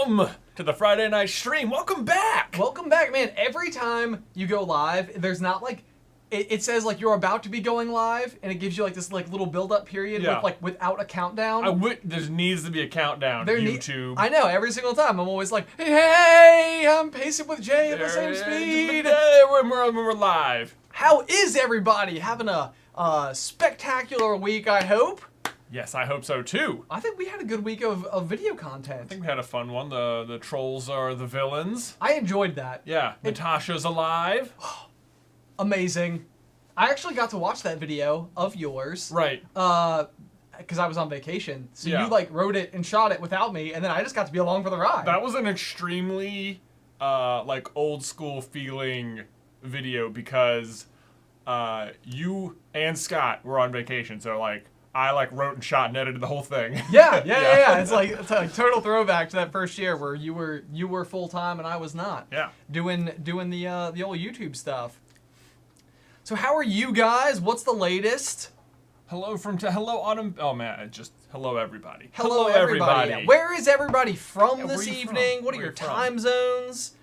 Welcome to the Friday night stream. Welcome back. Welcome back, man. Every time you go live, there's not like it says like you're about to be going live, and it gives you like this like little build-up period without a countdown. There needs to be a countdown. YouTube. I know. Every single time, I'm always like, hey, I'm pacing with Jay at the same speed. We're live. How is everybody? Having a spectacular week, I hope. Yes, I hope so too. I think we had a good week of video content. I think we had a fun one. The trolls are the villains. I enjoyed that. Yeah, Natasha's alive. Amazing. I actually got to watch that video of yours. Right. Because I was on vacation. So you like wrote it and shot it without me, and then I just got to be along for the ride. That was an extremely like old school feeling video because you and Scott were on vacation. So like I like wrote and shot and edited the whole thing. Yeah. It's like total throwback to that first year where you were full time and I was not. Yeah. Doing the old YouTube stuff. So how are you guys? What's the latest? Hello Autumn. Oh man, just hello everybody. Hello everybody. Where is everybody from this evening? What are your from? time zones?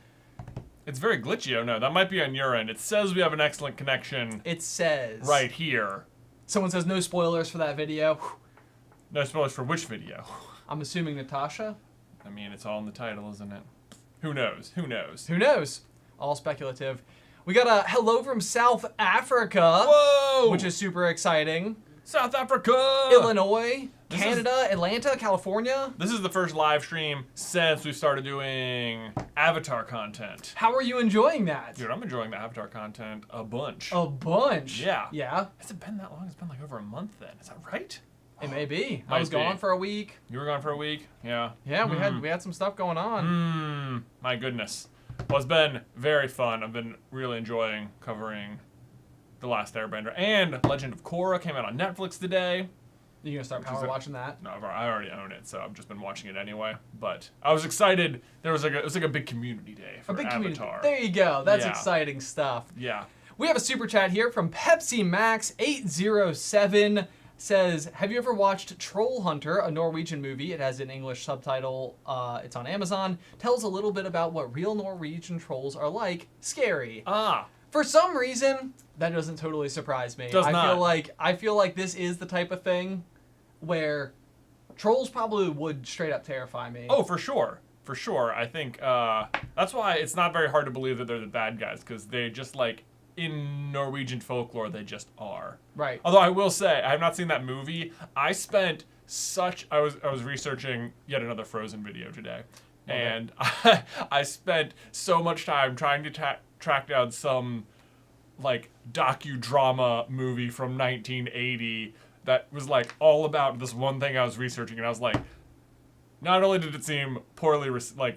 It's very glitchy. Oh no, that might be on your end. It says we have an excellent connection. It says right here. Someone says no spoilers for that video. No spoilers for which video? I'm assuming Natasha. I mean, it's all in the title, isn't it? Who knows? Who knows? Who knows? All speculative. We got a hello from South Africa. Whoa! Which is super exciting. South Africa! Illinois, Canada, Atlanta, California. This is the first live stream since we started doing Avatar content. How are you enjoying that? Dude, I'm enjoying the Avatar content a bunch. A bunch? Yeah. Yeah. Has it been that long? It's been like over a month then. Is that right? It may be. I was gone for a week. You were gone for a week? Yeah. Yeah, we had some stuff going on. My goodness. Well, it's been very fun. I've been really enjoying covering The Last Airbender. And Legend of Korra came out on Netflix today. You gonna start power watching that? No, I already own it, so I've just been watching it anyway. But I was excited. It was like a big community day for Avatar. Community. There you go. That's exciting stuff. Yeah. We have a super chat here from Pepsi Max 807. Says, have you ever watched Troll Hunter, a Norwegian movie? It has an English subtitle. It's on Amazon. Tells a little bit about what real Norwegian trolls are like. Scary. For some reason, that doesn't totally surprise me. I feel like this is the type of thing where trolls probably would straight up terrify me. Oh, for sure. For sure. I think that's why it's not very hard to believe that they're the bad guys, because they just like in Norwegian folklore, they just are. Right. Although I will say, I have not seen that movie. I was researching yet another Frozen video today. Okay. And I spent so much time trying to track down some like docudrama movie from 1980 that was like all about this one thing I was researching, and I was like, not only did it seem poorly,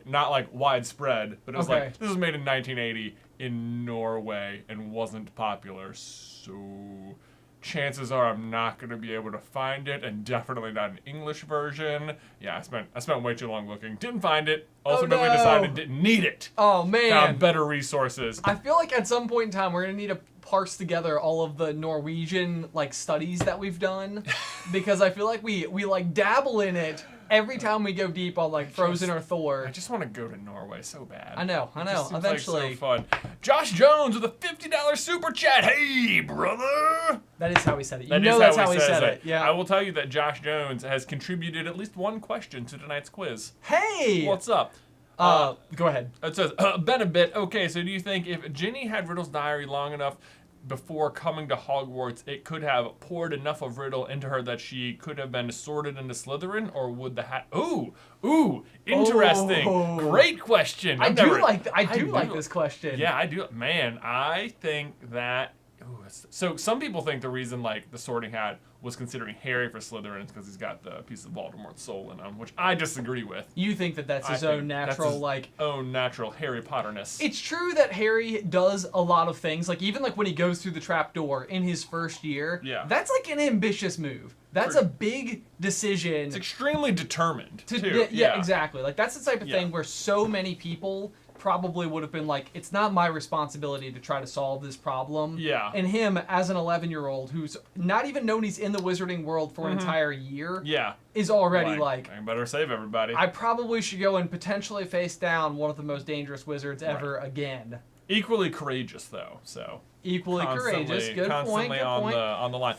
not like widespread, but it was like, this was made in 1980 in Norway and wasn't popular, so chances are I'm not going to be able to find it, and definitely not an English version. Yeah, I spent way too long looking. Didn't find it. Ultimately decided didn't need it. Oh, man. Found better resources. I feel like at some point in time we're going to need to parse together all of the Norwegian like studies that we've done, because I feel like we like dabble in it every time we go deep on like Frozen or Thor. I just want to go to Norway so bad. I know. Eventually. Like so fun. Josh Jones with a $50 super chat. Hey, brother. That is how he said it. That's how he said it. Yeah. I will tell you that Josh Jones has contributed at least one question to tonight's quiz. Hey. What's up? Go ahead. It says, been a bit. Okay, so do you think if Ginny had Riddle's diary long enough before coming to Hogwarts, it could have poured enough of Riddle into her that she could have been sorted into Slytherin, or would the hat? Ooh, interesting. Oh. Great question. I do like this question. Yeah, I do. Man, I think that. So some people think the reason like the Sorting Hat was considering Harry for Slytherin is because he's got the piece of Voldemort's soul in him, which I disagree with. You think that that's his own natural own natural Harry Potterness. It's true that Harry does a lot of things, like even like when he goes through the trapdoor in his first year. Yeah. That's like an ambitious move. That's a big decision. It's extremely determined too. Yeah, exactly. Like that's the type of thing where so many people probably would have been like, it's not my responsibility to try to solve this problem. Yeah. And him, as an 11-year-old who's not even known he's in the wizarding world for an entire year, Yeah. is already like, I better save everybody. I probably should go and potentially face down one of the most dangerous wizards ever again. Equally courageous though, so. Equally courageous. Good point. Good on point. on the line.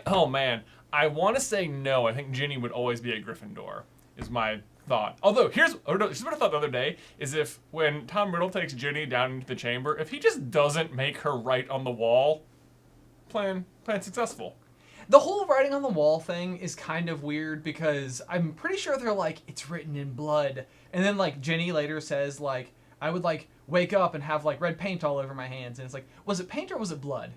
Oh man, I want to say no. I think Ginny would always be a Gryffindor. Is my thought. Although here's what I thought the other day is if when Tom Riddle takes Ginny down into the chamber, if he just doesn't make her write on the wall, plan successful. The whole writing on the wall thing is kind of weird because I'm pretty sure they're like, it's written in blood. And then like Ginny later says like, I would like wake up and have like red paint all over my hands. And it's like, was it paint or was it blood?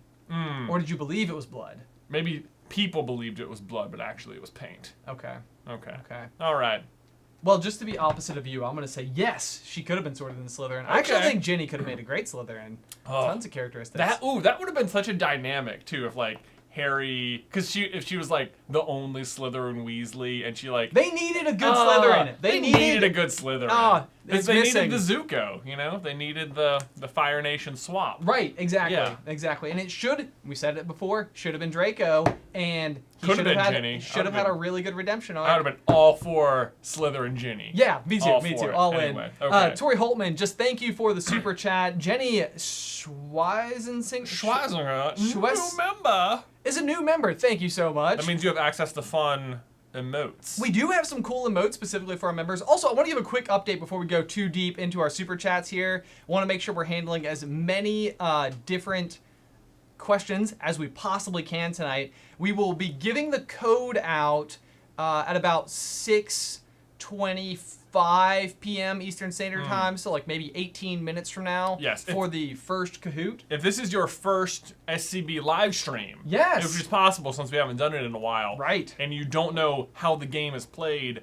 Or did you believe it was blood? Maybe people believed it was blood, but actually it was paint. Okay. Okay. Okay. All right. Well, just to be opposite of you, I'm going to say yes, she could have been sorted in Slytherin. I actually think Ginny could have made a great Slytherin. Tons of characteristics. That would have been such a dynamic too if like Harry, because if she was like the only Slytherin Weasley, and she like they needed a good Slytherin. They needed a good Slytherin. It's they missing. needed the Zuko, you know. They needed the Fire Nation swap. Right, exactly, Yeah. exactly. And it should, we said it before, should have been Draco, and he Could should have have been had Ginny. should have had a really good redemption arc. I would have been all for Slytherin Ginny. Yeah, me too, All me for too. it. All Anyway, in. okay. Tori Holtman, just thank you for the super chat. Jenny Schweizinger, new member. Is a new member. Thank you so much. That means you have access to fun emotes. We do have some cool emotes specifically for our members. Also, I want to give a quick update before we go too deep into our super chats here. I want to make sure we're handling as many different questions as we possibly can tonight. We will be giving the code out at about 6:25 p.m. Eastern Standard Time, so like maybe 18 minutes from now. Yes. For the first Kahoot. If this is your first SCB Livestream, Yes. which is possible since we haven't done it in a while, Right. and you don't know how the game is played,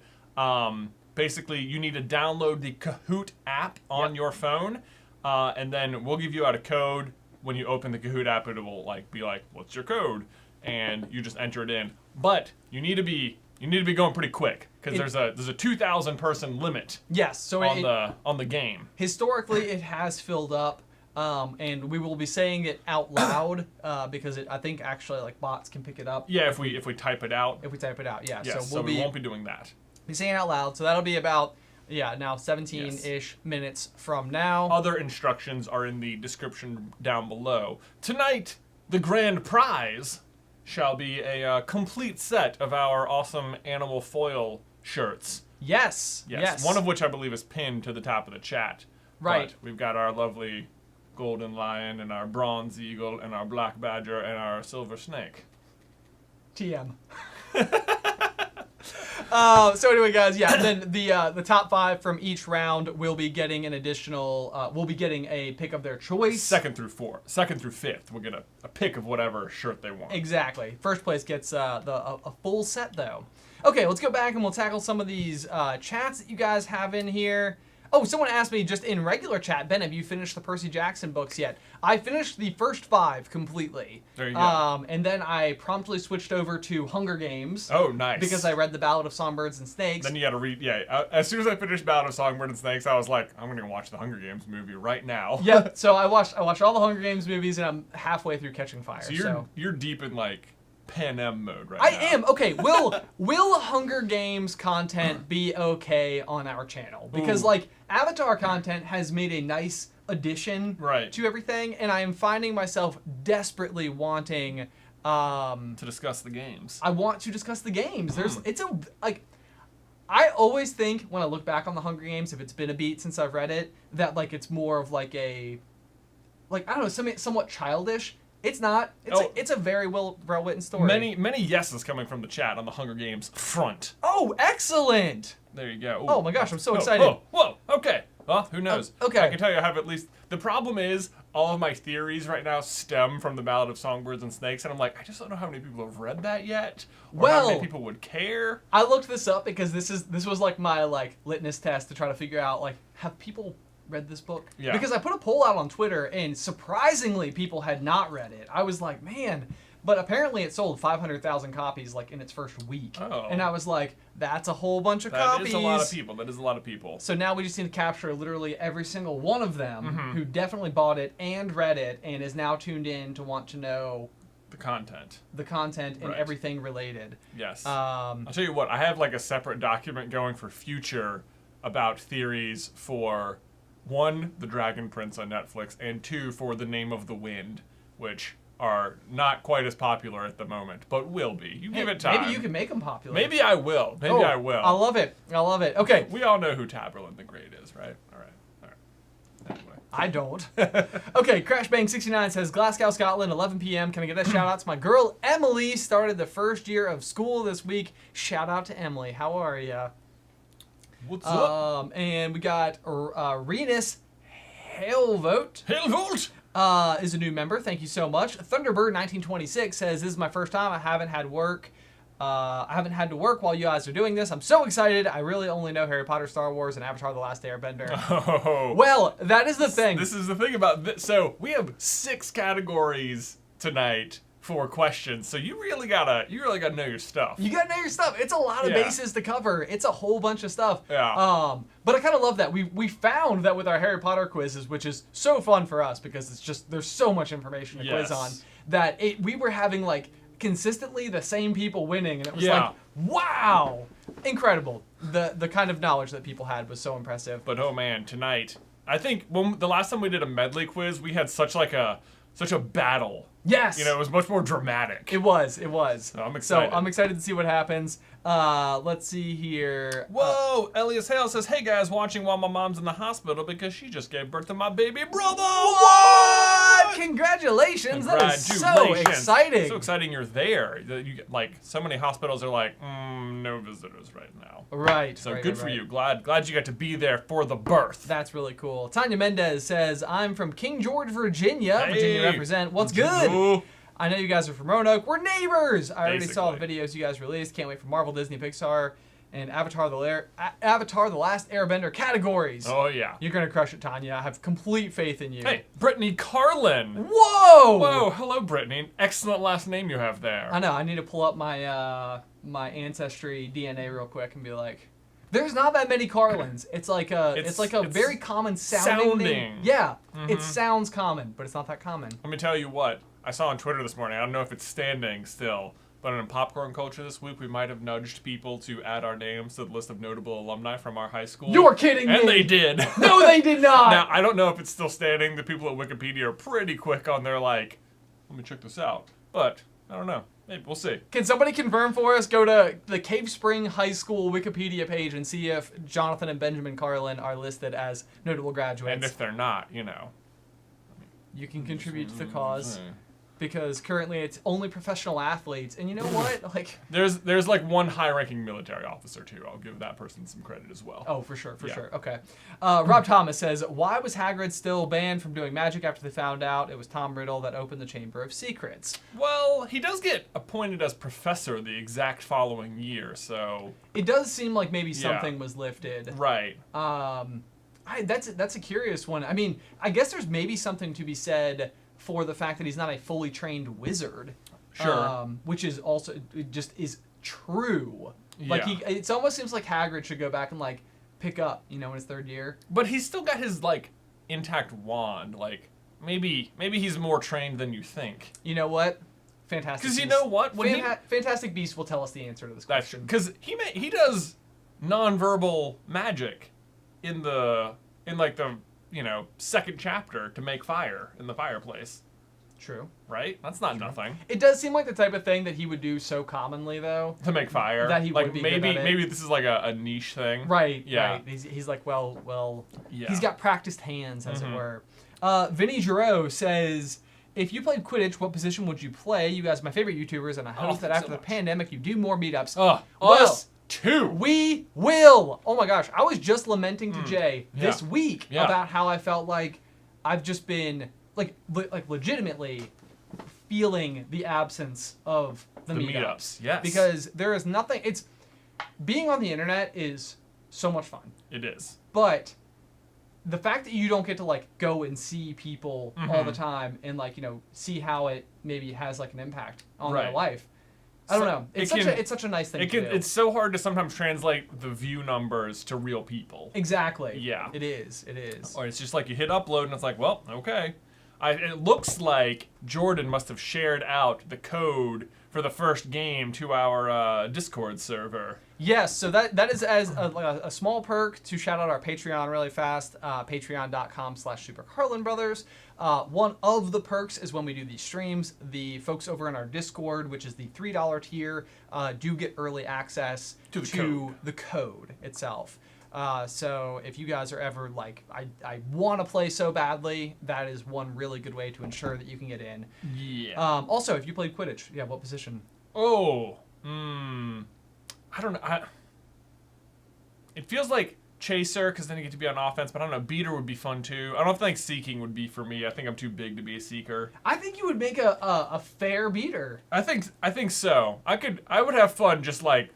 basically you need to download the Kahoot app on your phone, and then we'll give you out a code. When you open the Kahoot app, it will like be like, "What's your code?" and you just enter it in. But you need to be going pretty quick because there's a 2,000 person limit. Yes. So on the game. Historically, it has filled up, and we will be saying it out loud because I think actually like bots can pick it up. Yeah, if we type it out. If we type it out, yeah. Yes, so we won't be doing that. Be saying it out loud. So that'll be about now 17-ish minutes from now. Other instructions are in the description down below. Tonight, the grand prize shall be a complete set of our awesome animal foil shirts. Yes. One of which I believe is pinned to the top of the chat. Right. But we've got our lovely golden lion and our bronze eagle and our black badger and our silver snake. TM. So anyway, guys, then the top 5 from each round will be getting an additional. We'll be getting a pick of their choice. Second through 5th, we'll get a pick of whatever shirt they want. Exactly. First place gets a full set though. Okay, let's go back and we'll tackle some of these chats that you guys have in here. Oh, someone asked me just in regular chat, Ben, have you finished the Percy Jackson books yet? I finished the first 5 completely. There you go. And then I promptly switched over to Hunger Games. Oh, nice. Because I read The Ballad of Songbirds and Snakes. Then you gotta read, as soon as I finished Ballad of Songbird and Snakes, I was like, I'm gonna watch the Hunger Games movie right now. Yep, so I watched all the Hunger Games movies and I'm halfway through Catching Fire. So you're deep in like Pan M mode right I now. am. Okay, will Hunger Games content be okay on our channel? Because like Avatar content has made a nice addition to everything, and I am finding myself desperately wanting to discuss the games. I want to discuss the games. I always think when I look back on the Hunger Games, if it's been a beat since I've read it, that like it's more of like I don't know, somewhat childish. It's not. It's a very well written story. Many yeses coming from the chat on the Hunger Games front. Oh, excellent! There you go. Ooh. Oh my gosh, I'm so excited. Whoa, okay. Well, who knows? Okay. I can tell you I have at least... The problem is, all of my theories right now stem from the Ballad of Songbirds and Snakes, and I'm like, I just don't know how many people have read that yet, or how many people would care. I looked this up because this was like my like litmus test to try to figure out like, have people read this book? Yeah. Because I put a poll out on Twitter, and surprisingly, people had not read it. I was like, man, but apparently it sold 500,000 copies like in its first week. Oh. And I was like, that's a whole bunch of copies. That is a lot of people. That is a lot of people. So now we just need to capture literally every single one of them who definitely bought it and read it and is now tuned in to want to know the content and everything related. Yes. I'll tell you what, I have like a separate document going for future about theories for 1, The Dragon Prince on Netflix, and 2, for The Name of the Wind, which are not quite as popular at the moment, but will be. You give it time. Maybe you can make them popular. Maybe I will. I will. I love it. Okay. We all know who Taberlin the Great is, right? All right. Anyway. I don't. Okay, Crashbang69 says, Glasgow, Scotland, 11 p.m. Can I get a shout out to my girl Emily? Started the first year of school this week. Shout out to Emily. How are ya? What's up? And we got Renus Halevote. Halevote! Is a new member. Thank you so much. Thunderbird1926 says, this is my first time. I haven't had to work while you guys are doing this. I'm so excited. I really only know Harry Potter, Star Wars, and Avatar: The Last Airbender. Oh. Well, that is the thing. This is the thing about this. So we have 6 categories tonight for questions. So you really gotta know your stuff. You gotta know your stuff. It's a lot of bases to cover. It's a whole bunch of stuff. Yeah. But I kind of love that we found that with our Harry Potter quizzes, which is so fun for us because it's just there's so much information to quiz on that we were having like consistently the same people winning, and it was like, wow, incredible. The kind of knowledge that people had was so impressive. But oh man, tonight, I think when the last time we did a medley quiz, we had such a battle. Yes. You know, it was much more dramatic. It was. So I'm excited. So I'm excited to see what happens. Let's see here. Whoa! Elias Hale says, hey guys, watching while my mom's in the hospital because she just gave birth to my baby brother. What? Congratulations! That is so exciting. So exciting you're there. You get, like, so many hospitals are like, no visitors right now. Right. So good for you. Glad you got to be there for the birth. That's really cool. Tanya Mendez says, I'm from King George, Virginia. Hey, Virginia represent. What's good? I know you guys are from Roanoke. We're neighbors. I already saw the videos you guys released. Can't wait for Marvel, Disney, Pixar, and Avatar: The Last Airbender categories. Oh yeah. You're gonna crush it, Tanya. I have complete faith in you. Hey, Brittany Carlin. Whoa! Hello, Brittany. Excellent last name you have there. I know. I need to pull up my my ancestry DNA real quick and be like, there's not that many Carlins. It's like a very common sounding name. Yeah, it sounds common, but it's not that common. Let me tell you what I saw on Twitter this morning. I don't know if it's standing still, but in popcorn culture this week, we might have nudged people to add our names to the list of notable alumni from our high school. You're kidding me! And they did. No, they did not! Now, I don't know if it's still standing. The people at Wikipedia are pretty quick on their, like, let me check this out. But, I don't know. Maybe we'll see. Can somebody confirm for us? Go to the Cave Spring High School Wikipedia page and see if Jonathan and Benjamin Carlin are listed as notable graduates. And if they're not, you know. You can contribute to the cause. Because currently it's only professional athletes, and you know what? Like there's like one high-ranking military officer too. I'll give that person some credit as well. Oh, for sure. Okay. Rob Thomas says, why was Hagrid still banned from doing magic after they found out it was Tom Riddle that opened the Chamber of Secrets? Well, he does get appointed as professor the exact following year, so it does seem like maybe something was lifted. Right. That's a curious one. I mean, I guess there's maybe something to be said for the fact that he's not a fully trained wizard. Sure. Which is also, it just is true. Like, it almost seems like Hagrid should go back and, like, pick up, you know, in his 3rd year. But he's still got his, like, intact wand. Like, maybe he's more trained than you think. You know what? Fantastic Beast. Because you know what? Fantastic Beast will tell us the answer to this question. Because he does nonverbal magic in like the, you know, 2nd chapter to make fire in the fireplace. True. Right? That's not nothing. It does seem like the type of thing that he would do so commonly, though. To make fire. That he like would be maybe good at it. Maybe this is like a niche thing. Right. Yeah. Right. He's like, well. Yeah. He's got practiced hands, as it were. Vinny Giroux says, if you played Quidditch, what position would you play? You guys are my favorite YouTubers, and I hope that after the pandemic you do more meetups. Us too. We will. Oh my gosh. I was just lamenting to Jay this week about how I felt like I've just been like legitimately feeling the absence of the meetups. Yes. Because there is nothing. Being on the internet is so much fun. It is. But the fact that you don't get to like go and see people all the time and like, you know, see how it maybe has like an impact on their life. I don't know. It's such a nice thing to do. It's so hard to sometimes translate the view numbers to real people. Exactly. Yeah. It is. It is. Or it's just like you hit upload and it's like, well, okay. It looks like Jordan must have shared out the code for the first game to our Discord server. Yes, so that is as a small perk to shout out our Patreon really fast, patreon.com/SuperCarlinBrothers. One of the perks is when we do these streams, the folks over in our Discord, which is the $3 tier, do get early access to the code itself. So if you guys are ever like, I want to play so badly, that is one really good way to ensure that you can get in. Yeah. Also, if you played Quidditch, yeah, what position? Oh, I don't know. It feels like chaser because then you get to be on offense, but I don't know. Beater would be fun too. I don't think seeking would be for me. I think I'm too big to be a seeker. I think you would make a fair beater. I think so. I would have fun just like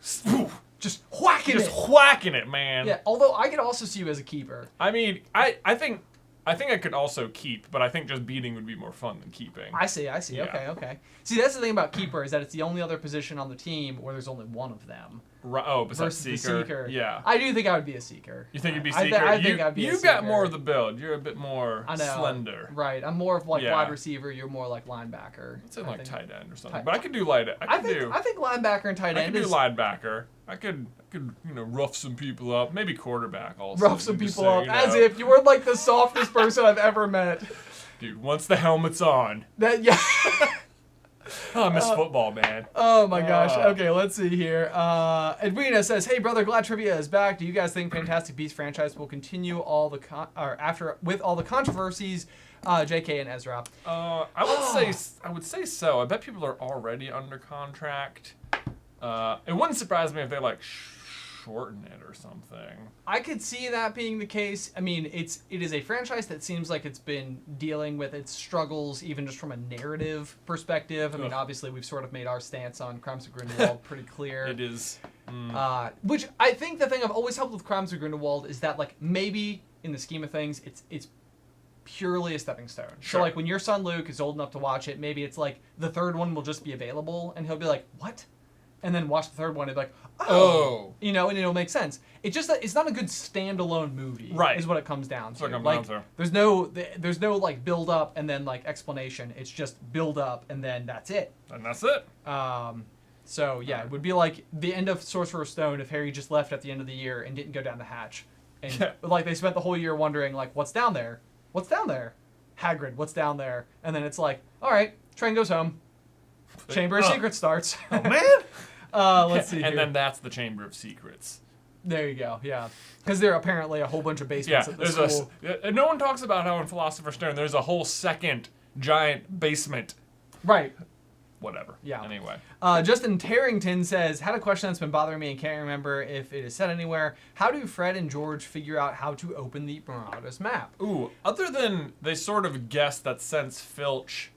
just whacking it, man. Yeah. Although I could also see you as a keeper. I mean, I think I could also keep, but I think just beating would be more fun than keeping. I see. Yeah. Okay. See, that's the thing about keeper is that it's the only other position on the team where there's only one of them. Besides seeker. the seeker. Yeah. I do think I would be a seeker. You think you'd be seeker? I think I'd be a seeker. You got more of the build. You're a bit more slender. Right. I'm more of like wide receiver. You're more like linebacker. It's like tight end or something. But I could do I think linebacker and tight end. I could do linebacker. I could rough some people up. Maybe quarterback also. Rough some people up. As if you were like the softest person I've ever met. Dude, once the helmet's on. I miss football, man. Oh my gosh. Okay, let's see here. Edwina says, "Hey brother, glad trivia is back. Do you guys think Fantastic Beasts franchise will continue with all the controversies, JK and Ezra?" I would say so. I bet people are already under contract. It wouldn't surprise me if they like shorten it or something. I could see that being the case. I mean, it is a franchise that seems like it's been dealing with its struggles even just from a narrative perspective. I mean, obviously we've sort of made our stance on Crimes of Grindelwald pretty clear. It is. Which I think the thing I've always held with Crimes of Grindelwald is that like maybe in the scheme of things it's purely a stepping stone. Sure. So like when your son Luke is old enough to watch it, maybe it's like the third one will just be available and he'll be like, "What?" And then watch the third one and be like, "Oh." You know, and it'll make sense. It's not a good standalone movie. Right. Is what it comes down to. Like, there's no like build up and then like explanation. It's just build up and then that's it. And that's it. So yeah, it would be like the end of Sorcerer's Stone if Harry just left at the end of the year and didn't go down the hatch. And like they spent the whole year wondering like, what's down there? What's down there? Hagrid, what's down there? And then it's like, all right, train goes home. Chamber of Secrets starts. Oh man. Let's see. And then that's the Chamber of Secrets. There you go. Yeah, because there are apparently a whole bunch of basements at the school. No one talks about how in Philosopher's Stone there's a whole second giant basement. Right. Whatever. Yeah. Anyway. Justin Tarrington says, "Had a question that's been bothering me and can't remember if it is said anywhere. How do Fred and George figure out how to open the Marauders map?" Ooh, other than they sort of guessed that since Filch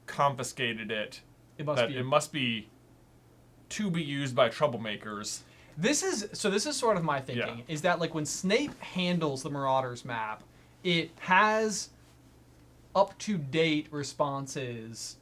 confiscated it, it must be to be used by troublemakers. This is sort of my thinking, is that like when Snape handles the Marauders map, it has up-to-date responses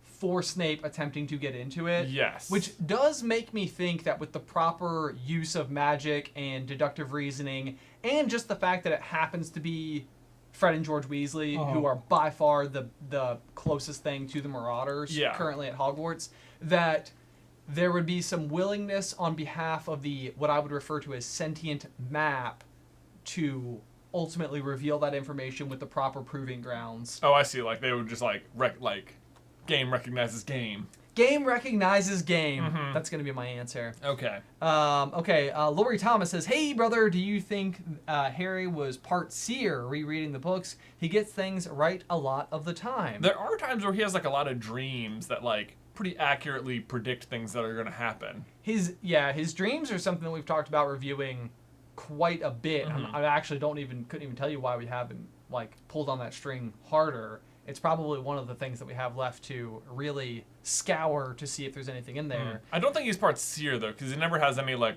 for Snape attempting to get into it. Yes. Which does make me think that with the proper use of magic and deductive reasoning, and just the fact that it happens to be Fred and George Weasley, who are by far the closest thing to the Marauders currently at Hogwarts, that there would be some willingness on behalf of the what I would refer to as sentient map to ultimately reveal that information with the proper proving grounds. Oh, I see. Like they would just game recognizes game. Game recognizes game. Mm-hmm. That's going to be my answer. Okay. Lori Thomas says, "Hey, brother, do you think Harry was part seer rereading the books? He gets things right a lot of the time." There are times where he has like a lot of dreams that like pretty accurately predict things that are going to happen. His dreams are something that we've talked about reviewing quite a bit. Mm-hmm. I actually couldn't even tell you why we haven't like pulled on that string harder. it's probably one of the things that we have left to really scour to see if there's anything in there. I don't think he's part seer though, because he never has any like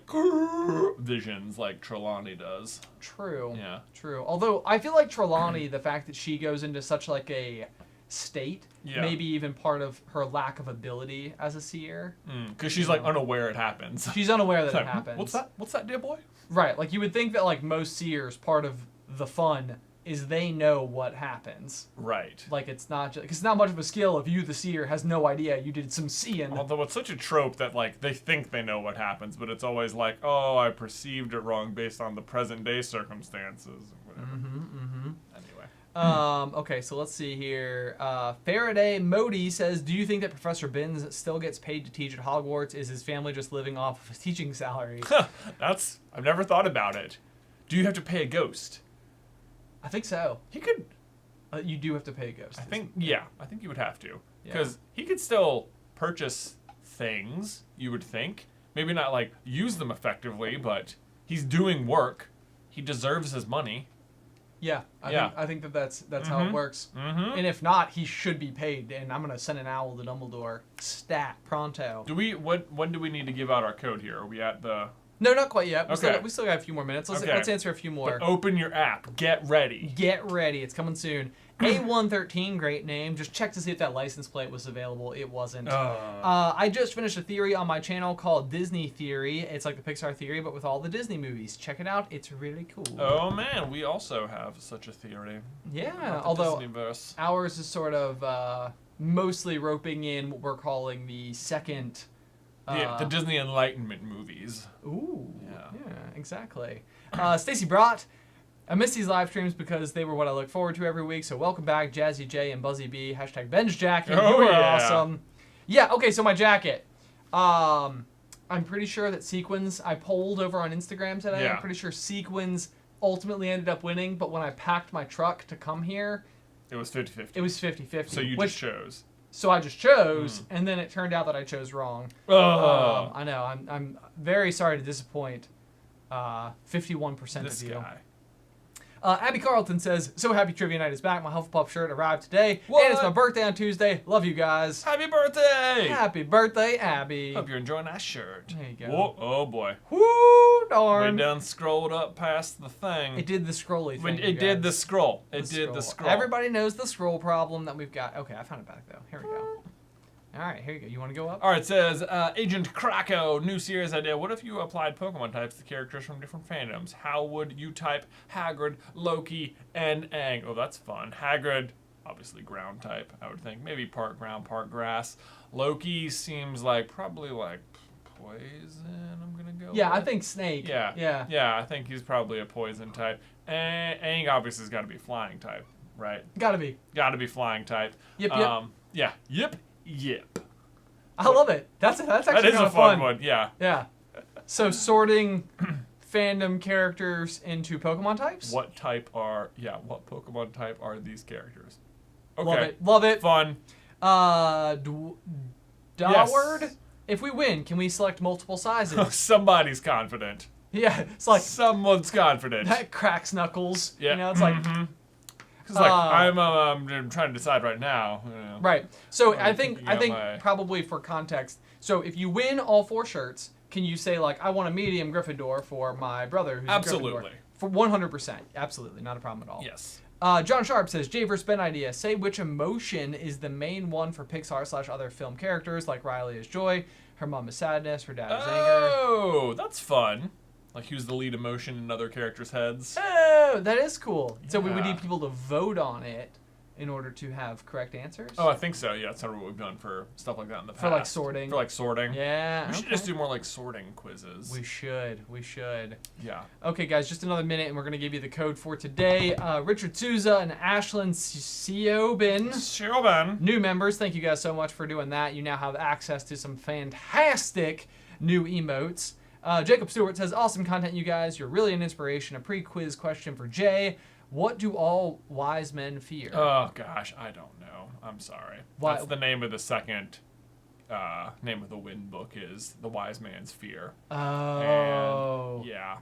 visions like Trelawney does. True. Yeah. True. Although I feel like Trelawney, the fact that she goes into such like a state, maybe even part of her lack of ability as a seer. Because she's like unaware it happens. She's unaware that it happens. What's that? What's that, dear boy? Right. Like you would think that like most seers, part of the fun is they know what happens. Right. Like it's not just, 'cause it's not much of a skill if you, the seer, has no idea you did some seeing. Although it's such a trope that like they think they know what happens, but it's always like, oh, I perceived it wrong based on the present day circumstances. Or whatever. Anyway. Okay, so let's see here. Faraday Modi says, do you think that Professor Binns still gets paid to teach at Hogwarts? Is his family just living off of his teaching salary? I've never thought about it. Do you have to pay a ghost? I think so. He could. You do have to pay a ghost. I think you would have to. Because he could still purchase things, you would think. Maybe not like use them effectively, but he's doing work. He deserves his money. Yeah, I think that's how it works. And if not, he should be paid. And I'm gonna send an owl to Dumbledore. Stat pronto. When do we need to give out our code here? Are we at the? No, not quite yet. Okay. We still got a few more minutes. Let's answer a few more. But open your app. Get ready. Get ready. It's coming soon. A113, great name. Just check to see if that license plate was available. It wasn't. I just finished a theory on my channel called Disney Theory. It's like the Pixar theory, but with all the Disney movies. Check it out. It's really cool. Oh, man. We also have such a theory. Yeah. Although Disneyverse. ours is sort of mostly roping in what we're calling the second... the Disney Enlightenment movies. Ooh. Yeah, exactly. Stacy Brott. I miss these live streams because they were what I look forward to every week. So welcome back, Jazzy J and Buzzy B. Hashtag Ben's jacket. Oh, you are yeah. awesome. Yeah, okay, so my jacket. I'm pretty sure that Sequins, I polled over on Instagram today. Yeah. I'm pretty sure Sequins ultimately ended up winning. But when I packed my truck to come here, it was 50-50. it was 50-50. So you just chose. So I just chose, and then it turned out that I chose wrong. Oh. I know. I'm very sorry to disappoint 51% of This you. guy. Abby Carlton says, so happy Trivia Night is back. My Hufflepuff shirt arrived today. What? And it's my birthday on Tuesday. Love you guys. Happy birthday! Happy birthday, Abby. Hope you're enjoying that shirt. There you go. Whoa, oh boy. Woo, darn. We done scrolled up past the thing. It did the scrolly thing. It did the scroll. It did the scroll. Everybody knows the scroll problem that we've got. Okay, I found it back though. Here we go. All right, here you go. You want to go up? All right, it says, Agent Krakow, new series idea. What if you applied Pokemon types to characters from different fandoms? How would you type Hagrid, Loki, and Aang? Oh, that's fun. Hagrid, obviously ground type, I would think. Maybe part ground, part grass. Loki seems like probably like poison, I'm going to go Yeah, with. I think snake. Yeah. Yeah. Yeah, I think he's probably a poison type. And Aang obviously has got to be flying type, right? Gotta be. Got to be flying type. Yep, Yeah, yep. I love it. That's actually That is kind a of fun one, yeah. Yeah. So sorting fandom characters into Pokemon types? What Pokemon type are these characters? Okay. Love it. Love it. Fun. Daward? Yes. If we win, can we select multiple sizes? Somebody's confident. Yeah, it's like Someone's confident. that cracks Knuckles. Yeah. You know, it's like It's like I'm trying to decide right now. You know. right. So I'm I think thinking out my- probably for context. So if you win all 4 shirts, can you say like I want a medium Gryffindor for my brother who's Absolutely. a Gryffindor? For 100%. Absolutely, not a problem at all. Yes. John Sharp says, Jay vs. Ben idea. Say which emotion is the main one for Pixar/other film characters, like Riley is joy, her mom is sadness, her dad is anger. Oh, that's fun. Like who's the lead emotion in other characters' heads? Oh, that is cool. So we would Yeah. need people to vote on it in order to have correct answers? Oh, I think so. Yeah, that's kind of what we've done for stuff like that in the past. For, like, sorting. For like sorting. Yeah. We should just do more like sorting quizzes. We should. We should. Yeah. Okay, guys, just another minute, and we're going to give you the code for today. Richard Souza and Ashlyn Siobin. New members, thank you guys so much for doing that. You now have access to some fantastic new emotes. Jacob Stewart says, awesome content, you guys. You're really an inspiration. A pre-quiz question for Jay. What do all wise men fear? Oh, gosh, I don't know. I'm sorry. Why- That's the name of the second name of the Win book is The Wise Man's Fear. Oh. And, yeah.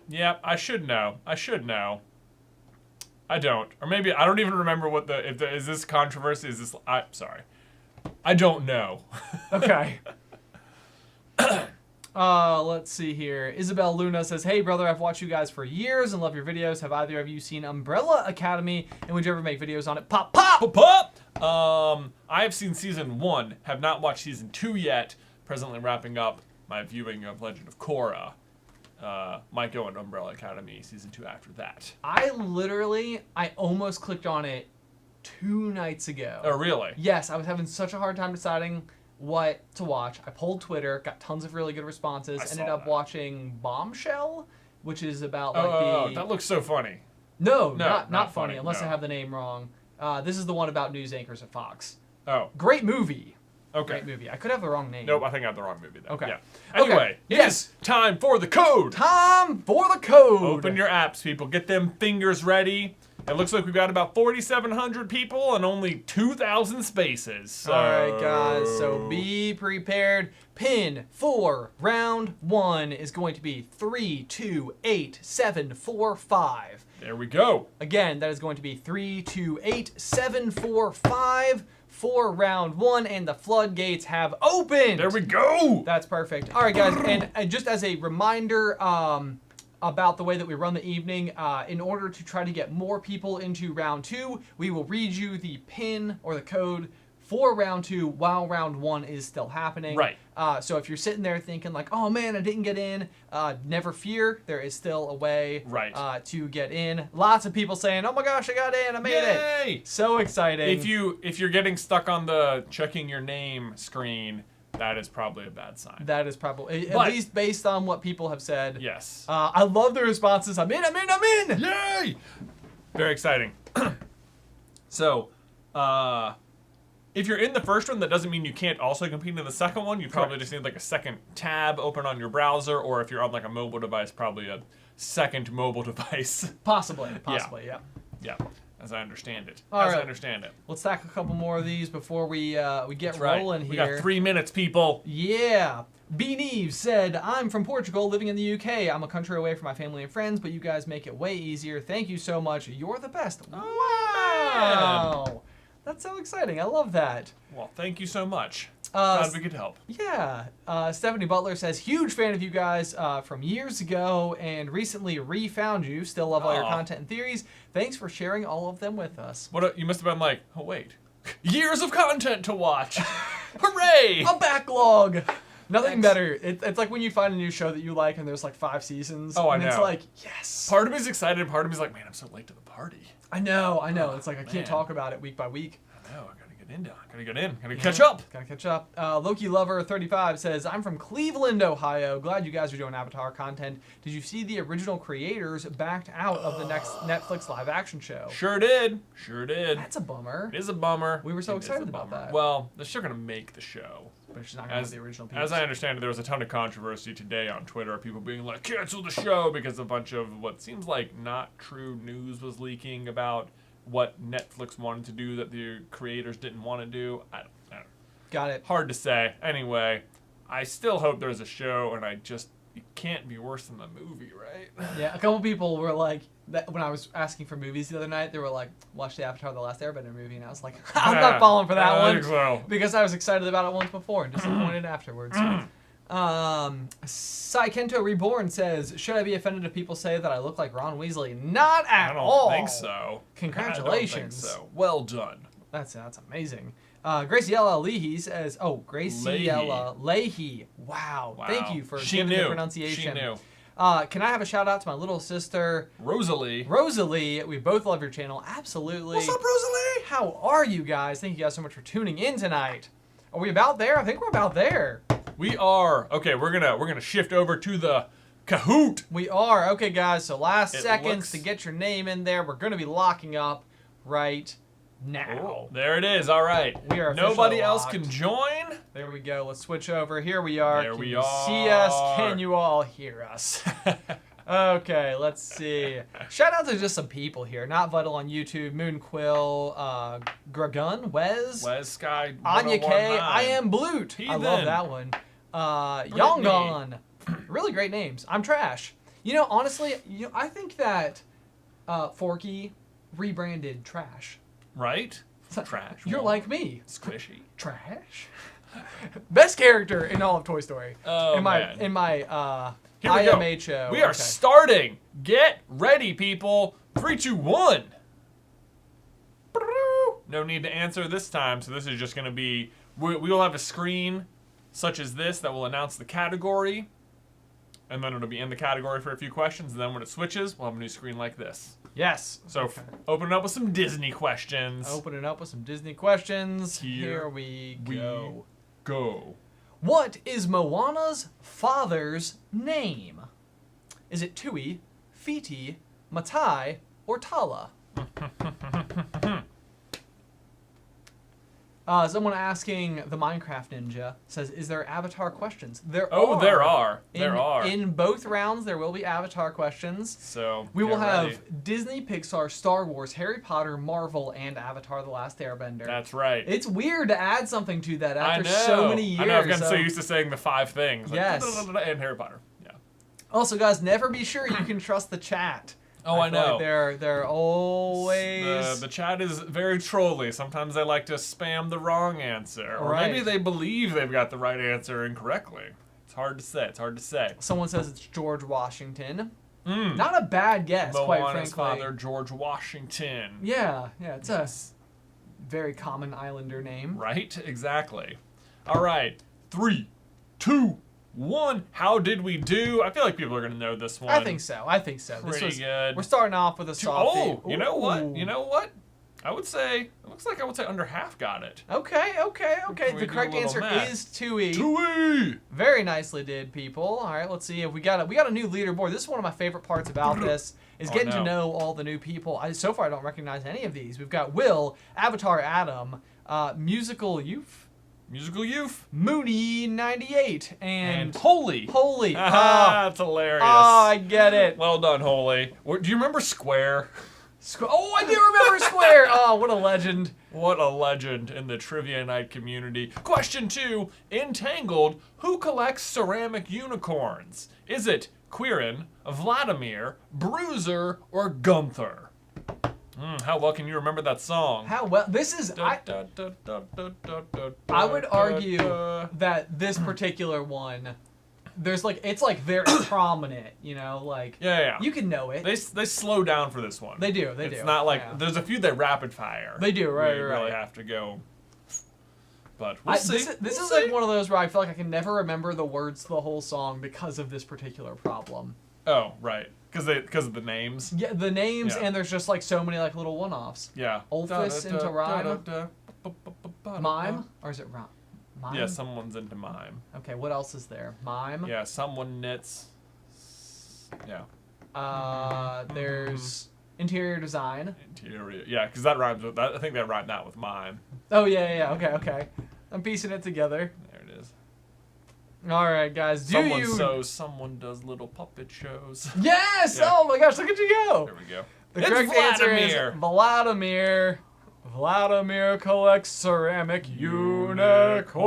Yeah, I should know. I don't. Or maybe I don't even remember what is this controversy? Is this? Sorry. I don't know. Okay. Let's see here. Isabel Luna says, "Hey brother, I've watched you guys for years and love your videos. Have either of you seen Umbrella Academy? And would you ever make videos on it? Pop, pop, pop, pop. I have seen season 1. Have not watched season 2 yet. Presently wrapping up my viewing of Legend of Korra. Might go into Umbrella Academy season 2 after that. I almost clicked on it 2 nights ago. Oh really? Yes, I was having such a hard time deciding what to watch. I pulled Twitter, got tons of really good responses, ended up watching Bombshell, which is about that looks so funny. No, not funny, unless no. I have the name wrong. This is the one about news anchors at Fox. Oh. Great movie. Okay. Great movie. I could have the wrong name. Nope, I think I have the wrong movie then. Okay. Yeah. Anyway, It's time for the code. Time for the code. Open your apps, people. Get them fingers ready. It looks like we've got about 4,700 people and only 2,000 spaces. So... All right, guys. So be prepared. Pin for round 1 is going to be 3, 2, 8, 7, 4, 5. There we go. Again, that is going to be 3, 2, 8, 7, 4, 5 for round 1, and the floodgates have opened. There we go. That's perfect. All right, guys, and just as a reminder, about the way that we run the evening, in order to try to get more people into round 2, we will read you the pin or the code for round 2 while round 1 is still happening. Right. So if you're sitting there thinking like, oh man, I didn't get in, never fear, there is still a way to get in. Lots of people saying, oh my gosh, I got in, I made it. So exciting. If you're getting stuck on the checking your name screen, that is probably a bad sign. That is probably, at least based on what people have said. Yes. I love the responses. I'm in. Yay! Very exciting. So, if you're in the first one, that doesn't mean you can't also compete in the second one. You probably just need like a second tab open on your browser, or if you're on like a mobile device, probably a second mobile device. Possibly, yeah. Yeah. As I understand it. I understand it. Let's tack a couple more of these before we get rolling here. We got 3 minutes, people. Yeah. B. Neve said, I'm from Portugal, living in the UK. I'm a country away from my family and friends, but you guys make it way easier. Thank you so much. You're the best. Wow. Man. That's so exciting. I love that. Well, thank you so much. Glad we could help. Yeah. Stephanie Butler says, huge fan of you guys from years ago and recently re-found you. Still love all your content and theories. Thanks for sharing all of them with us. What you must have been like, oh wait, years of content to watch. Hooray! A backlog. Nothing better. It's like when you find a new show that you like and there's like 5 seasons. Oh, I know. It's like, yes. Part of me's excited and part of me's like, man, I'm so late to the party. I know. It's like I can't talk about it week by week. I know. Gotta catch up. Gotta catch up. Loki Lover 35 says, I'm from Cleveland, Ohio. Glad you guys are doing Avatar content. Did you see the original creators backed out of the next Netflix live action show? Sure did. That's a bummer. It is a bummer. We were so excited about that. Well, they're still gonna make the show. But it's not gonna be the original piece. As I understand it, there was a ton of controversy today on Twitter, people being like, cancel the show, because a bunch of what seems like not true news was leaking about what Netflix wanted to do that the creators didn't want to do. I don't know. Got it. Hard to say. Anyway, I still hope there's a show, and it can't be worse than the movie, right? Yeah, a couple people were like, when I was asking for movies the other night, they were like, watch the Avatar The Last Airbender movie, and I was like, I'm not falling for that one. I think so. Because I was excited about it once before and disappointed afterwards. Saikento Reborn says, should I be offended if people say that I look like Ron Weasley? Not at all. I don't think so. Congratulations. I don't think so. Well done. That's amazing. Graciela Leahy says, Graciela Leahy. Wow. Thank you for giving the pronunciation. She knew. Can I have a shout out to my little sister, Rosalie? We both love your channel. Absolutely. What's up, Rosalie? How are you guys? Thank you guys so much for tuning in tonight. Are we about there? I think we're about there. We are. Okay, we're gonna shift over to the Kahoot. We are. Okay, guys, so last seconds to get your name in there. We're gonna be locking up right now. Oh, there it is. All right. We are Nobody else locked. can join. There we go. Let's switch over. Here we are. There can we you are. see us? Can you all hear us? Okay, let's see. Shout out to just some people here. Not Vital on YouTube, Moonquill, Gragun, Wes Sky, Anya K, 1019. I Am Blute. I love that one. Yongon. Really great names. I'm Trash. You know, honestly, I think that Forky rebranded trash. Right? Trash. You're like me. Squishy. Trash. Best character in all of Toy Story. Oh, in my Here we go. IMHO. We are starting. Get ready, people. 3, 2, 1. No need to answer this time, so this is just going to be... We will have a screen such as this that will announce the category, and then it'll be in the category for a few questions, and then when it switches, we'll have a new screen like this. Yes. So open it up with some Disney questions. Open it up with some Disney questions. Here we go. What is Moana's father's name? Is it Tui, Fiti, Matai, or Tala? Someone asking the Minecraft Ninja says, "Is there Avatar questions?" There are. There are. In both rounds, there will be Avatar questions. So we will have Disney, Pixar, Star Wars, Harry Potter, Marvel, and Avatar: The Last Airbender. That's right. It's weird to add something to that after so many years. I know. I've gotten so used to saying the 5 things. Yes. Like, and Harry Potter. Yeah. Also, guys, never be sure you can trust the chat. Oh, I know. Like they're always... The chat is very trolly. Sometimes they like to spam the wrong answer. Or maybe they believe they've got the right answer incorrectly. It's hard to say. Someone says it's George Washington. Not a bad guess, quite frankly. Moana's father, George Washington. Yeah, it's a very common Islander name. Right? Exactly. All right. 3, 2, 1. How did we do? I feel like people are going to know this one. I think so. Pretty good. We're starting off with a softie. Oh, you know what? I would say, it looks like I would say under half got it. Okay. The correct answer is Tui. Tui! Very nicely did, people. All right, let's see if we got a new leaderboard. This is one of my favorite parts about this, is getting to know all the new people. So far, I don't recognize any of these. We've got Will, Avatar Adam, Musical Youth, Mooney 98, and Holy. That's hilarious. Oh, I get it. Well done, Holy. Do you remember Square? Oh, I do remember Square. Oh, what a legend. What a legend in the Trivia Night community. Question 2, Entangled, who collects ceramic unicorns? Is it Quirin, Vladimir, Bruiser, or Gunther? How well can you remember that song? How well? This is... I would argue that this particular one... it's like very prominent, like... Yeah. You can know it. They slow down for this one. They do. It's not like... There's a few that rapid fire. They do, right. You really have to go... But we'll see. This is like one of those where I feel like I can never remember the words to the whole song because of this particular problem. Oh, right. Because of the names? Yeah, the names, and there's just like so many like little one-offs. Yeah. Olphus into rhyme. Mime? Or is it rhyme? Mime? Yeah, someone's into mime. Okay, what else is there? Mime? Yeah, someone knits. Yeah. There's interior design. Yeah, because that rhymes with that. I think they rhymed that with mime. Oh, yeah. Okay. I'm piecing it together. There it is. All right, guys. Someone sews, someone does little puppet shows. Yes! Yeah. Oh my gosh, look at you go. There we go. The correct answer is Vladimir. Vladimir collects ceramic unicorns.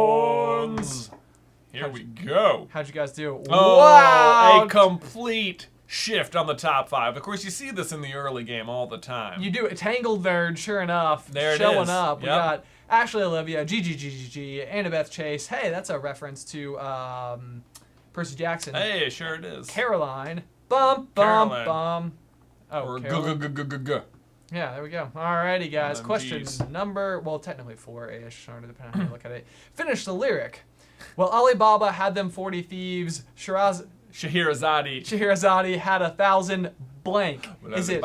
Here we go. How'd you guys do? Oh, wow! A complete shift on the top 5. Of course, you see this in the early game all the time. You do it. Tangled Nerd, sure enough. There it is. Showing up. Yep. We got Ashley Olivia, GGGGG, Annabeth Chase. Hey, that's a reference to Percy Jackson. Hey, sure it is. Caroline. Bum. Oh, or Caroline. Yeah, there we go. Alrighty, guys. MMGs. Question number, technically 4-ish, depending on how you look at it. Finish the lyric. Well, Alibaba had them 40 thieves. Scheherazade had 1,000 blank. Is it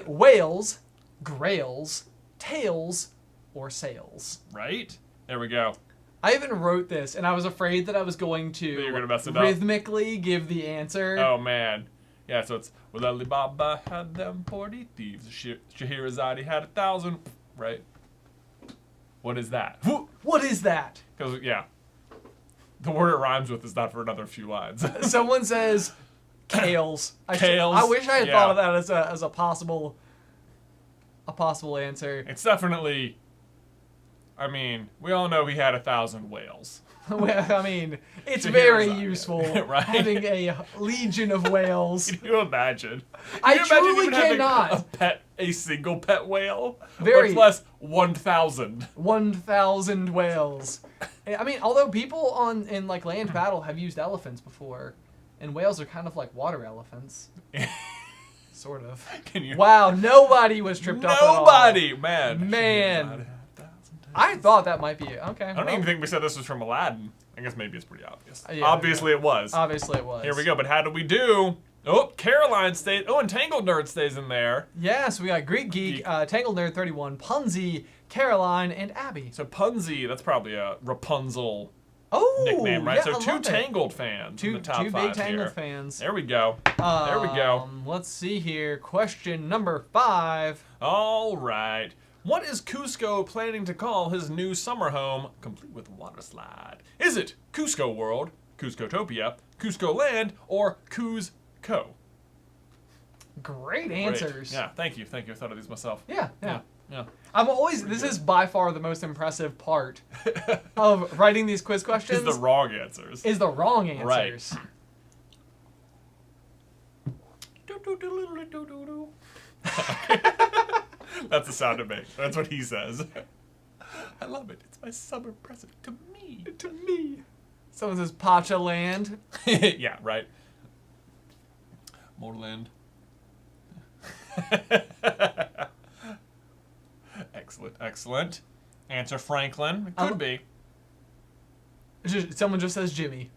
whales, grails, tails, or sails? Right? There we go. I even wrote this, and I was afraid that I was going to rhythmically give the answer. Oh, man. Yeah, so it's, well, Alibaba had them 40 thieves. Scheherazade had 1,000. Right? What is that? What is that? Because, yeah. The word it rhymes with is not for another few lines. Someone says kales. Kales. I wish I had thought of that as a possible answer. It's definitely... I mean, we all know he had 1,000 whales. Well, I mean, it's To very hear about it, useful right? having a legion of whales. Can you imagine? I Can you imagine truly even having cannot. a single pet whale? Very. Much less 1,000. 1,000 whales. I mean, although people in like land battle have used elephants before, and whales are kind of like water elephants. Sort of. Can you? Wow, nobody was tripped up at all. Nobody, man. Man. I thought that might be it. Okay. I don't even think we said this was from Aladdin. I guess maybe it's pretty obvious. Yeah, Obviously it was. Obviously it was. Here we go. But how did we do? Oh, Caroline stays. Oh, and Tangled Nerd stays in there. Yeah, so we got Greek Geek, Tangled Nerd 31, Punzi, Caroline, and Abby. So Punzi, that's probably a Rapunzel Oh, nickname, right? yeah, so I two love it. Tangled fans in the top Two 5 big Tangled here. fans. There we go. There we go. Let's see here. Question number 5. All right. What is Cusco planning to call his new summer home, complete with water slide? Is it Cusco World, Cuscotopia, Cusco Land, or Cusco? Great answers. Yeah, thank you. Thank you. I thought of these myself. Yeah. Yeah. I'm always. This is by far the most impressive part of writing these quiz questions. Is the wrong answers. Is the wrong Right. answers. That's the sound it makes. That's what he says. I love it. It's my summer present to me. To me. Someone says Pacha Land. Yeah, right. Moreland. Excellent, excellent. Answer Franklin. It could be. Someone just says Jimmy.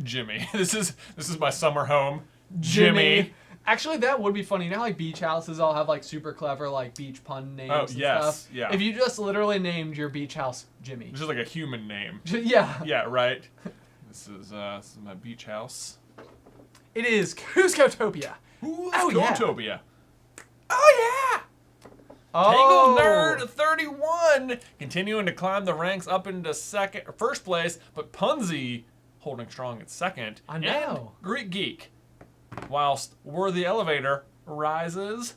Jimmy. This is my summer home. Jimmy. Actually, that would be funny. You know how like beach houses all have like super clever like beach pun names Oh, and yes, stuff? yeah. If you just literally named your beach house Jimmy. This is like a human name. Yeah. Yeah, right. This is my beach house. It is Cuscotopia. Oh, yeah. Cuscotopia. Oh, yeah. Oh. Tangled Nerd 31 continuing to climb the ranks up into first place, but Punzi holding strong at second. I know. And Greek Geek, whilst Worthy Elevator rises.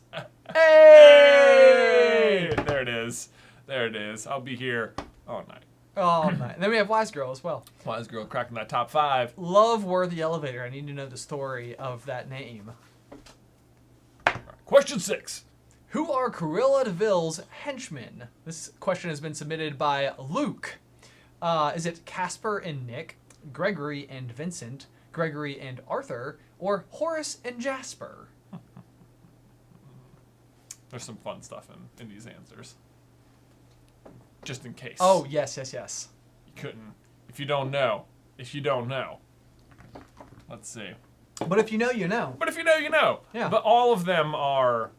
Hey! There it is. There it is. I'll be here all night. Oh, nice. Then we have Wise Girl as well. Wise Girl cracking that top 5. Love Worthy Elevator. I need to know the story of that name. Question 6. Who are Cruella de Vil's henchmen? This question has been submitted by Luke. Is it Casper and Nick, Gregory and Vincent, Gregory and Arthur, or Horace and Jasper? There's some fun stuff in these answers. Just in case. Oh, yes. You couldn't. If you don't know. If you don't know. Let's see. But if you know, you know. But if you know, you know. Yeah. But all of them are...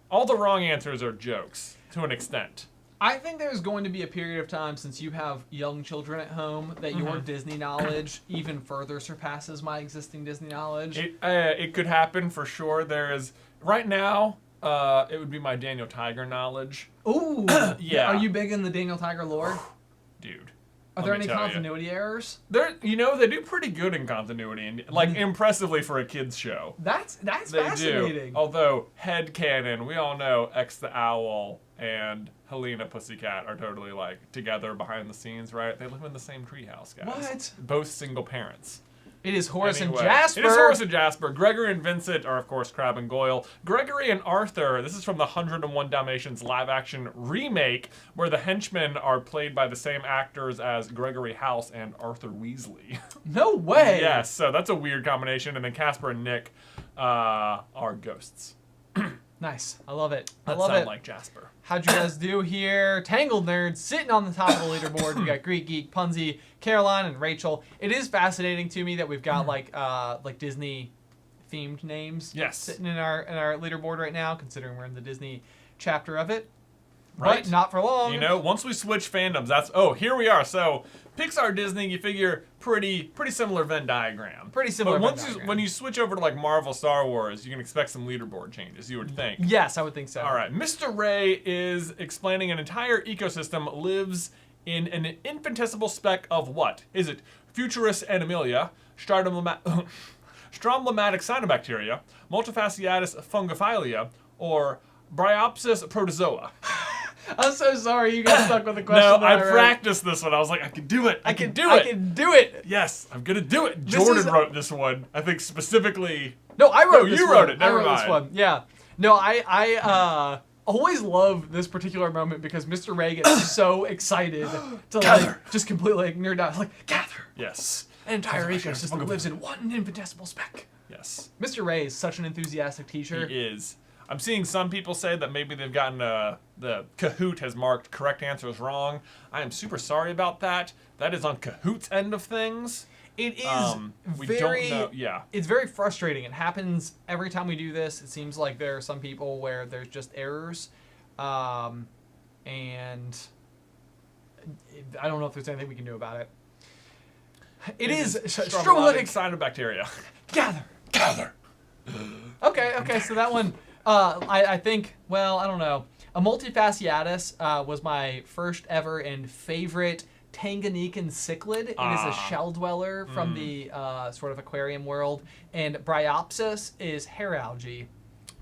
All the wrong answers are jokes, to an extent. I think there's going to be a period of time, since you have young children at home, that your Disney knowledge even further surpasses my existing Disney knowledge. It could happen for sure. There is... Right now, it would be my Daniel Tiger knowledge. Ooh! Yeah. Are you big in the Daniel Tiger lore? Dude. Are there any continuity errors? They do pretty good in continuity, and like impressively for a kids show. That's They fascinating. do. Although headcanon, we all know X the Owl and Helena Pussycat are totally like together behind the scenes, right? They live in the same treehouse, guys. What? Both single parents. It is Horace Anyway, and Jasper. It is Horace and Jasper. Gregory and Vincent are, of course, Crab and Goyle. Gregory and Arthur, this is from the 101 Dalmatians live-action remake, where the henchmen are played by the same actors as Gregory House and Arthur Weasley. No way. Yes, so that's a weird combination. And then Casper and Nick are ghosts. Nice. I love it. I That love sound it. like Jasper. How'd you guys do here? Tangled Nerds sitting on the top of the leaderboard. We got Greek Geek, Punzi, Caroline, and Rachel. It is fascinating to me that we've got like Disney themed names sitting in our leaderboard right now, considering we're in the Disney chapter of it. Right. But not for long. You know, once we switch fandoms, here we are. So Pixar, Disney, you figure pretty similar Venn diagram. Pretty similar. But Venn diagram. when you switch over to like Marvel, Star Wars, you can expect some leaderboard changes. You would think. Yes, I would think so. All right, Mr. Ray is explaining an entire ecosystem lives in an infinitesimal speck of what? Is it Futurus animalia, Stromlomatic cyanobacteria, Multifasciatus fungophilia, or Bryopsis protozoa? I'm so sorry you got stuck with the question. No, that I wrote. practiced this one. I was like, I can do it. I can do I it. can do it. Yes, I'm gonna do it. This Jordan is- wrote this one. I think specifically. No, I wrote this you one. wrote it. Never I wrote mind. this one. Yeah. No, I always love this particular moment because Mr. Ray gets so excited to like just completely like nerd out. Like, gather. Yes. An entire ecosystem lives in one infinitesimal speck. Yes. Mr. Ray is such an enthusiastic teacher. He is. I'm seeing some people say that maybe they've gotten the Kahoot has marked correct answers wrong. I am super sorry about that. That is on Kahoot's end of things. It is We very, don't know. Yeah. it's very frustrating. It happens every time we do this. It seems like there are some people where there's just errors, and I don't know if there's anything we can do about it. It is Stromatic cyanobacteria. Gather. Gather. Okay, so that one, I think, well, I don't know. A multifasciatus was my first ever and favorite Tanganyikan cichlid. It is a shell dweller from the sort of aquarium world. And Bryopsis is hair algae.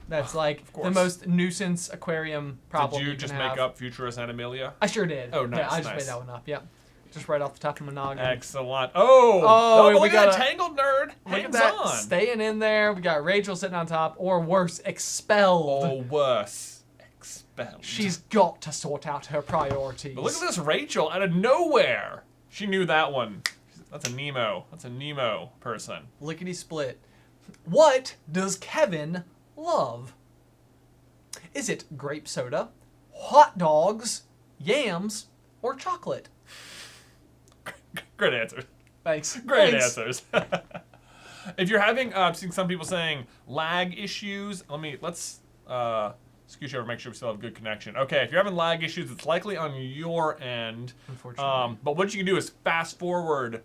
That's like the most nuisance aquarium problem. Did you just make up Futurus animalia? I sure did. Oh, nice. Yeah, I just made that one up. Yeah. Just right off the top of my noggin. Excellent. Oh, we look got at that Tangled nerd. Look at Hangs that, on. staying in there. We got Rachel sitting on top, or worse, expelled. Or worse, expelled. She's got to sort out her priorities. But look at this Rachel out of nowhere. She knew that one. That's a Nemo. That's a Nemo person. Lickety split. What does Kevin love? Is it grape soda, hot dogs, yams, or chocolate? Great answers. Thanks. Great Thanks. answers. If you're having, I'm seeing some people saying lag issues. Let's scooch over, make sure we still have good connection. Okay, if you're having lag issues, it's likely on your end. Unfortunately. But what you can do is fast forward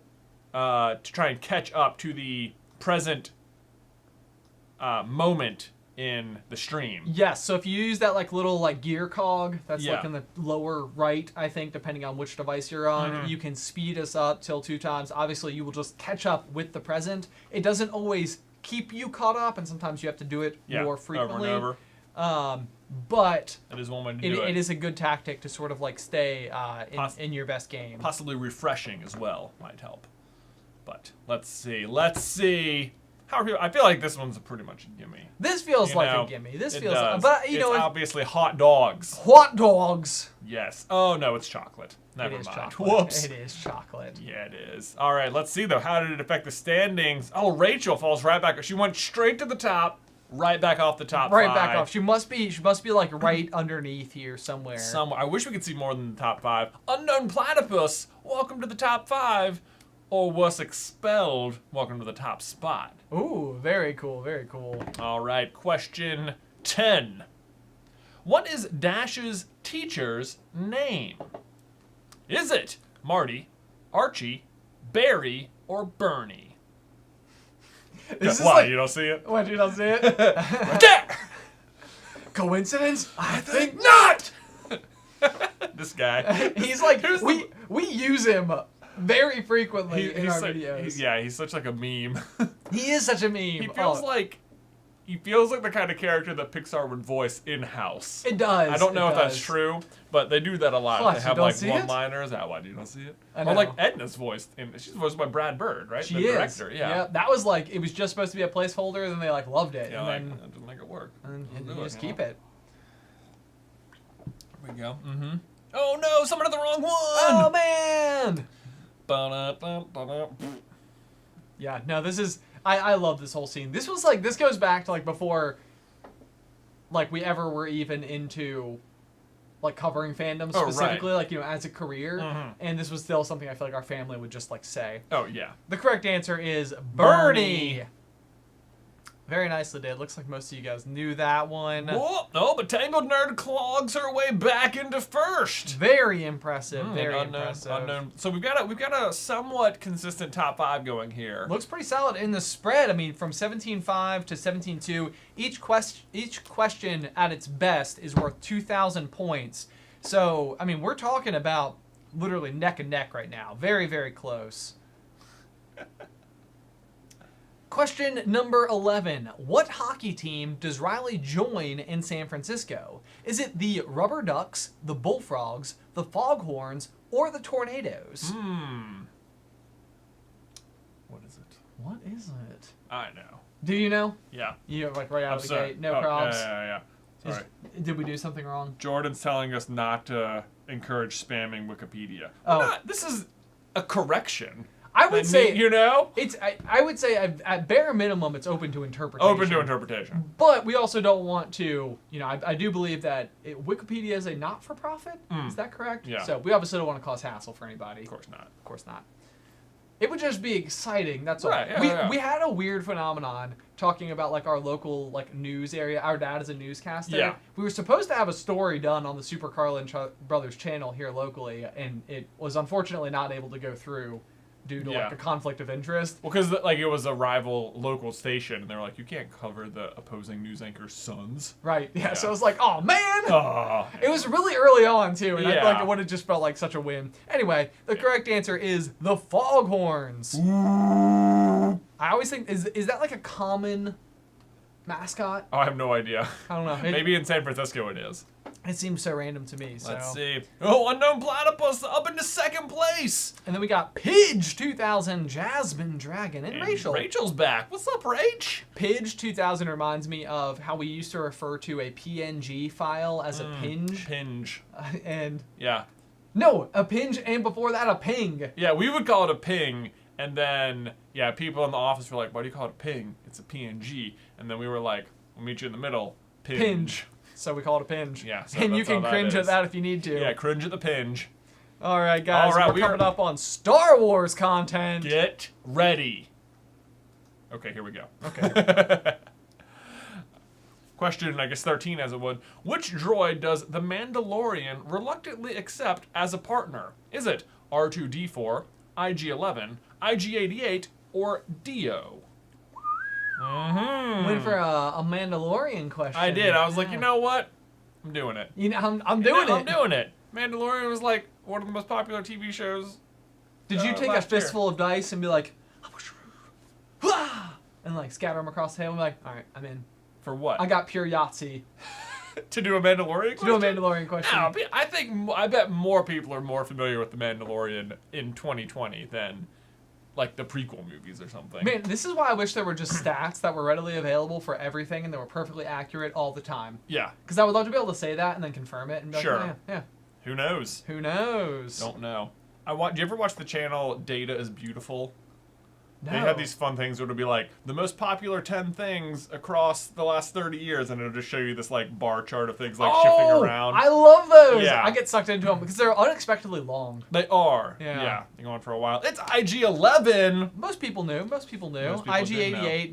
to try and catch up to the present moment in the stream. Yes, so if you use that like little like gear cog, that's like Yeah. in the lower right, I think, depending on which device you're on, you can speed us up till 2 times. Obviously, you will just catch up with the present. It doesn't always keep you caught up, and sometimes you have to do it more frequently. Over and over. But That is one way to do it is a good tactic to sort of like stay in your best game. Possibly refreshing as well might help. But let's see. Let's see. How are people? I feel like this one's pretty much a gimme. This feels You like know, a gimme. This it feels, does. but you it's know, obviously hot dogs. hot dogs. Yes. Oh no, it's chocolate. Never It is mind. chocolate. Whoops. It is chocolate. Yeah, it is. All right, let's see though. How did it affect the standings? Oh, Rachel falls right back. She went straight to the top, right back off the top. Right 5. back off. She must be like right underneath here somewhere. Somewhere. I wish we could see more than the top 5. Unknown platypus. Welcome to the top 5. Or was expelled. Welcome to the top spot. Ooh, very cool, very cool. All right, question 10. What is Dash's teacher's name? Is it Marty, Archie, Barry, or Bernie? This is Why? like, You don't see it? what, you don't see it? Right there! Coincidence? I think not! This guy. he's like, Who's we use him very frequently in our so- videos. he's such like a meme. He is such a meme. He feels like the kind of character that Pixar would voice in-house. It does. I don't know it if that's does. true, but they do that a lot. What, They you have don't like see it? one-liners. Why do you not see it? I Or like know. Edna's voiced. She's voiced by Brad Bird, right? She the is. director. Yeah. That was like, it was just supposed to be a placeholder, then they like loved it. Yeah, and like, then that doesn't make it work. and Doesn't you do just you keep know? it. There we go. Mm-hmm. Oh no! Someone had the wrong one. Oh man! Ba-da-ba-ba-da. Yeah, no, this is, I love this whole scene. This was like, this goes back to like before, like we ever were even into, like covering fandoms Oh, right. specifically, like, you know, as a career. Mhm. And this was still something I feel like our family would just like say. Oh yeah. The correct answer is Bernie. Very nicely did. Looks like most of you guys knew that one. Whoa, no, but Tangled Nerd clogs her way back into first. Very impressive. Very Unknown, impressive. unknown. So we've got a somewhat consistent top 5 going here. Looks pretty solid in the spread. I mean, from 17.5 to 17.2, each question at its best is worth 2,000 points. So, I mean, we're talking about literally neck and neck right now. Very, very close. Question number 11. What hockey team does Riley join in San Francisco? Is it the Rubber Ducks, the Bullfrogs, the Foghorns, or the Tornadoes? What is it? What is it? I know. Do you know? Yeah. You like right out I'm of the sorry. gate? No props? Yeah. Sorry. Did we do something wrong? Jordan's telling us not to encourage spamming Wikipedia. Oh. This is a correction. I would say, you know, it's. I would say at bare minimum, it's open to interpretation. open to interpretation. But we also don't want to, I do believe that Wikipedia is a not-for-profit. Is that correct? Yeah. So we obviously don't want to cause hassle for anybody. Of course not. Of course not. It would just be exciting. That's all. Right, yeah, We had a weird phenomenon talking about like our local like news area. Our dad is a newscaster. Yeah. We were supposed to have a story done on the Super Carlin Brothers channel here locally, and it was unfortunately not able to go through due to like a conflict of interest. Well, because like it was a rival local station, and they were like, you can't cover the opposing news anchor's sons. Right. Yeah. So I was like, oh man. Oh. It was really early on too, and I feel like Yeah. it would have just felt like such a win. Anyway, the correct answer is the Foghorns. Ooh. I always think is that like a common mascot? Oh, I have no idea. I don't know. Maybe in San Francisco it is. It seems so random to me. So. Let's see. Oh, Unknown Platypus up into second place. And then we got Pidge 2000, Jasmine Dragon, and Rachel. Rachel's back. What's up, Rach? Pidge 2000 reminds me of how we used to refer to a PNG file as a pinge. Pinge. And Yeah. no, a pinge, and before that, a ping. Yeah, we would call it a ping, and then, yeah, people in the office were like, why do you call it a ping? It's a PNG. And then we were like, we'll meet you in the middle. Pinge. So we call it a pinge. Yeah, so and you that's how can that cringe at is. that if you need to. Yeah, cringe at the pinge. All right, guys. All right, we're coming up on Star Wars content. Get ready. Okay, here we go. Okay. Question, I guess 13 as it would. Which droid does the Mandalorian reluctantly accept as a partner? Is it R2-D4, IG-11, IG-88, or Dio? Went for a Mandalorian question. I did. I was like, Yeah. you know what? I'm doing it. I'm doing it. I'm doing it. Mandalorian was like one of the most popular TV shows. Did you take a last year. fistful of dice and be like, and like scatter them across the table and be like, all right, I'm in. For what? I got pure Yahtzee to do a Mandalorian to do a question? Mandalorian question. No, I bet more people are more familiar with the Mandalorian in 2020 than like the prequel movies or something. Man, this is why I wish there were just stats that were readily available for everything and they were perfectly accurate all the time. Yeah. Because I would love to be able to say that and then confirm it and be Sure. like, oh, yeah. Who knows? Who knows? Don't know. Do you ever watch the channel Data is Beautiful? No. They have these fun things where it'll be like the most popular 10 things across the last 30 years, and it'll just show you this like bar chart of things like shifting around. I love those. Yeah. I get sucked into them because they're unexpectedly long. They are. Yeah. They go on for a while. It's IG-11. Most people knew. Most people IG-88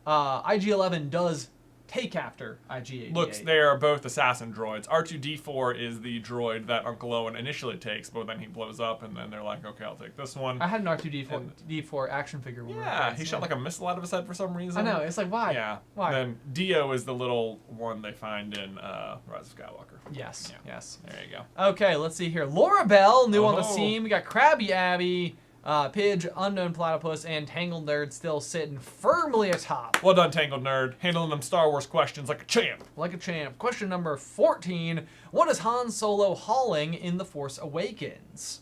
IG-11 does take after IG-88. Looks, they are both assassin droids. R2-D4 is the droid that Uncle Owen initially takes, but then he blows up, and then they're like, okay, I'll take this one. I had an R2-D4 action figure. When we were Yeah, kids, he shot like a missile out of his head for some reason. I know. It's like, why? Yeah. Why? Then Dio is the little one they find in Rise of Skywalker. Yes. Yeah. Yes. There you go. Okay, let's see here. Laura Bell, new on the Oh. scene. We got Krabby Abby, Pidge, Unknown Platypus, and Tangled Nerd still sitting firmly atop. Well done, Tangled Nerd. Handling them Star Wars questions like a champ. Like a champ. Question number 14. What is Han Solo hauling in The Force Awakens?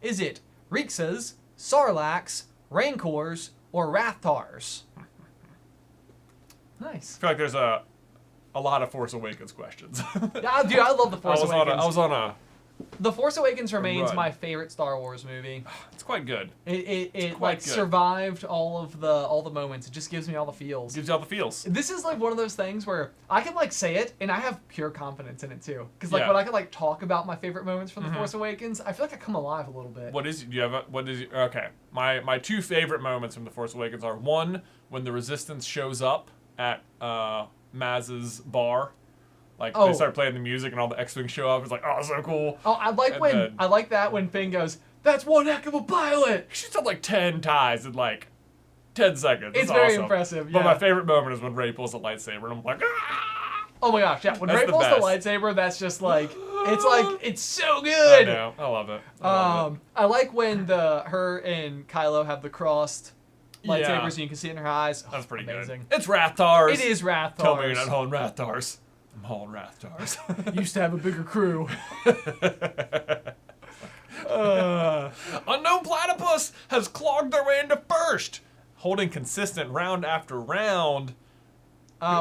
Is it Rixas, Sarlaccs, Rancors, or Rathtars? Nice. I feel like there's a lot of Force Awakens questions. Dude, I love The Force Awakens. I was on a. The Force Awakens remains run. my favorite Star Wars movie. It's quite good. It quite like good. survived all the moments. It just gives me all the feels. Gives you all the feels. This is like one of those things where I can like say it and I have pure confidence in it too. Because like Yeah. when I can like talk about my favorite moments from The Force Awakens, I feel like I come alive a little bit. Okay. My two favorite moments from The Force Awakens are one, when the Resistance shows up at Maz's bar. Like they start playing the music and all the X-Wings show up. It's like, oh, so cool. Oh, I like that when Finn goes, "That's one heck of a pilot." He shoots up like 10 ties in like 10 seconds. It's very awesome. impressive, But yeah. my favorite moment is when Rey pulls a lightsaber and I'm like, ah! Oh my gosh, yeah. When That's Rey the pulls the best. lightsaber, that's just like it's so I good. know. I love it. I love it. I like when her and Kylo have the crossed lightsabers and you can see it in her eyes. That's pretty amazing. good. It's Rathars. It is Rathars. Tell me you're not hauling Rathars. I'm hauling Rathars. Used to have a bigger crew. Unknown Platypus has clogged their way into first, holding consistent round after round.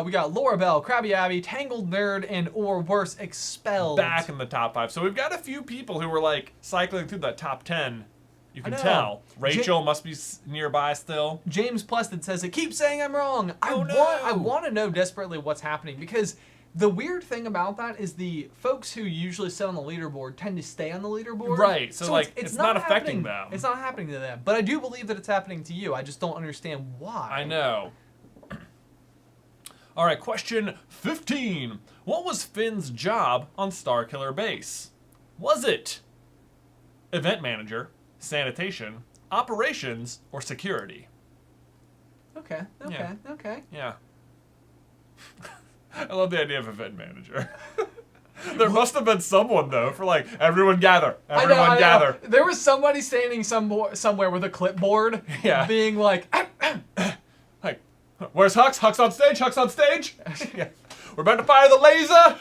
We got Laura Bell, Krabby Abby, Tangled Nerd, and or worse, Expelled. Back in the top 5. So we've got a few people who were like cycling through that top 10. You can know. tell. Rachel must be nearby still. James Plested says it. Keep saying I'm wrong. I no. want to know desperately what's happening because the weird thing about that is the folks who usually sit on the leaderboard tend to stay on the leaderboard. Right. So like it's not affecting happening. them. It's not happening to them. But I do believe that it's happening to you. I just don't understand why. I know. All right, question 15. What was Finn's job on Starkiller Base? Was it event manager, sanitation, operations, or security? Okay. Yeah. I love the idea of event manager. There must have been someone, though, for like, everyone gather. Everyone gather. There was somebody standing somewhere with a clipboard being like, Like, where's Hux? Hux on stage? Hux on stage? Yeah. We're about to fire the laser.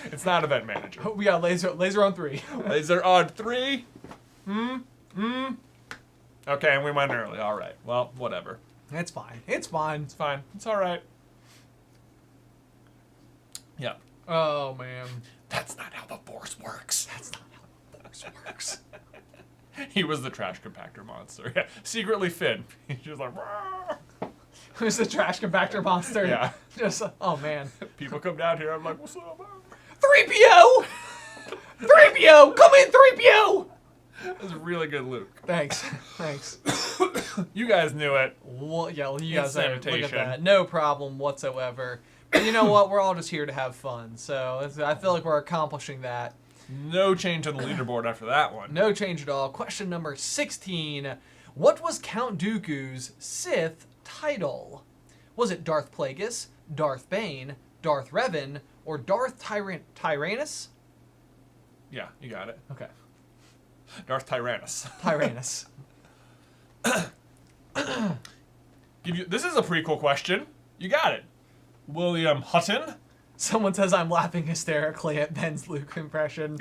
It's not event manager. we got laser on 3. Laser on 3. Okay, and we went early. All right. Well, whatever. It's fine. It's fine. It's fine. It's all right. Yeah. Oh, man. That's not how the Force works. That's not how the Force works. He was the trash compactor monster. Yeah. Secretly Finn. He's just like, Who's the trash compactor monster? Yeah. Just, oh, man. people come down here. I'm like, what's up, man? 3PO! 3PO! Come in, 3PO! That's really good, Luke. Thanks. You guys knew it. Well, yeah, you guys look at Sanitation. that. No problem whatsoever. But you know what? We're all just here to have fun. So I feel like we're accomplishing that. No change on the leaderboard after that one. No change at all. Question number 16. What was Count Dooku's Sith title? Was it Darth Plagueis, Darth Bane, Darth Revan, or Darth Tyrannus? Yeah, you got it. Okay. Darth Tyrannus. Tyrannus. This is a prequel question. You got it. William Hutton. Someone says I'm laughing hysterically at Ben's Luke impression.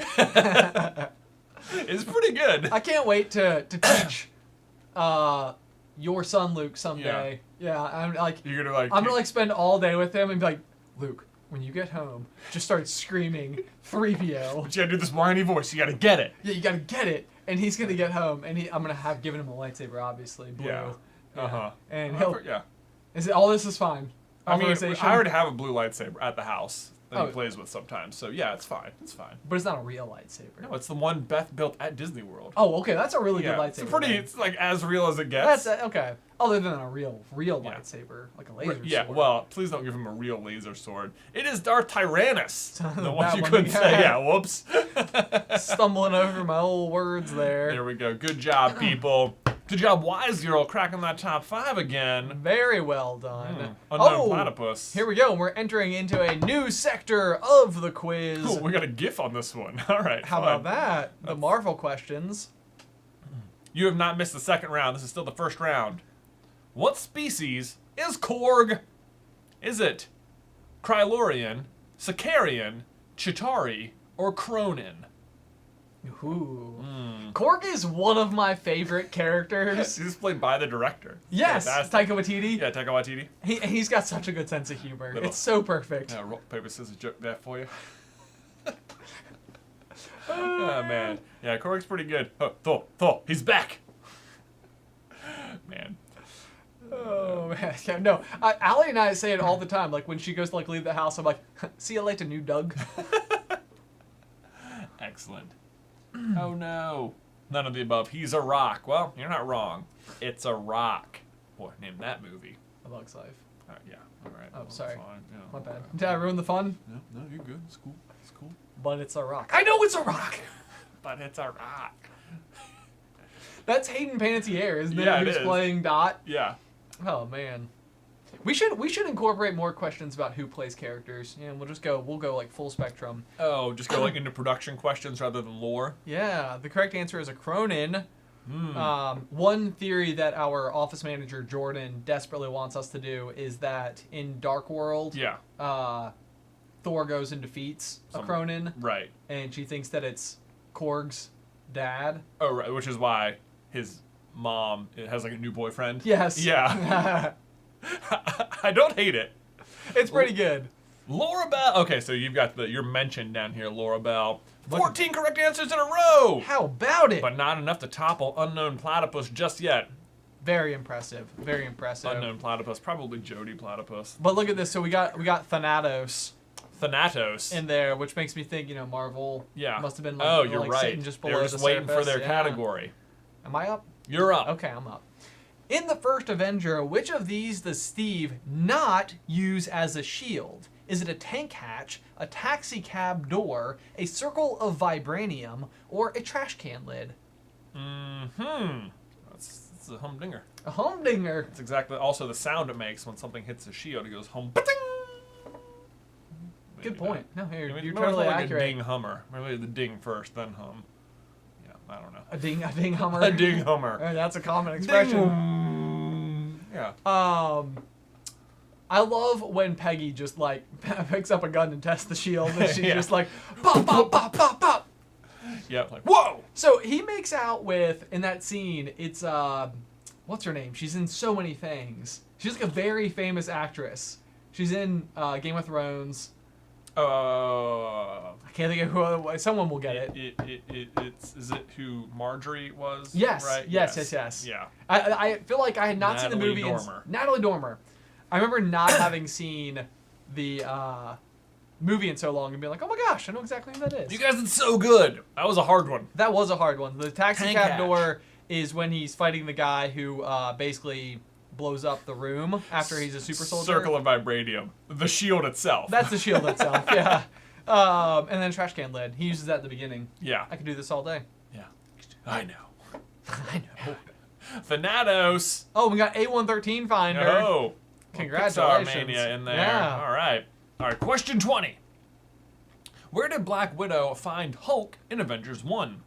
It's pretty good. I can't wait to teach your son Luke someday. Yeah, I'm gonna spend all day with him and be like, Luke, when you get home, just start screaming 3PO. But you gotta do this whiny voice. You gotta get it. Yeah, you gotta get it. And he's gonna get home, and I'm gonna have given him a lightsaber, obviously, blue. Yeah. Uh-huh. And Yeah. all this is fine. I mean, Authorization? I already have a blue lightsaber at the house that Oh. he plays with sometimes. So yeah, it's fine. It's fine. But it's not a real lightsaber. No, it's the one Beth built at Disney World. Oh, okay, that's a really good Yeah, lightsaber. it's like as real as it gets. That's okay. Other than a real Yeah. lightsaber, like a laser Yeah, sword. well, please don't give him a real laser sword. It is Darth Tyrannus. The one That you one, couldn't yeah. say. Yeah, whoops. Stumbling over my old words there. There we go. Good job, people. Good job, Wise Girl, cracking that top 5 again. Very well done. Unknown Platypus. Here we go. We're entering into a new sector of the quiz. Cool, we got a GIF on this one. All right, How fine. about that? The Marvel questions. You have not missed the second round. This is still the first round. What species is Korg? Is it Krylorian, Sicarian, Chitauri, or Cronin? Ooh. Korg is one of my favorite characters. This is played by the director. Yes, Fantastic. Taika Waititi. Yeah, Taika Waititi. He's got such a good sense of humor. Little- It's so perfect. Yeah, rock, paper, scissors joke that for you. Oh, man. Yeah, Korg's pretty good. Oh, Thor, he's back. Man. Oh man, yeah, no. Allie and I say it all the time. Like when she goes to leave the house, I'm like, "See you later, new Doug." Excellent. Oh no. None of the above. He's a rock. Well, you're not wrong. It's a rock. Boy, name that movie. A Bug's Life. Yeah. All right. Oh, Well, sorry. fine. Yeah, My bad. okay. Did I ruin the fun? No, you're good. It's cool. It's cool. But it's a rock. I know it's a rock. But it's a rock. That's Hayden Panettiere, isn't it? Yeah, it Who's is. playing Dot? Yeah. Oh man. We should incorporate more questions about who plays characters. Yeah, we'll go full spectrum. Oh, just go into production questions rather than lore. Yeah, the correct answer is a Cronin. One theory that our office manager Jordan desperately wants us to do is that in Dark World, Thor goes and defeats a Cronin, right? And she thinks that it's Korg's dad. Oh, right, which is why his mom has like a new boyfriend. Yes. Yeah. I don't hate it. It's pretty good. Laura Bell. Okay, so you've got your mention down here, Laura Bell. 14 correct answers in a row. How about it? But not enough to topple Unknown Platypus just yet. Very impressive. Very impressive. Unknown Platypus, probably Jody Platypus. But look at this. So we got Thanatos in there, which makes me think, Marvel must have been like, you're right. sitting just below They're just waiting for their category. Am I up? You're up. Okay, I'm up. In the first Avenger, which of these does Steve not use as a shield? Is it a tank hatch, a taxi cab door, a circle of vibranium, or a trash can lid? That's a humdinger. A humdinger. That's exactly also the sound it makes when something hits a shield. It goes hum. Good point. No, you're more totally like accurate. A ding hummer. Maybe the ding first, then hum. Yeah, I don't know. A ding hummer. A ding hummer. That's a common expression. Ding. Yeah. I love when Peggy just like picks up a gun and tests the shield, and she's just like pop, pop, pop, pop, pop. Yeah, like whoa. So he makes out with in that scene. It's what's her name? She's in so many things. She's like a very famous actress. She's in Game of Thrones. I can't think of who. Someone will get it. Is it who Marjorie was? Yes. Right? Yes. Yeah. I feel like I had not seen the movie. Natalie Dormer. I remember not having seen the movie in so long and being like, oh my gosh, I know exactly who that is. You guys did so good. That was a hard one. That was a hard one. The taxi cab door is when he's fighting the guy who basically blows up the room after he's a super soldier. Circle of vibranium. The shield itself. That's the shield itself, yeah. And then trash can lid. He uses that at the beginning. Yeah. I could do this all day. Yeah. I know. I know. Thanatos. Oh, we got A113 Finder. Oh. Congratulations. Pixar mania in there. Yeah. All right. Question 20. Where did Black Widow find Hulk in Avengers 1?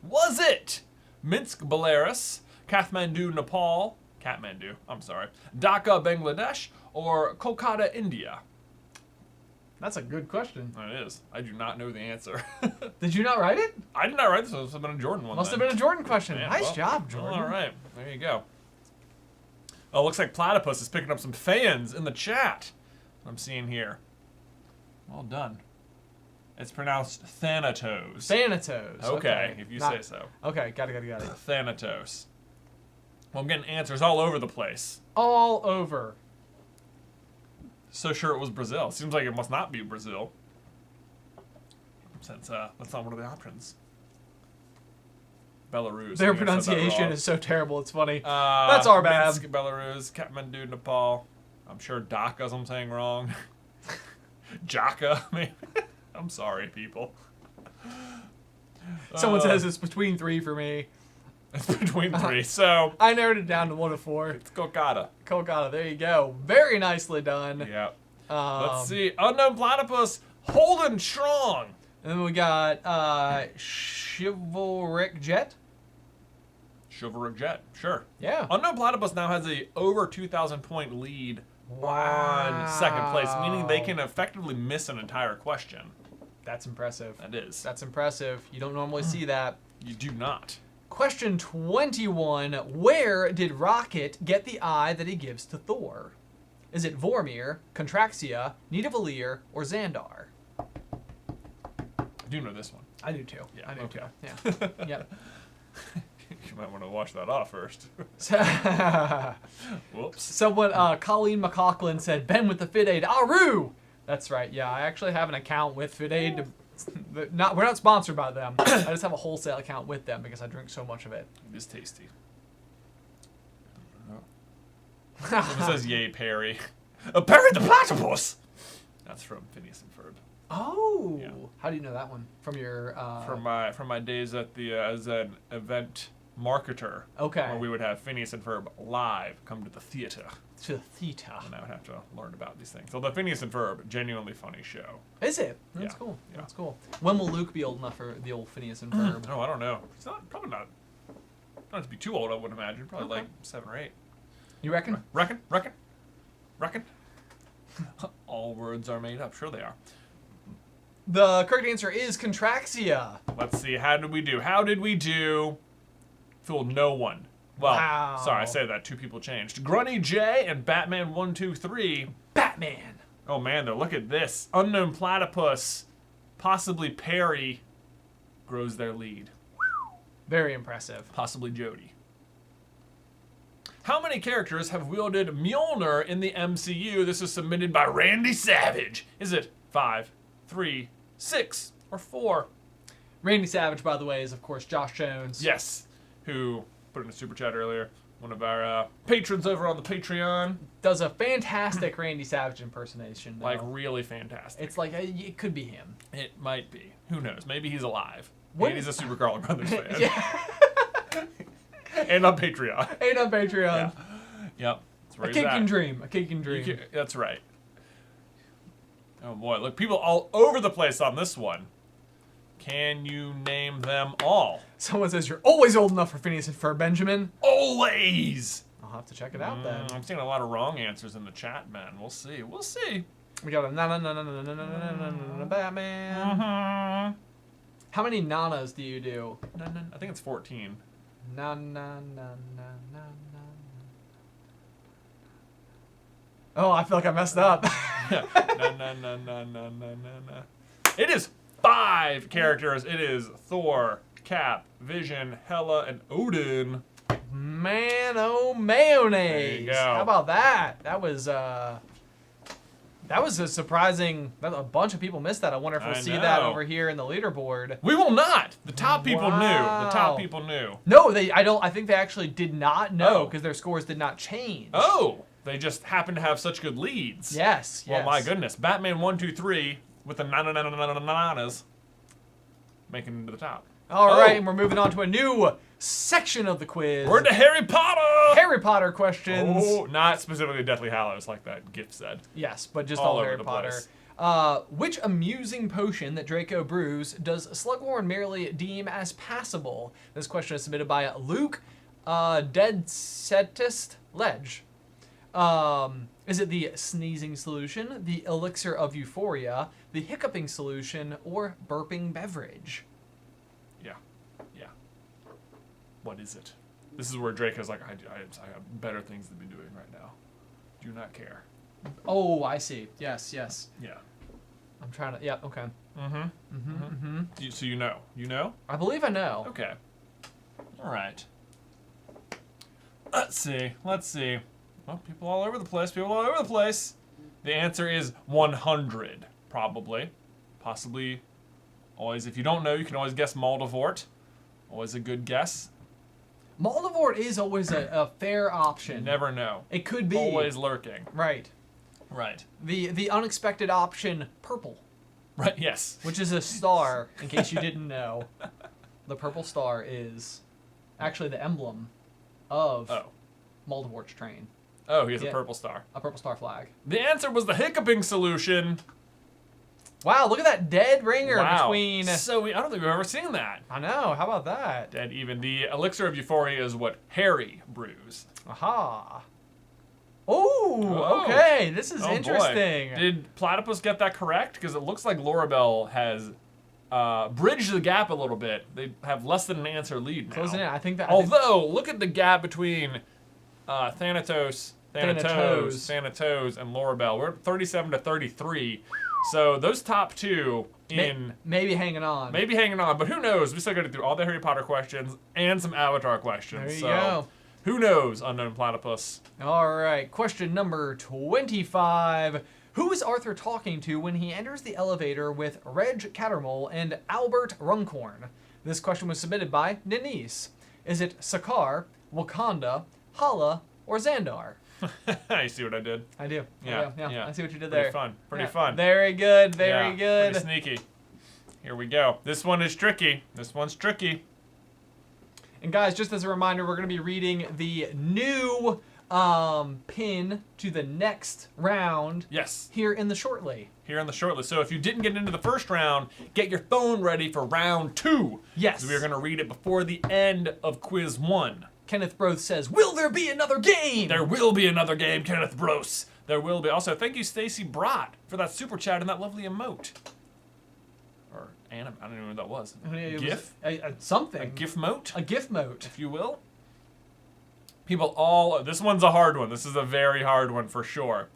Was it Minsk, Belarus, Kathmandu, Nepal, Dhaka, Bangladesh, or Kolkata, India? That's a good question. It is. I do not know the answer. Did you not write it? I did not write this. It must have been a Jordan one. Must have been a Jordan question. Yeah, nice job, Jordan. All right. There you go. Oh, looks like Platypus is picking up some fans in the chat. I'm seeing here. Well done. It's pronounced Thanatos. Thanatos. Okay, if you say so. Okay, got it. Thanatos. Well, I'm getting answers all over the place. All over. So sure it was Brazil. Seems like it must not be Brazil. Since that's not one of the options. Belarus. Their pronunciation is so terrible, it's funny. That's our bad. Minsk, Belarus, Kathmandu, Nepal. I'm sure Dhaka, I'm saying wrong. Jaka, maybe. I'm sorry, people. Someone says it's between 3 for me. It's between 3, so... I narrowed it down to 1 of 4. It's Kolkata. Kolkata, there you go. Very nicely done. Yeah. Let's see. Unknown Platypus, holding strong. And then we got Chivalric Jet. Chivalric Jet, sure. Yeah. Unknown Platypus now has a over 2,000 point lead on second place, meaning they can effectively miss an entire question. That's impressive. That is. That's impressive. You don't normally see that. You do not. Question 21. Where did Rocket get the eye that he gives to Thor? Is it Vormir, Contraxia, Nidavellir, or Xandar? I do know this one. I do too. Yeah, I do okay. too. Yeah. Yep. You might want to wash that off first. Whoops. Someone, Colleen McCaughlin said, Ben with the Fit Aid. Aru! That's right. Yeah, I actually have an account with Fit Aid. We're not sponsored by them. I just have a wholesale account with them because I drink so much of it. It is tasty. It says, yay, Perry. Perry the Platypus! That's from Phineas and Ferb. Oh! Yeah. How do you know that one? From your... From my days at the as an event marketer. Okay. Where we would have Phineas and Ferb live come to the theater. To the theater. And I would have to learn about these things. So the Phineas and Ferb, genuinely funny show. Is it? That's Yeah. cool. Yeah. That's cool. When will Luke be old enough for the old Phineas and Ferb? No, I don't know. He's not, probably not. Not to be too old, I would imagine. Probably like 7 or 8. You reckon? Reckon? All words are made up. Sure they are. The correct answer is Contraxia. Let's see. How did we do? Fooled no one. Well, Wow. sorry, I say that. 2 people changed. Grunny J and Batman 123. Batman. Oh man, though, look at this. Unknown Platypus, possibly Perry, grows their lead. Very impressive. Possibly Jody. How many characters have wielded Mjolnir in the MCU? This is submitted by Randy Savage. Is it 5, 3, 6, or 4? Randy Savage, by the way, is of course Josh Jones. Yes, who put in a super chat earlier. One of our patrons over on the Patreon. Does a fantastic Randy Savage impersonation. Though. Like, really fantastic. It's like, it could be him. It might be. Who knows? Maybe he's alive. What? And he's a Super Carl Brothers fan. Yeah. And on Patreon. And on Patreon. Yeah. Yep. That's where A he's cake at. and dream. A cake and dream. That's right. Oh boy, look, people all over the place on this one. Can you name them all? Someone says you're always old enough for Phineas and Ferb, Benjamin. Always! I'll have to check it out then. I'm seeing a lot of wrong answers in the chat, man. We'll see. We got a Batman. How many nanas do you do? I think it's 14. Na na na na na na. Oh, I feel like I messed up. Na. It is 5 characters. It is Thor, Cap, Vision, Hela, and Odin. Man, oh mayonnaise! There you go. How about that? That was a surprising. A bunch of people missed that. I wonder if we'll I see know. that over here in the leaderboard. We will not. The top people knew. The top Wow. people knew. No, I think they actually did not know Oh. because their scores did not change. Oh, they just happen to have such good leads. Yes. Well, yes. my goodness. Batman 123 with the nanas making it to the top. All Oh. right, and we're moving on to a new section of the quiz. We're into Harry Potter! Harry Potter questions. Oh, not specifically Deathly Hallows like that gift said. Yes, but just All all over Harry the Potter. place. Which amusing potion that Draco brews does Slughorn merely deem as passable? This question is submitted by Luke Deadsetist Ledge. Is it the sneezing solution, the elixir of euphoria, the hiccuping solution, or burping beverage? Yeah. What is it? This is where Draco's like, I have better things to be doing right now. Do not care. Oh, I see. Yes. Yeah. I'm trying to. Yeah. Okay. So you know? You know? I believe I know. Okay. All right. Let's see. Well, people all over the place. The answer is 100, probably. Possibly. Always, if you don't know, you can always guess Maldivort. Always a good guess. Maldivort is always a fair option. You never know. It could be. Always lurking. Right. Right. The unexpected option, purple, Right, yes. which is a star, in case you didn't know. The purple star is actually the emblem of Oh. Maldivort's train. Oh, he has Yeah. a purple star. A purple star flag. The answer was the hiccuping solution. Wow, look at that dead ringer Wow. between... So I don't think we've ever seen that. I know, how about that? Dead even. The elixir of euphoria is what Harry brews. Aha. Oh, Oh. okay, this is Oh, boy. interesting. Did Platypus get that correct? Because it looks like Lorabelle has bridged the gap a little bit. They have less than an answer lead now. Closing in, I think that... Although, look at the gap between Thanatos, and Lorabelle. We're at 37 to 33. So those top two maybe hanging on. maybe hanging on, but who knows? We still got to do all the Harry Potter questions and some Avatar questions. There you so go. who knows, Unknown Platypus? All right, question number 25. Who is Arthur talking to when he enters the elevator with Reg Cattermole and Albert Runcorn? This question was submitted by Denise. Is it Sakaar, Wakanda, Hala, or Xandar? You see what I did? I do. Yeah, Yeah. I see what you did Pretty there. fun. Pretty Yeah. fun. Very good. Very Yeah, good. Pretty sneaky. Here we go. This one is tricky. And guys, just as a reminder, we're going to be reading the new pin to the next round. Yes. Here in the shortly. Here on the shortlist. So if you didn't get into the first round, get your phone ready for round 2. Yes. We're going to read it before the end of quiz 1. Kenneth Broth says, will there be another game? There will be another game, Kenneth Brose. There will be. Also, thank you, Stacy Brott, for that super chat and that lovely emote. Or anime. I don't even know what that was. GIF? Something. A GIF mote? A GIF mote. If you will. People this one's a hard one. This is a very hard one for sure.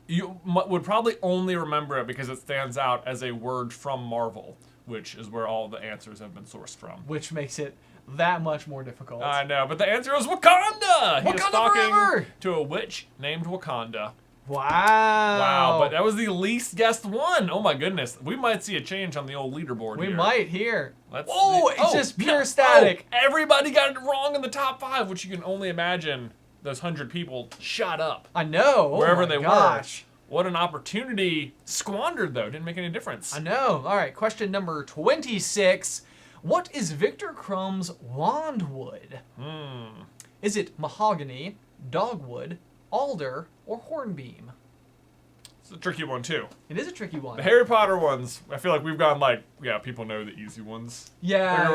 You would probably only remember it because it stands out as a word from Marvel, which is where all the answers have been sourced from. Which makes it that much more difficult. I know, but the answer is Wakanda! He is Wakanda talking forever! to a witch named Wakanda. Wow. Wow, but that was the least guessed one. Oh my goodness. We might see a change on the old leaderboard We here. might here. Let's Oh, see. it's just pure no. static. Oh, everybody got it wrong in the top 5, which you can only imagine those 100 people shot up. I know. Wherever oh my they gosh. were. What an opportunity squandered, though. Didn't make any difference. I know. All right, question number 26. What is Victor Crumb's wand wood? Is it mahogany, dogwood, alder, or hornbeam? It's a tricky one, too. It is a tricky one. The Harry Potter ones, I feel like we've gone like, yeah, people know the easy ones. Yeah,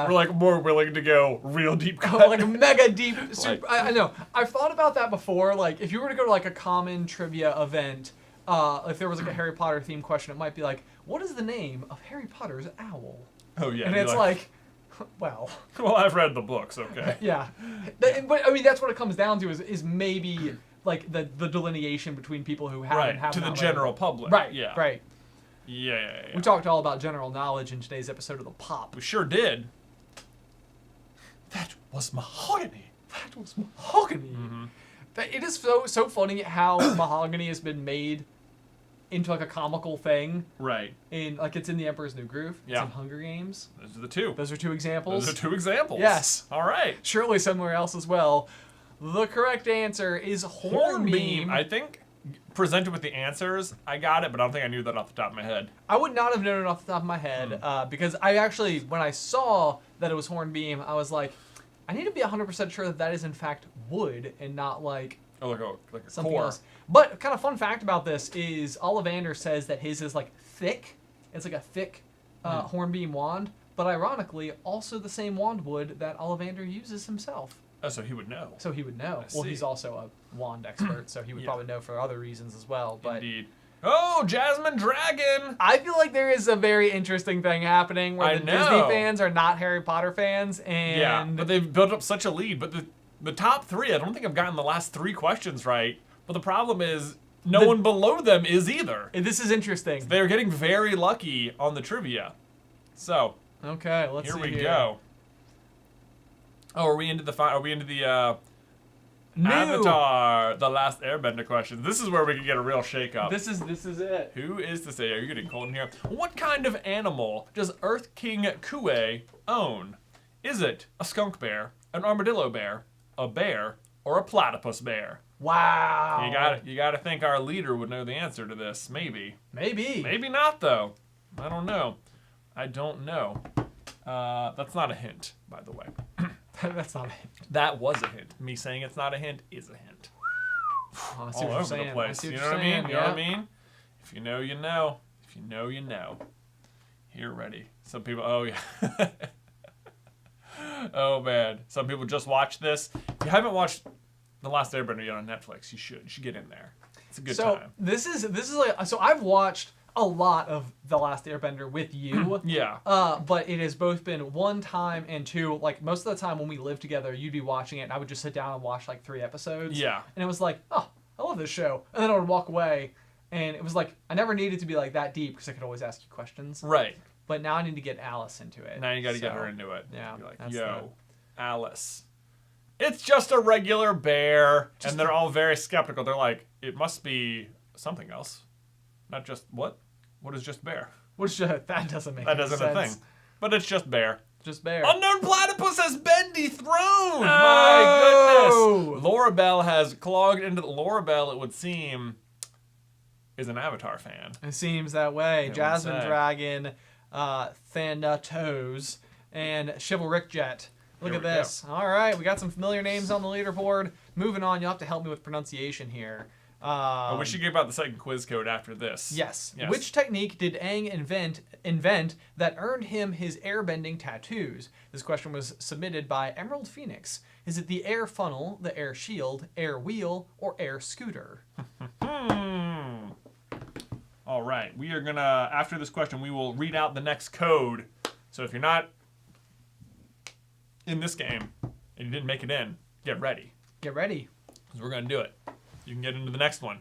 We're like more willing to go real deep cut. like a mega deep. Super, I know. I've thought about that before. Like, if you were to go to like a common trivia event, if there was like a Harry Potter themed question, it might be like, "What is the name of Harry Potter's owl?" Oh yeah, And it's like, well, well, I've read the books, okay. yeah. But I mean, that's what it comes down to is maybe like the delineation between people who have and have to the not read general it. public. Right. Yeah. Right. Yeah. We talked all about general knowledge in today's episode of the Pop. We sure did. That was mahogany. That was mahogany. Mm-hmm. It is so funny how mahogany has been made into like a comical thing. Right. It's in The Emperor's New Groove. It's Yeah. in Hunger Games. Those are the two. Those are 2 examples. Those are 2 examples. Yes. All right. Surely somewhere else as well. The correct answer is hornbeam. I think presented with the answers, I got it, but I don't think I knew that off the top of my head. I would not have known it off the top of my head because I actually, when I saw that it was hornbeam, I was like, I need to be 100% sure that that is in fact wood and not like Like a something core. else. But kind of fun fact about this is Ollivander says that his is like thick. It's like a thick hornbeam wand, but ironically also the same wand wood that Ollivander uses himself. Oh, so he would know. So he would know. Well, he's also a wand expert, so he would probably know for other reasons as well. But Indeed. Oh, Jasmine Dragon! I feel like there is a very interesting thing happening where the Disney fans are not Harry Potter fans, and Yeah, but they've built up such a lead. But the top 3, I don't think I've gotten the last 3 questions right. But the problem is, no one below them is either. This is interesting. They're getting very lucky on the trivia. So, Okay, let's see here we go. Oh, are we into the Avatar, the last Airbender question? This is where we can get a real shake-up. This is it. Who is to say? Are you getting cold in here? What kind of animal does Earth King Kue own? Is it a skunk bear, an armadillo bear, a bear, or a platypus bear? Wow. You got to think our leader would know the answer to this. Maybe. Maybe not though. I don't know. That's not a hint, by the way. That's not a hint. That was a hint. Me saying it's not a hint is a hint. Oh, I see All what you're over saying. the I place. see You what know what I you're mean? saying, You know what I yeah. mean? If you know, you know. If you know, you know. Here, ready. Some people. Oh yeah. Oh man. Some people just watched this. If you haven't watched The Last Airbender yet on Netflix, you should. You should get in there. It's a good time. This is like, so I've watched a lot of The Last Airbender with you. Yeah. But it has both been 1 time and 2, like most of the time when we lived together, you'd be watching it and I would just sit down and watch like 3 episodes. Yeah. And it was like, oh, I love this show. And then I would walk away and it was like, I never needed to be like that deep because I could always ask you questions. Right. But now I need to get Alice into it. Now you got to get her into it. Yeah. Be like, that's yo, Alice. It's just a regular bear. And they're all very skeptical. They're like, it must be something else. Not just, what? What is just bear? Which that doesn't make That any isn't sense. a thing. But it's just bear. Just bear. Unknown platypus has been dethroned! Oh! My goodness! Laura Bell has clogged into the... Laura Bell, it would seem, is an Avatar fan. It seems that way. would Jasmine say. Dragon, Thanatos, and Chivalric Jet. Look Here at we go. this. All right, we got some familiar names on the leaderboard. Moving on, you'll have to help me with pronunciation here. We should give out the second quiz code after this. Yes. Which technique did Aang invent that earned him his airbending tattoos? This question was submitted by Emerald Phoenix. Is it the air funnel, the air shield, air wheel, or air scooter? All right. We are going to, after this question, we will read out the next code. So if you're not in this game and you didn't make it in, get ready. Get ready. Because we're going to do it. You can get into the next one.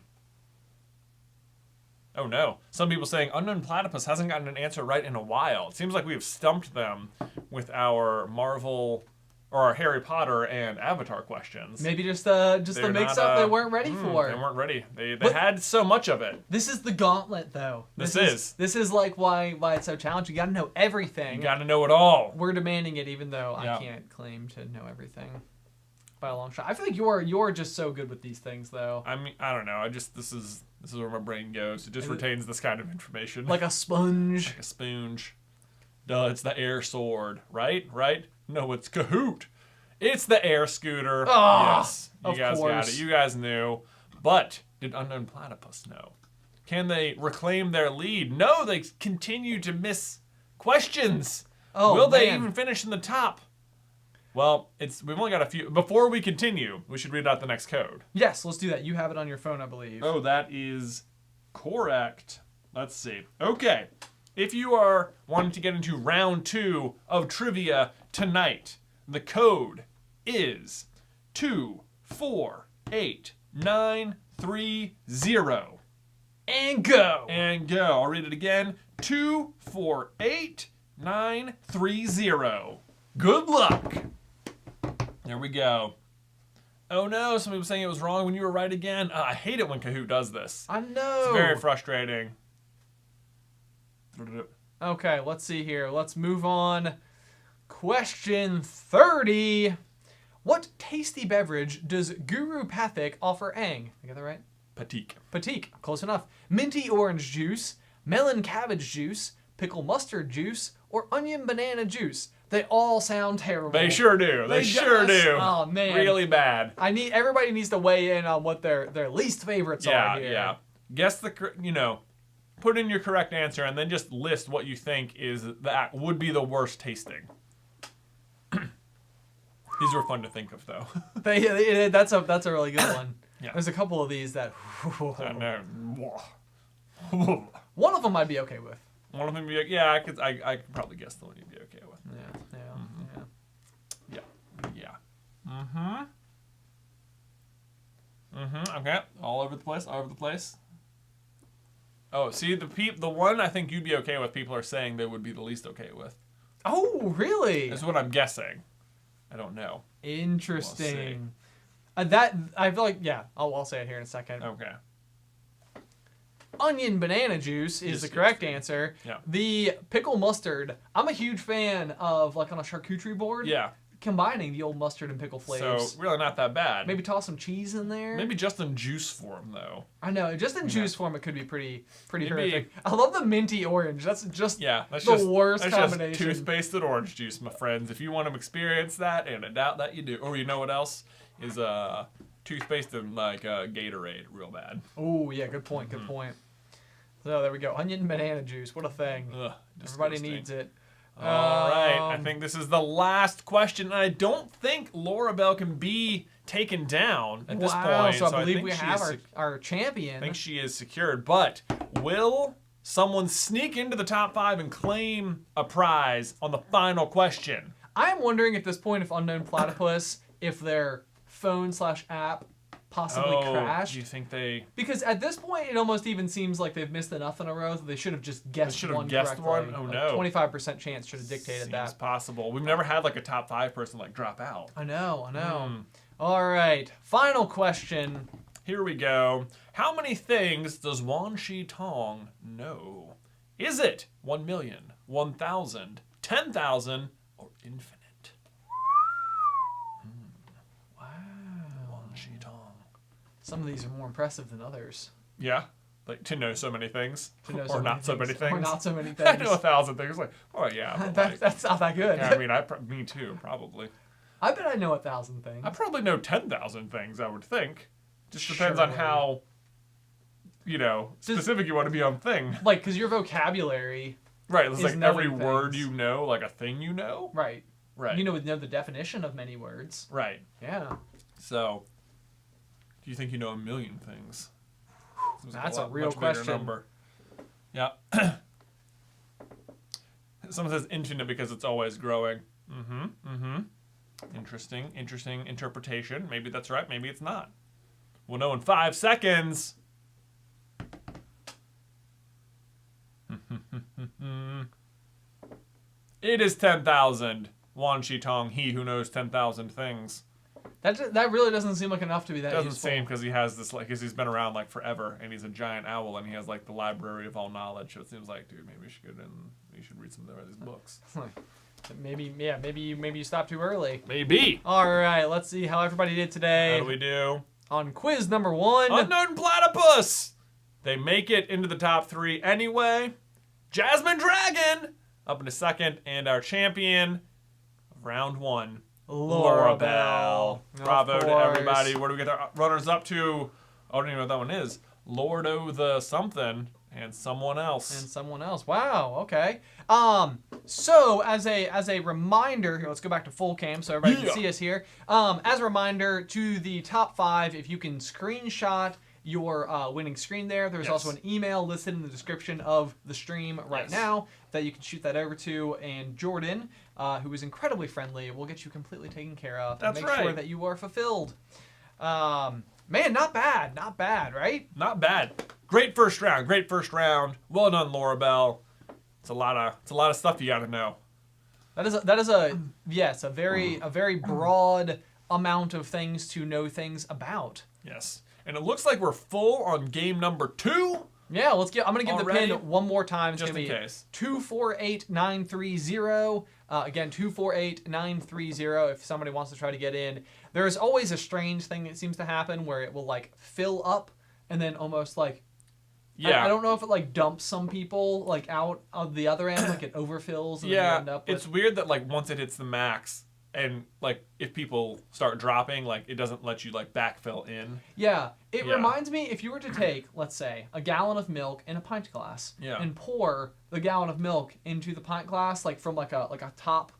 Oh no. Some people saying Unknown Platypus hasn't gotten an answer right in a while. It seems like we have stumped them with our Marvel or our Harry Potter and Avatar questions. Maybe just the mix-up they weren't ready for. They weren't ready. They had so much of it. This is the gauntlet, though. This is like why it's so challenging. You got to know everything. You got to know it all. We're demanding it, even though I can't claim to know everything by a long shot. I feel like you're just so good with these things, though. I mean, I don't know. This is where my brain goes. It just retains this kind of information. Like a sponge. Like a sponge. Duh, it's the air sword, right? Right? No, it's Kahoot. It's the air scooter. Oh, yes, you guys got it. You guys knew. But did Unknown Platypus know? Can they reclaim their lead? No, they continue to miss questions. Oh, Will they even finish in the top? Well, we've only got a few. Before we continue, we should read out the next code. Yes, let's do that. You have it on your phone, I believe. Oh, that is correct. Let's see. Okay. If you are wanting to get into round 2 of trivia tonight, the code is 248930. And go. And go. I'll read it again. 248930. Good luck. There we go. Oh no, some people saying it was wrong when you were right again. I hate it when Kahoot does this. I know. It's very frustrating. Okay, let's see here. Let's move on. Question 30. What tasty beverage does Guru Pathik offer Aang? I get that right? Patik. Close enough. Minty orange juice, melon cabbage juice, pickle mustard juice, or onion banana juice. They all sound terrible. They sure do. They sure do. Oh man. Really bad. Everybody needs to weigh in on what their least favorites are here. Yeah. Guess put in your correct answer and then just list what you think would be the worst tasting. These were fun to think of, though. That's a really good one. Yeah. There's a couple of these that. One of them I'd be okay with. One of them, I could probably guess the one you'd be okay with. Yeah. Okay. All over the place. Oh, see, the one I think you'd be okay with, people are saying they would be the least okay with. Oh, really? That's what I'm guessing. I don't know. Interesting. That I feel like I'll say it here in a second. Okay. Onion banana juice is the correct answer. Yeah. The pickle mustard. I'm a huge fan of on a charcuterie board. Yeah. Combining the old mustard and pickle flavors. So really not that bad. Maybe toss some cheese in there. Maybe just in juice form though. I know, just in juice form it could be pretty horrific. I love the minty orange. That's just the worst combination. That's just toothpaste and orange juice, my friends. If you want to experience that, and I doubt that you do. Or you know what else is toothpaste and Gatorade, real bad. Oh yeah, good point. Good point. So there we go. Onion banana juice. What a thing. Ugh, everybody needs it. All right, I think this is the last question, and I don't think Laura Bell can be taken down at this point. So I believe we have our champion. I think she is secured, but will someone sneak into the top 5 and claim a prize on the final question? I'm wondering at this point if Unknown Platypus, if their phone/app possibly crashed. Do you think they... Because at this point, it almost even seems like they've missed enough in a row that they should have just guessed one correctly. Oh, no. 25% chance should have dictated that. Seems possible. We've never had a top 5 person drop out. I know. All right. Final question. Here we go. How many things does Wan Shi Tong know? Is it 1 million, 1,000, 10,000, or infinite? Some of these are more impressive than others. Yeah? To know so many things? Or not so many things. I know 1,000 things. Oh, yeah. That's not that good. Yeah, I mean, me too, probably. I bet I know 1,000 things. I probably know 10,000 things, I would think. Just depends on Surely. how, specific you want to be on thing. Like, because your vocabulary... Right, it's like knowing every word things. you know, like a thing you know. Right. Right. You know the definition of many words. Right. Yeah. So, do you think you know a million things? That's a real question. Number. Yeah. Someone says infinite because it's always growing. Interesting interpretation. Maybe that's right, maybe it's not. We'll know in 5 seconds. It is 10,000. Wan Shi Tong, he who knows 10,000 things. That really doesn't seem like enough to be that Doesn't useful. seem, because he has this, because he's been around like forever, and he's a giant owl, and he has like the library of all knowledge. So it seems like, dude, maybe we should go and you should read some of these books. Maybe you stopped too early. Maybe. All right, let's see how everybody did today. How do we do? On quiz number 1. Unknown Platypus. They make it into the top 3 anyway. Jasmine Dragon up in a second, and our champion of round 1. Laura Bell. Bravo to everybody. Where do we get our runners up to? I don't even know what that one is. Lordo the something and someone else. Wow. Okay. So as a reminder here, let's go back to full cam so everybody can see us here. As a reminder to the top 5, if you can screenshot your winning screen there. There's also an email listed in the description of the stream right now that you can shoot that over to, and Jordan, who is incredibly friendly, will get you completely taken care of and make sure that you are fulfilled. Man, not bad, right? Not bad. Great first round. Well done, Laura Bell. It's a lot of stuff you got to know. That is a very broad amount of things to know things about. Yes. And it looks like we're full on game number 2. Yeah, I'm gonna give the pin one more time. It's just gonna be in case. 248930. Again, 248930. If somebody wants to try to get in, there is always a strange thing that seems to happen where it will like fill up and then almost like. I don't know if it like dumps some people like out of the other end, like it overfills. And then you end up with... It's weird that like once it hits the max. And, like, if people start dropping, like, it doesn't let you, like, backfill in. Yeah. It reminds me, if you were to take, let's say, a gallon of milk in a pint glass and pour the gallon of milk into the pint glass, like, from, like a top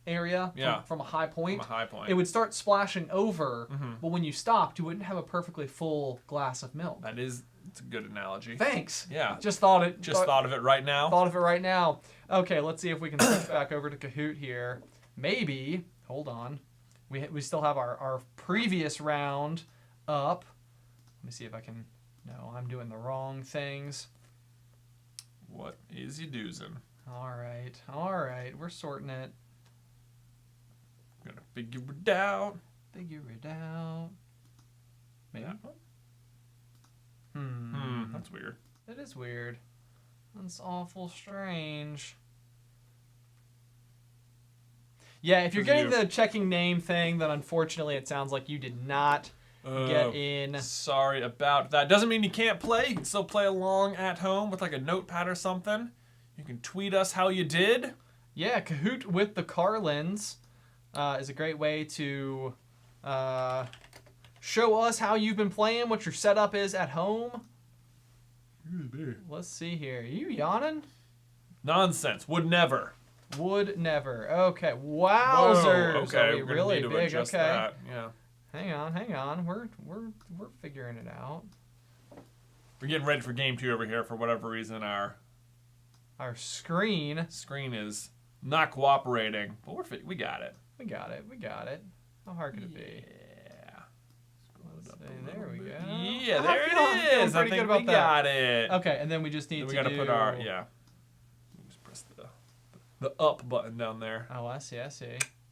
area, from a high point. It would start splashing over, but when you stopped, you wouldn't have a perfectly full glass of milk. It's a good analogy. Thanks. Yeah. Thought of it right now. Thought of it right now. Okay, let's see if we can switch back over to Kahoot here. Maybe... Hold on. We still have our previous round up. Let me see if I can... No, I'm doing the wrong things. What is you doozin'? All right. We're sorting it. Gonna figure it out. Maybe. Yeah. That's weird. That is weird. That's awful strange. Yeah, if you're getting the checking name thing, then unfortunately it sounds like you did not get in. Sorry about that. Doesn't mean you can't play. You can still play along at home with like a notepad or something. You can tweet us how you did. Yeah, Kahoot with the Carlins is a great way to show us how you've been playing, what your setup is at home. Let's see here. Are you yawning? Nonsense. Would never. Okay. Wowzers. Whoa, okay. Are we We're really need to big? adjust Okay. That. Yeah. Hang on. We're figuring it out. We're getting ready for game 2 over here. For whatever reason, our screen is not cooperating, but we got it. We got it. How hard could it be? Yeah. There we go. Yeah, there it is. I think we got it. Okay, and then we just need we got to put our Just press the up button down there. Oh, I see.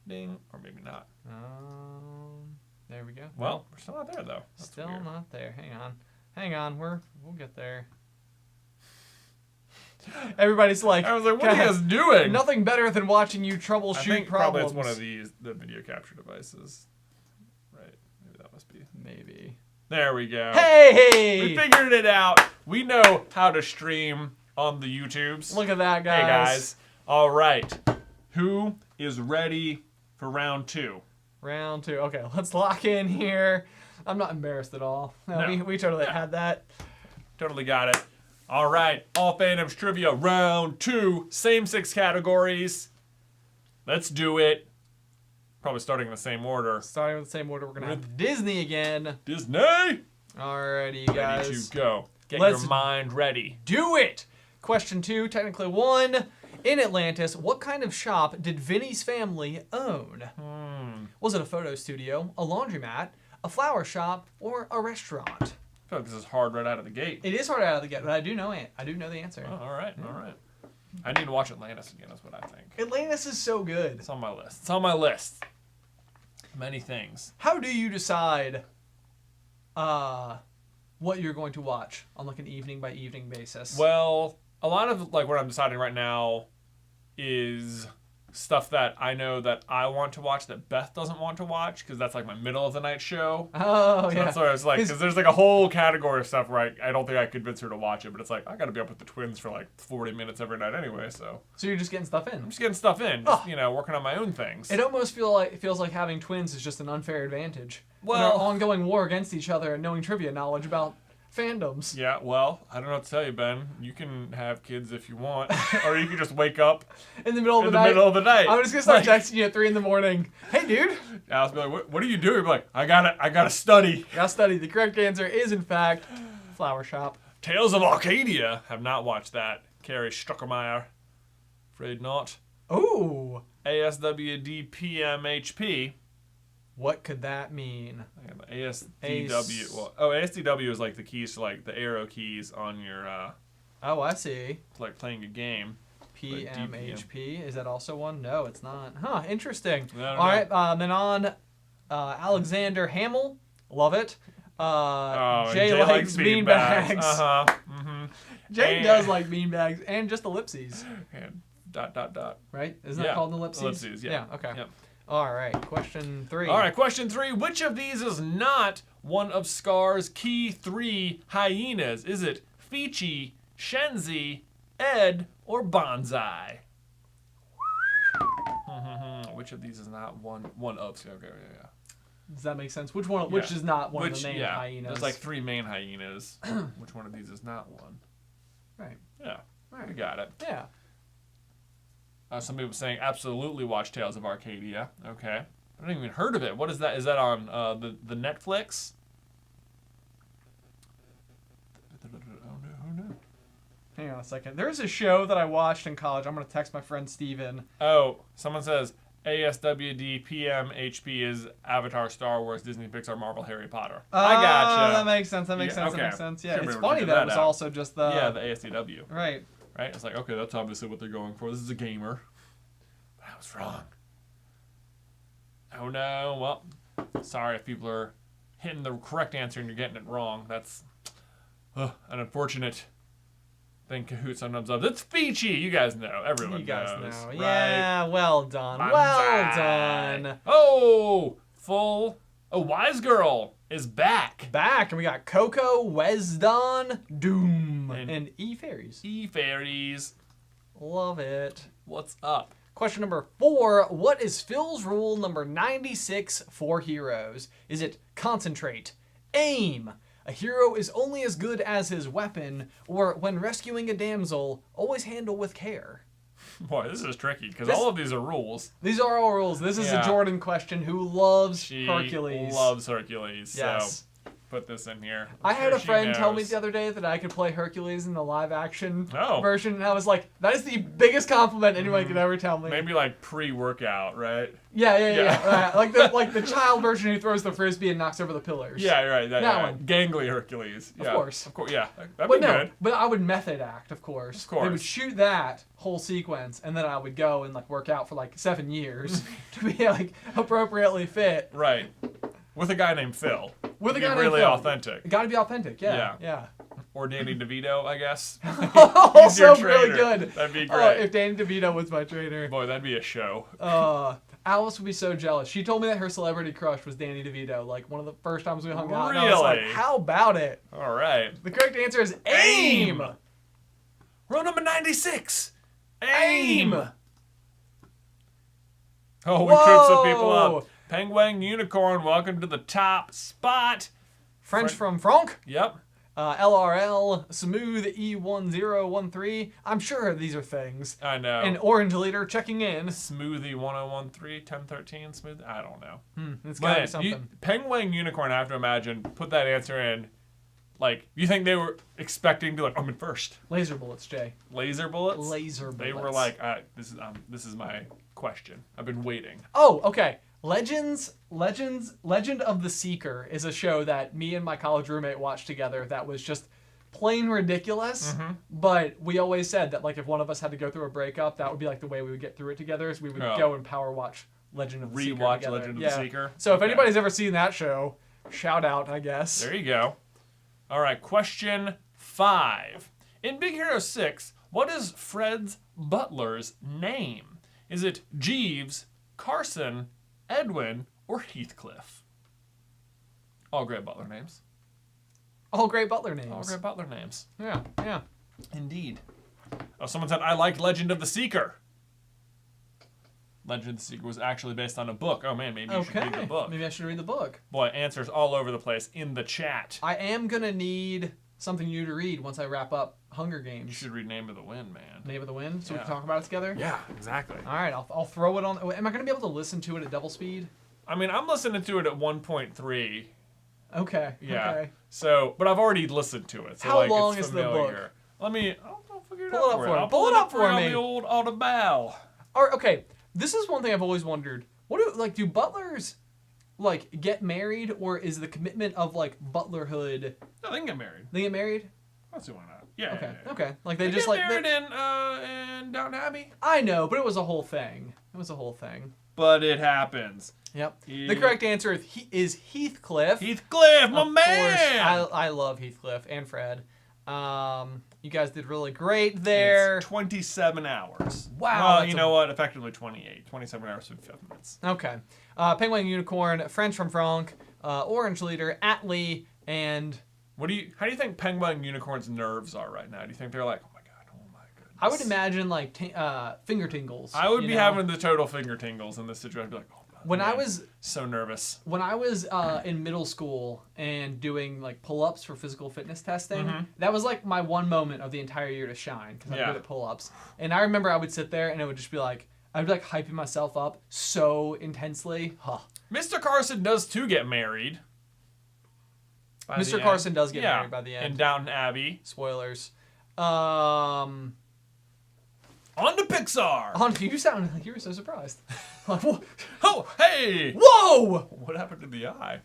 Ding, or maybe not. There we go. Well, we're still not there though. That's still weird. not there. Hang on. We'll get there. Everybody's like, I was like, what are you guys doing? Nothing better than watching you troubleshoot I think problems. Probably it's one of the video capture devices. Right. Maybe that must be. Maybe. There we go. Hey! We figured it out. We know how to stream on the YouTubes. Look at that, guys. Hey, guys. All right. Who is ready for round 2? Round 2. Okay, let's lock in here. I'm not embarrassed at all. No. We totally had that. Totally got it. All right, all fandoms trivia, round 2, same 6 categories. Let's do it. Probably starting in the same order. Starting with the same order, we're going to have Disney again. Disney! Alrighty, guys. Ready to go. Get Let's your mind ready. Do it! Question 2, technically 1. In Atlantis, what kind of shop did Vinny's family own? Was it a photo studio, a laundromat, a flower shop, or a restaurant? I feel like this is hard right out of the gate. It is hard out of the gate, but I do know the answer. Oh, all right. I need to watch Atlantis again, is what I think. Atlantis is so good. It's on my list. Many things. How do you decide what you're going to watch on like an evening by evening basis? Well, a lot of like what I'm deciding right now is stuff that I know that I want to watch that Beth doesn't want to watch because that's like my middle of the night show. Oh, So yeah. that's what I was like, because there's like a whole category of stuff where I don't think I convince her to watch it, but it's like I got to be up with the twins for like 40 minutes every night anyway, so. So you're just getting stuff in. I'm just getting stuff in, just, working on my own things. It almost feels like having twins is just an unfair advantage. Well- An ongoing war against each other and knowing trivia knowledge about fandoms. Yeah, well, I don't know what to tell you, Ben. You can have kids if you want, or you can just wake up In the middle of in the the night. middle of the night. I'm just gonna start texting you at 3 a.m. Hey, dude. Alice will be like, what are you doing? Be like, I gotta study. Gotta study. The correct answer is, in fact, flower shop. Tales of Arcadia. Have not watched that. Carrie Struckermeyer. Afraid not. Ooh. ASWDPMHP. What could that mean? ASDW. Well, ASDW is like the keys to like the arrow keys on your Oh, I see. like playing a game. PMHP. Is that also one? No, it's not. Huh, interesting. I don't All right, then on Alexander Hamill. Love it. Jay likes beanbags. Uh-huh. Mm-hmm. Jay does like beanbags and just ellipses. And ... Right? Isn't that called an ellipses? Ellipses, yeah. Yeah, okay. Yep. All right, question 3. All right, question 3. Which of these is not one of Scar's key 3 hyenas? Is it Fichi, Shenzi, Ed, or Bonsai? Which of these is not one of? Okay, yeah. Does that make sense? Which one? Which is not one of the main hyenas? There's like 3 main hyenas. Which one of these is not one? Right. Yeah, Right. we got it. Yeah. Some people saying absolutely watch Tales of Arcadia. Okay. I haven't even heard of it. What is that? Is that on the Netflix? Oh no. Hang on a second. There's a show that I watched in college. I'm going to text my friend Steven. Oh, someone says ASWD PMHP is Avatar, Star Wars, Disney, Pixar, Marvel, Harry Potter. I gotcha. That makes sense. That makes sense. Yeah, it's funny that it was also just the... Yeah, the ASDW. Right. Right? It's like, okay, that's obviously what they're going for. This is a gamer. But I was wrong. Oh no, well, sorry if people are hitting the correct answer and you're getting it wrong. That's an unfortunate thing Kahoot sometimes does. It's Fichi! You guys know. Everyone You guys knows. know. Right? Yeah, well done. Bonsai. Well done. Oh, Wise Girl is back. Back, and we got Coco, Wesdon, Doom, and E-Fairies. E-Fairies. Love it. What's up? Question number 4. What is Phil's rule number 96 for heroes? Is it concentrate, aim, a hero is only as good as his weapon, or when rescuing a damsel, always handle with care? Boy, this is tricky because all of these are rules. These are all rules. This is a Jordan question. Who loves Hercules? She loves Hercules. Yes. So put this in here. I had a friend tell me the other day that I could play Hercules in the live action version, and I was like, that is the biggest compliment anyone could ever tell me. Maybe like pre-workout, right? Yeah. like the child version who throws the frisbee and knocks over the pillars. Yeah, right. That one. Gangly Hercules. Of course. Yeah. That'd be good. But I would method act, of course. They would shoot that whole sequence, and then I would go and like work out for like 7 years to be like appropriately fit. Right. With a guy named Phil. With a guy named really Phil. authentic. Got to be authentic. Yeah. Or Danny DeVito, I guess. Also really good. That'd be great. If Danny DeVito was my trainer. Boy, that'd be a show. Alice would be so jealous. She told me that her celebrity crush was Danny DeVito. Like one of the first times we hung out. Really? And I was like, how about it? All right. The correct answer is aim. Rule number 96. Aim. Oh, we Whoa. tripped some people up. Penguin Unicorn, welcome to the top spot. French from Franck. Yep. LRL, Smooth E1013. I'm sure these are things. I know. And Orange Leader checking in. Smoothie 1013, 1013, Smooth. I don't know. It's gotta be something. Penguin Unicorn, I have to imagine, put that answer in. Like, you think they were expecting to, like, I'm in first? Laser bullets, Jay. Laser bullets? Laser bullets. They were like, this is my question. I've been waiting. Oh, okay. Legend of the Seeker is a show that me and my college roommate watched together that was just plain ridiculous. But we always said that, like, if one of us had to go through a breakup, that would be, like, the way we would get through it together is we would go and power watch Legend of the Seeker Rewatch together. Legend of the Seeker? So if anybody's ever seen that show, shout out, I guess. There you go. All right, question 5. In Big Hero 6, what is Fred's butler's name? Is it Jeeves, Carson, Edwin, or Heathcliff? All great butler names. All great butler names. All great butler names. Yeah, yeah. Indeed. Oh, someone said, I liked Legend of the Seeker. Legend of the Seeker was actually based on a book. Oh, man, maybe you should read the book. Maybe I should read the book. Boy, answers all over the place in the chat. I am going to need something new to read once I wrap up Hunger Games. You should read Name of the Wind, man. Name of the Wind? So we can talk about it together? Yeah, exactly. All right, I'll throw it on. Am I going to be able to listen to it at double speed? I mean, I'm listening to it at 1.3. Okay. Yeah. Okay. So, but I've already listened to it. So How like, long it's is the familiar. book? I'll figure it Pull it out up for for you. me. I'll Pull it up for on me. the old Audible. All right, okay. This is one thing I've always wondered. Do butlers like get married, or is the commitment of like butlerhood? No, they can get married. They get married? I don't see why not. Yeah. Okay. Yeah. Okay. Like they They just get like married in Downton Abbey. I know, but it was a whole thing. It was a whole thing. But it happens. Yep. Yeah. The correct answer is Heathcliff. Heathcliff, my Of man. course, I love Heathcliff and Fred. You guys did really great there. It's 27 hours. Wow, Well, that's you know what? Effectively 28. 27 hours, 55 minutes. Okay. Penguin Unicorn, French from Franck, Orange Leader, Atlee, and How do you think Penguin Unicorn's nerves are right now? Do you think they're like, oh my goodness? I would imagine like finger tingles. I would you be know? having the total finger tingles in this situation. I'd be like, oh god. When man, I was so nervous. When I was in middle school and doing like pull-ups for physical fitness testing, that was like my one moment of the entire year to shine because I'm good at pull-ups. And I remember I would sit there and it would just be like, I'd be like hyping myself up so intensely. Huh. Mr. Carson does too get married. Mr. Carson does get married by the end. In Downton Abbey. Spoilers. On to Pixar. You sound like you were so surprised. Like, oh, hey! Whoa! What happened to the eye?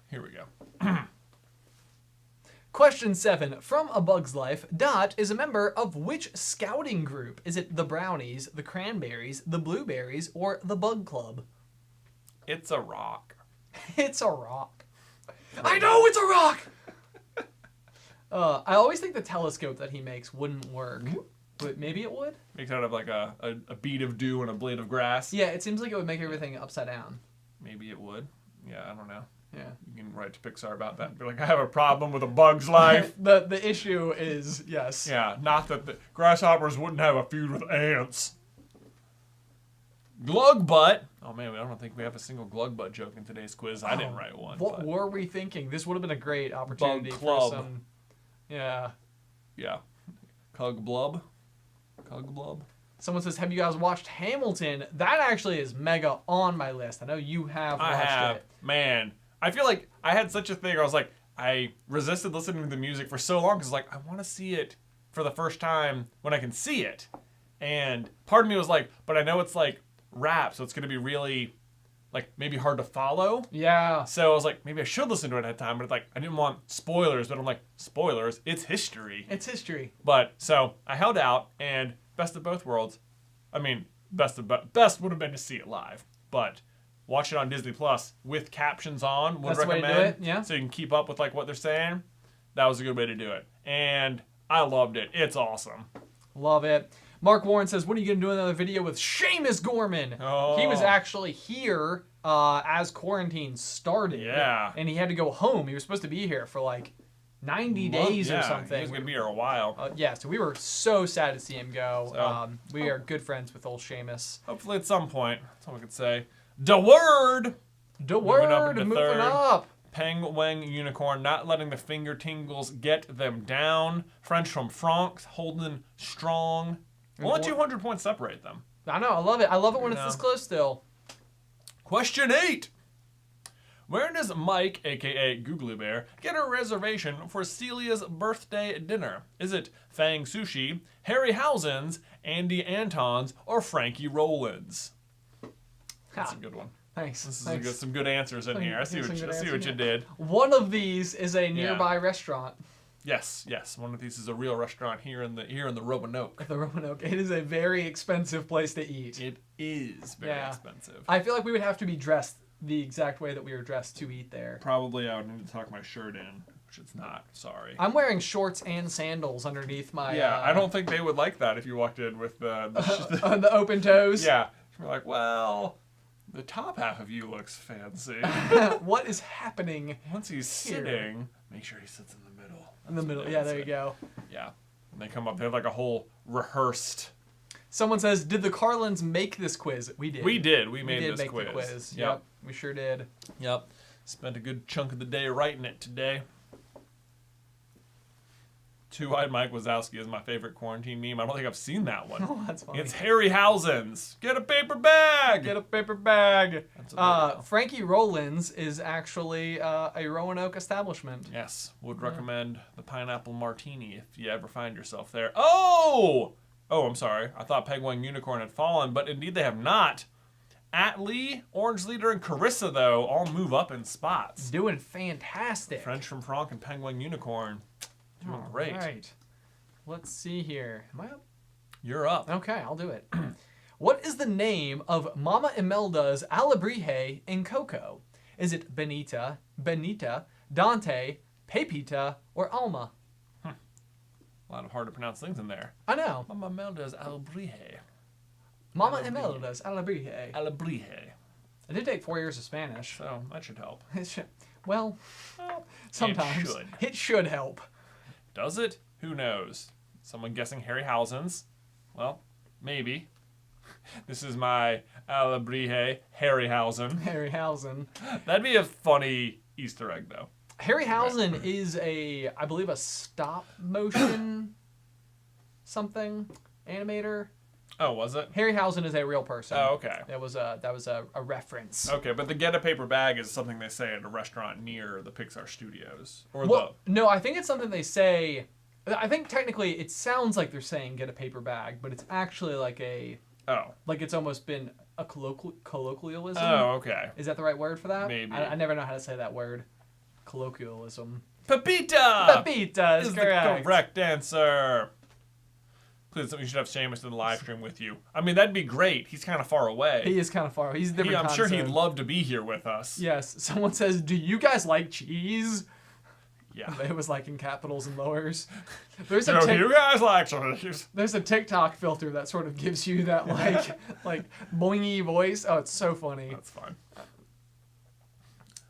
Here we go. Question 7. From A Bug's Life, Dot is a member of which scouting group? Is it the Brownies, the Cranberries, the Blueberries, or the Bug Club? It's a rock. It's a rock. I know it's a rock! I always think the telescope that he makes wouldn't work. But maybe it would? Makes out of like a bead of dew and a blade of grass. Yeah, it seems like it would make everything upside down. Maybe it would. Yeah, I don't know. Yeah. You can write to Pixar about that and be like, I have a problem with A Bug's Life. The issue is, yes. Yeah, not that the grasshoppers wouldn't have a feud with ants. Glug butt. Oh man, I don't think we have a single glug butt joke in today's quiz. I didn't write one. What were we thinking? This would have been a great opportunity Bug for club. some. Yeah. Yeah. Cug blub. Cug blub. Someone says, have you guys watched Hamilton? That actually is mega on my list. I know you have watched it. Man. I feel like I had such a thing where I was like, I resisted listening to the music for so long because like, I want to see it for the first time when I can see it. And part of me was like, but I know it's like rap, so it's going to be really like maybe hard to follow. Yeah. So I was like, maybe I should listen to it at that time, but like I didn't want spoilers, but I'm like, spoilers, it's history. It's history. But so I held out, and best of both worlds. I mean, best would have been to see it live, but watch it on Disney Plus with captions on would That's the way recommend. to do it, yeah. So you can keep up with like what they're saying. That was a good way to do it, and I loved it. It's awesome. Love it. Mark Warren says, when are you going to do another video with Seamus Gorman? Oh. He was actually here as quarantine started. Yeah. And he had to go home. He was supposed to be here for like 90 days or something. He was going to be here a while. Yeah, so we were so sad to see him go. So, we are good friends with old Seamus. Hopefully at some point. That's all I could say. The word. The Moving up word, into moving third. up. Penguin Unicorn, not letting the finger tingles get them down. French from France, holding strong. Only 200 points separate them. I know, I love it. I love it when it's this close still. Question 8. Where does Mike, aka Googly Bear, get a reservation for Celia's birthday dinner? Is it Fang Sushi, Harryhausen's, Andy Anton's, or Frankie Rollins? That's a good one. Thanks. This is some good answers in here. I see what you did. One of these is a nearby restaurant. Yes. One of these is a real restaurant here in the Roanoke. The Roanoke. It is a very expensive place to eat. It is very expensive. I feel like we would have to be dressed the exact way that we were dressed to eat there. Probably I would need to tuck my shirt in, which it's not. Sorry. I'm wearing shorts and sandals underneath my. Yeah, I don't think they would like that if you walked in with the open toes. Yeah, you're like, well, the top half of you looks fancy. What is happening? Once he's sitting, make sure he sits in the middle. In the middle. Yeah, there you go. Yeah, when they come up, they have like a whole rehearsed. Someone says, "Did the Carlins make this quiz?" We did. We did. We did made this make quiz. The quiz. Yep. We sure did. Yep. Spent a good chunk of the day writing it today. Two-Eyed Mike Wazowski is my favorite quarantine meme. I don't think I've seen that one. Oh, that's funny. It's Harryhausen's. Get a paper bag. Get a paper bag. That's Frankie Rollins is actually a Roanoke establishment. Yes, would recommend the pineapple martini if you ever find yourself there. Oh, I'm sorry. I thought Penguin Unicorn had fallen, but indeed they have not. Atlee, Orange Leader, and Carissa, though, all move up in spots. Doing fantastic. French from Franck and Penguin Unicorn doing great. All right. Let's see here. Am I up? You're up. Okay, I'll do it. What is the name of Mama Imelda's Alebrije in Coco? Is it Benita, Dante, Pepita, or Alma? A lot of hard to pronounce things in there. I know. Mama Imelda's Alebrije. Mama Imelda's Alebrije. Alebrije. I did take 4 years of Spanish. So that should help. Well, sometimes. It should help. Does it? Who knows? Someone guessing Harryhausen's? Well, maybe. This is my Alebrije, Harryhausen. Harryhausen. That'd be a funny Easter egg, though. Harryhausen is I believe, a stop motion something animator. Oh, was it? Harryhausen is a real person. Oh, okay. That was a reference. Okay, but the get a paper bag is something they say at a restaurant near the Pixar studios. Or no, I think it's something they say. I think technically it sounds like they're saying get a paper bag, but it's actually like like it's almost been a colloquialism. Oh, okay. Is that the right word for that? Maybe. I never know how to say that word. Colloquialism. Pepita! Pepita is correct. The correct answer. Please, you should have Seamus in the live stream with you. I mean, that'd be great. He's kind of far away. He is kind of far. He's a different I'm sure he'd love to be here with us. Yes. Someone says, "Do you guys like cheese?" Yeah. It was like in capitals and lowers. Do you guys like cheese? There's a TikTok filter that sort of gives you that like boingy voice. Oh, it's so funny. That's fun.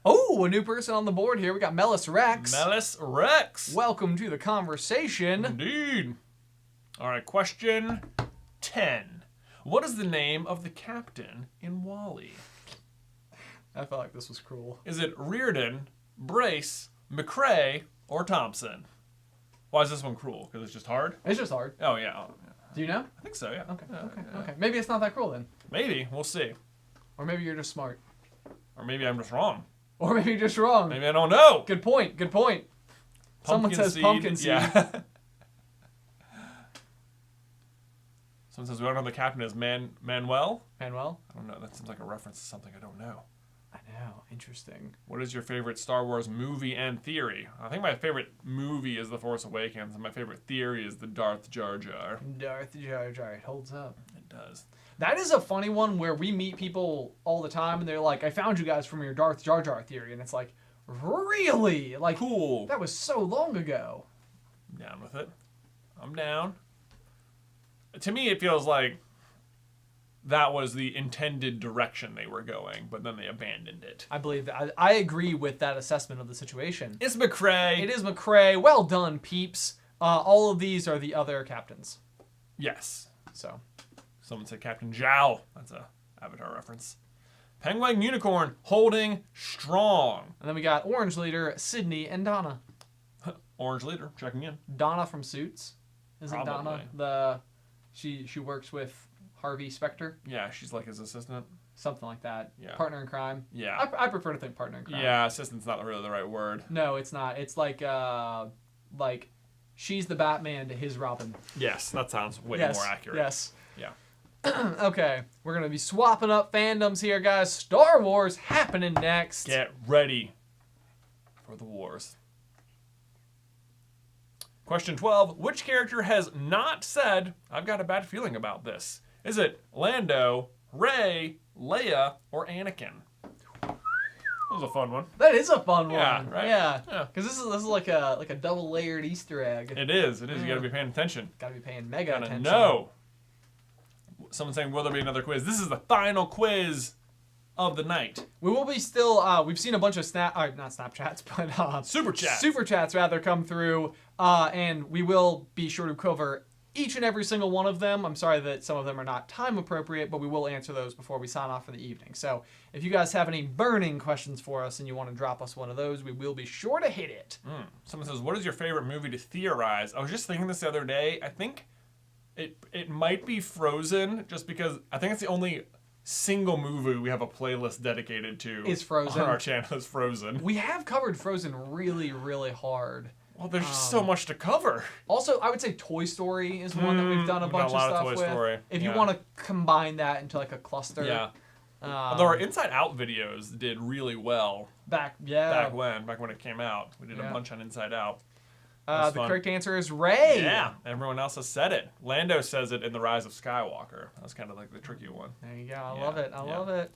Oh, a new person on the board here. We got Melis Rex. Melis Rex. Welcome to the conversation. Indeed. All right, question 10. What is the name of the captain in WALL-E? I felt like this was cruel. Is it Reardon, Brace, McCrae, or Thompson? Why is this one cruel? Because it's just hard? It's just hard. Oh, yeah. Do you know? I think so, yeah. Okay. Maybe it's not that cruel then. Maybe. We'll see. Or maybe you're just smart. Or maybe I'm just wrong. Or maybe you're just wrong. Maybe I don't know. Good point. Someone says pumpkin seed. Yeah. Someone says we don't know the captain is Manuel? Manuel? I don't know. That seems like a reference to something I don't know. I know. Interesting. What is your favorite Star Wars movie and theory? I think my favorite movie is The Force Awakens, and my favorite theory is the Darth Jar Jar. Darth Jar Jar. It holds up. It does. That is a funny one where we meet people all the time, and they're like, "I found you guys from your Darth Jar Jar theory," and it's like, really? Like, cool. That was so long ago. I'm down with it. I'm down. To me, it feels like that was the intended direction they were going, but then they abandoned it. I believe that. I agree with that assessment of the situation. It's McCrae. It is McCrae. Well done, peeps. All of these are the other captains. Yes. So. Someone said Captain Zhao. That's a Avatar reference. Penguin Unicorn holding strong. And then we got Orange Leader, Sydney, and Donna. Orange Leader checking in. Donna from Suits. Isn't Probably. Donna she works with Harvey Specter? Yeah, she's like his assistant. Something like that. Yeah. Partner in crime. Yeah. I prefer to think partner in crime. Yeah, assistant's not really the right word. No, it's not. It's like she's the Batman to his Robin. Yes, that sounds way Yes. more accurate. Yes. Yeah. Okay, we're gonna be swapping up fandoms here, guys. Star Wars happening next. Get ready for the wars. Question 12. Which character has not said, "I've got a bad feeling about this"? Is it Lando, Rey, Leia, or Anakin? That was a fun one. That is a fun one. Yeah, right? Yeah. Yeah. Because this is like a double layered Easter egg. It is. You gotta be paying attention. Gotta be paying mega Gotta attention. know. Someone saying, will there be another quiz? This is the final quiz of the night. We will be still. We've seen a bunch of not Snapchats, but Super chats. Super chats rather come through, and we will be sure to cover each and every single one of them. I'm sorry that some of them are not time appropriate, but we will answer those before we sign off for the evening. So if you guys have any burning questions for us and you want to drop us one of those, we will be sure to hit it. Someone says, what is your favorite movie to theorize? I was just thinking this the other day. I think it might be Frozen, just because I think it's the only single movie we have a playlist dedicated to. Is Frozen. On our channel is Frozen. We have covered Frozen really, really hard. Well, there's just so much to cover. Also, I would say Toy Story is one that we've done a we've bunch done a of lot stuff of Toy with. Story, If you yeah. want to combine that into like a cluster. Yeah. Although our Inside Out videos did really well Back when it came out. We did a bunch on Inside Out. the fun. correct answer is Rey. Yeah, everyone else has said it. Lando says it in The Rise of Skywalker. That was kind of like the tricky one. There you go. I love it. I love it.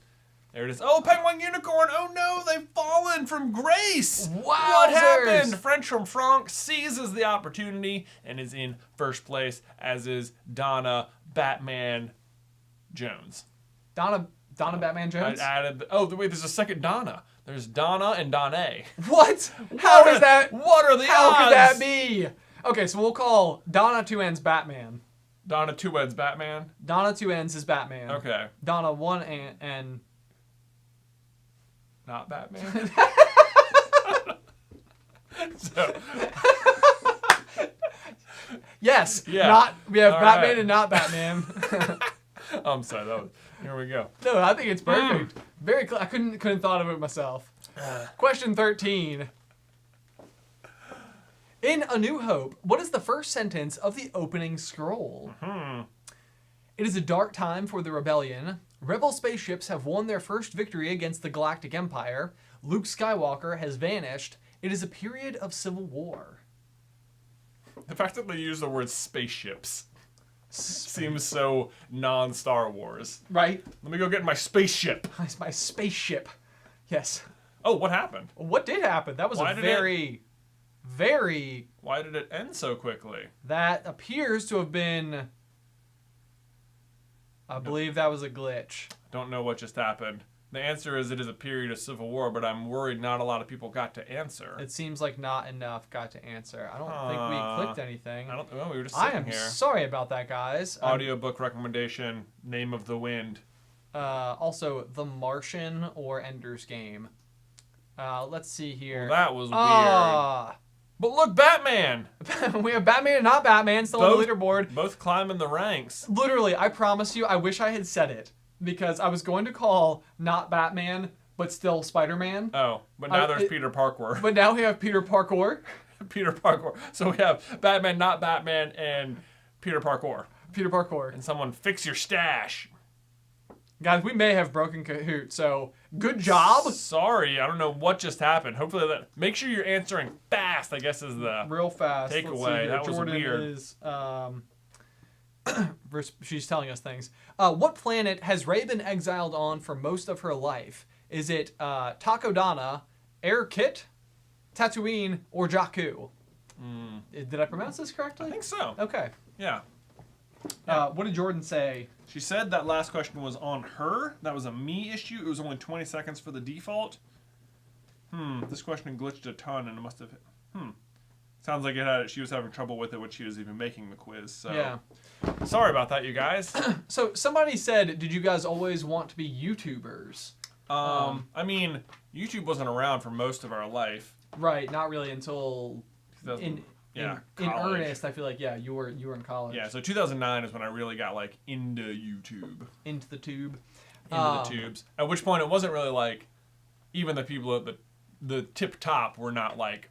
There it is. Oh, Penguin Unicorn. Oh no, they've fallen from grace. Wowzers. What happened? French from Franck seizes the opportunity and is in first place, as is Donna Batman Jones. Donna Batman Jones? I added. Wait, there's a second Donna. There's Donna and Donna. What? How is that? What are the odds? How could that be? Okay, so we'll call Donna 2 ends Batman. Donna 2 ends Batman. Donna 2 ends is Batman. Okay. Donna 1 and Not Batman. So. yes. Yeah. We have All Batman right. and not Batman. I'm sorry. Here we go. No, I think it's perfect. Very I couldn't thought of it myself. Question 13. In A New Hope, what is the first sentence of the opening scroll? It is a dark time for the rebellion. Rebel spaceships have won their first victory against the Galactic Empire. Luke Skywalker has vanished. It is a period of civil war. The fact that they use the word spaceships seems so non-Star Wars. Right? Let me go get my spaceship. My spaceship. Yes. Oh, what happened? What did happen? That was Why a did very... Why did it end so quickly? That appears to have been... I believe that was a glitch. Don't know what just happened. The answer is it is a period of civil war, but I'm worried not a lot of people got to answer. It seems like not enough got to answer. I don't think we clicked anything. We were just I sitting am here. sorry about that, guys. Audiobook recommendation, Name of the Wind. Also, The Martian or Ender's Game. Let's see here. Well, that was weird. But look, Batman! We have Batman and not Batman still on the leaderboard. Both climbing the ranks. Literally, I promise you, I wish I had said it. Because I was going to call not Batman, but still Spider-Man. Oh, but now there's Peter Parkour. But now we have Peter Parkour. Peter Parkour. So we have Batman, not Batman, and Peter Parkour. Peter Parkour. And someone fix your stash. Guys, we may have broken Kahoot, so good job. Sorry, I don't know what just happened. Hopefully make sure you're answering fast, I guess is the real fast takeaway. That was Jordan weird. Is, she's telling us things. What planet has Rey been exiled on for most of her life? Is it Takodana, Erkit, Tatooine, or Jakku? Did I pronounce this correctly? I think so. Okay. Yeah. What did Jordan say? She said that last question was on her. That was a me issue. It was only 20 seconds for the default. This question glitched a ton and it must have... Sounds like she was having trouble with it when she was even making the quiz. So Yeah. Sorry about that, you guys. So somebody said, did you guys always want to be YouTubers? I mean, YouTube wasn't around for most of our life. Right, not really until in college. earnest. I feel like you were in college. Yeah, so 2009 is when I really got like into YouTube. Into the tube. Into the tubes. At which point it wasn't really like, even the people at the tip top were not like,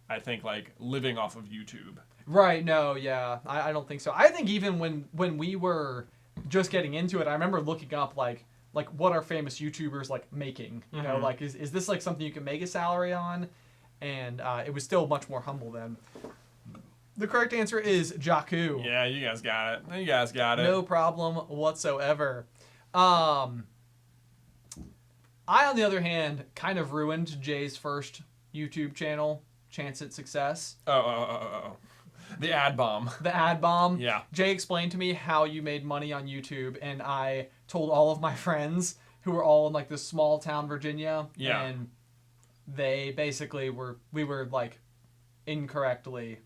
I think like living off of YouTube. Right. No. Yeah. I don't think so. I think even when we were just getting into it, I remember looking up like what are famous YouTubers like making. You know, like is this like something you can make a salary on? And it was still much more humble then. The correct answer is Jakku. Yeah, you guys got it. You guys got it. No problem whatsoever. I, on the other hand, kind of ruined Jay's first YouTube channel, Chance at Success. Oh. The ad bomb. The ad bomb. Yeah. Jay explained to me how you made money on YouTube, and I told all of my friends who were all in like this small town Virginia. Yeah. And they basically we were like incorrectly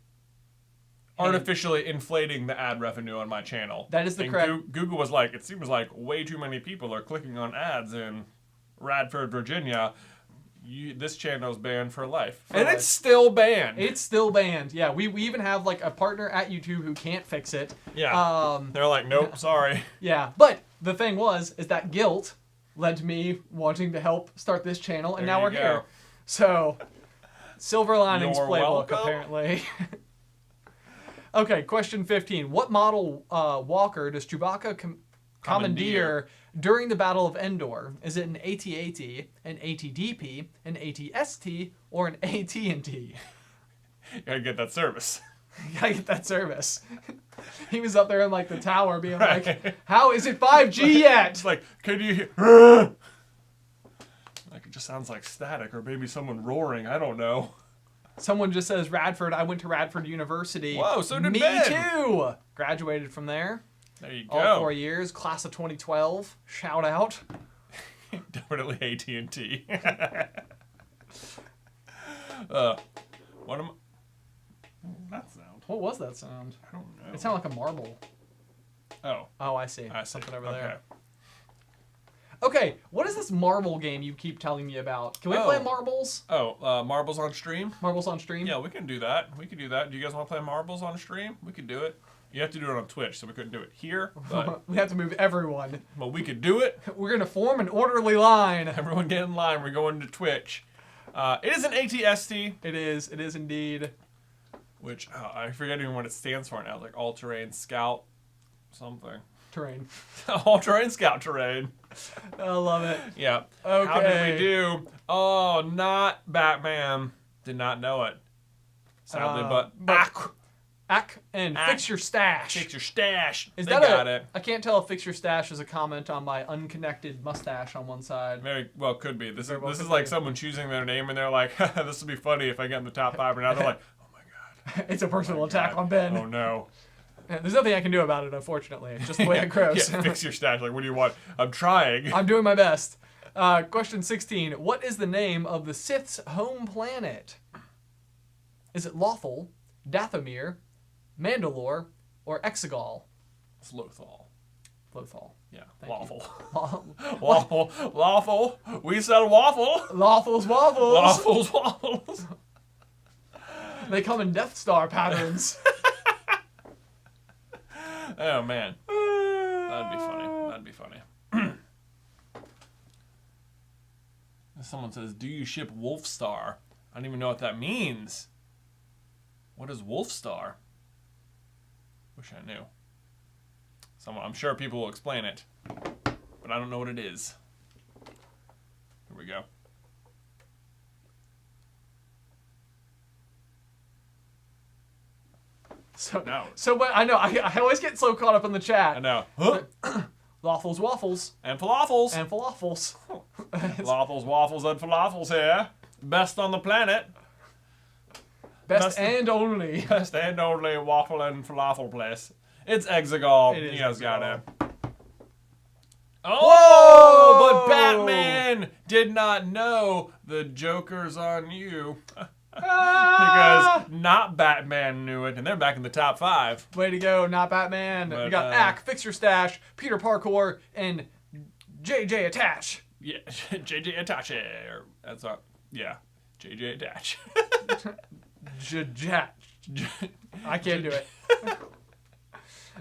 artificially inflating the ad revenue on my channel. That is the correct. Google was like, it seems like way too many people are clicking on ads in Radford, Virginia. This channel is banned for life. It's still banned. It's still banned. Yeah, we even have like a partner at YouTube who can't fix it. Yeah. They're like, nope, sorry. Yeah, but the thing is that guilt led to me wanting to help start this channel, and now we're here. So, silver linings You're playbook, welcome. apparently. Okay, question 15. What model walker does Chewbacca commandeer during the Battle of Endor? Is it an AT-AT, an AT-DP, an AT-ST, or an AT&T? You gotta get that service. You gotta get that service. He was up there in like the tower being like, how is it 5G yet? It's like, can you hear? Like, it just sounds like static or maybe someone roaring. I don't know. Someone just says Radford. I went to Radford University. Whoa, so did Me Ben. too. Graduated from there. There you go. All 4 years. Class of 2012. Shout out. Definitely AT&T. What am that sound? What was that sound? I don't know. It sounded like a marble. Oh, I see. Something over okay. there. Okay, what is this marble game you keep telling me about? Can we play marbles? Marbles on stream? Marbles on stream? Yeah, we can do that. Do you guys want to play marbles on stream? We could do it. You have to do it on Twitch, so we couldn't do it here. But we have to move everyone. well, we could do it. We're going to form an orderly line. Everyone get in line. We're going to Twitch. It is an AT-ST. It is indeed. Which, I forget even what it stands for now. Like all-terrain scout something. Terrain. All-terrain scout terrain. I love it. Yeah. Okay. How did we do? Oh, not Batman. Did not know it. Sadly, but and fix your stash. Fix your stash. Is they that got it. I can't tell if fix your stash is a comment on my unconnected mustache on one side. Very well could be. This is like someone choosing their name and they're like, this will be funny if I get in the top 5, and now they're like, oh my god. It's a personal attack on Ben. Oh no. There's nothing I can do about it, unfortunately. It's just the way it grows. Yeah, fix your stash. Like, what do you want? I'm trying. I'm doing my best. Question 16. What is the name of the Sith's home planet? Is it Lothal, Dathomir, Mandalore, or Exegol? It's Lothal. Lothal. Yeah. Thank Waffle. you. Waffle. Waffle. We said waffle. Lothal's waffles. Waffles. Waffles. They come in Death Star patterns. Oh man. That'd be funny. That'd be funny. Someone says, do you ship Wolfstar? I don't even know what that means. What is Wolfstar? Wish I knew. I'm sure people will explain it, but I don't know what it is. Here we go. But I know I always get so caught up in the chat. I know. Huh? Lawful's waffles. And falafels. And falafels. Falafels, waffles, and falafels here. Best on the planet. Best and only. Best and only waffle and falafel place. It's Exegol. You guys got it. Oh, but Batman did not know the Joker's on you. Because not Batman knew it, and they're back in the top 5. Way to go, not Batman. But, we got Ack, Fix Your Stash, Peter Parkour, and JJ Attach. Yeah, JJ Attache. Or that's not. Yeah, JJ Attach. I can't do it.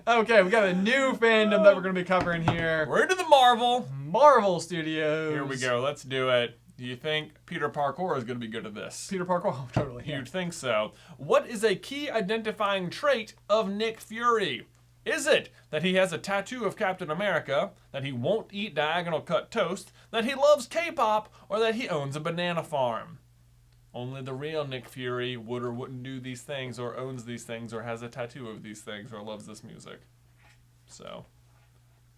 Okay, we got a new fandom that we're going to be covering here. We're into the Marvel Studios. Here we go. Let's do it. Do you think Peter Parkour is going to be good at this? Peter Parkour? Oh, totally. Yeah. You'd think so. What is a key identifying trait of Nick Fury? Is it that he has a tattoo of Captain America, that he won't eat diagonal cut toast, that he loves K-pop, or that he owns a banana farm? Only the real Nick Fury would or wouldn't do these things, or owns these things, or has a tattoo of these things, or loves this music. So,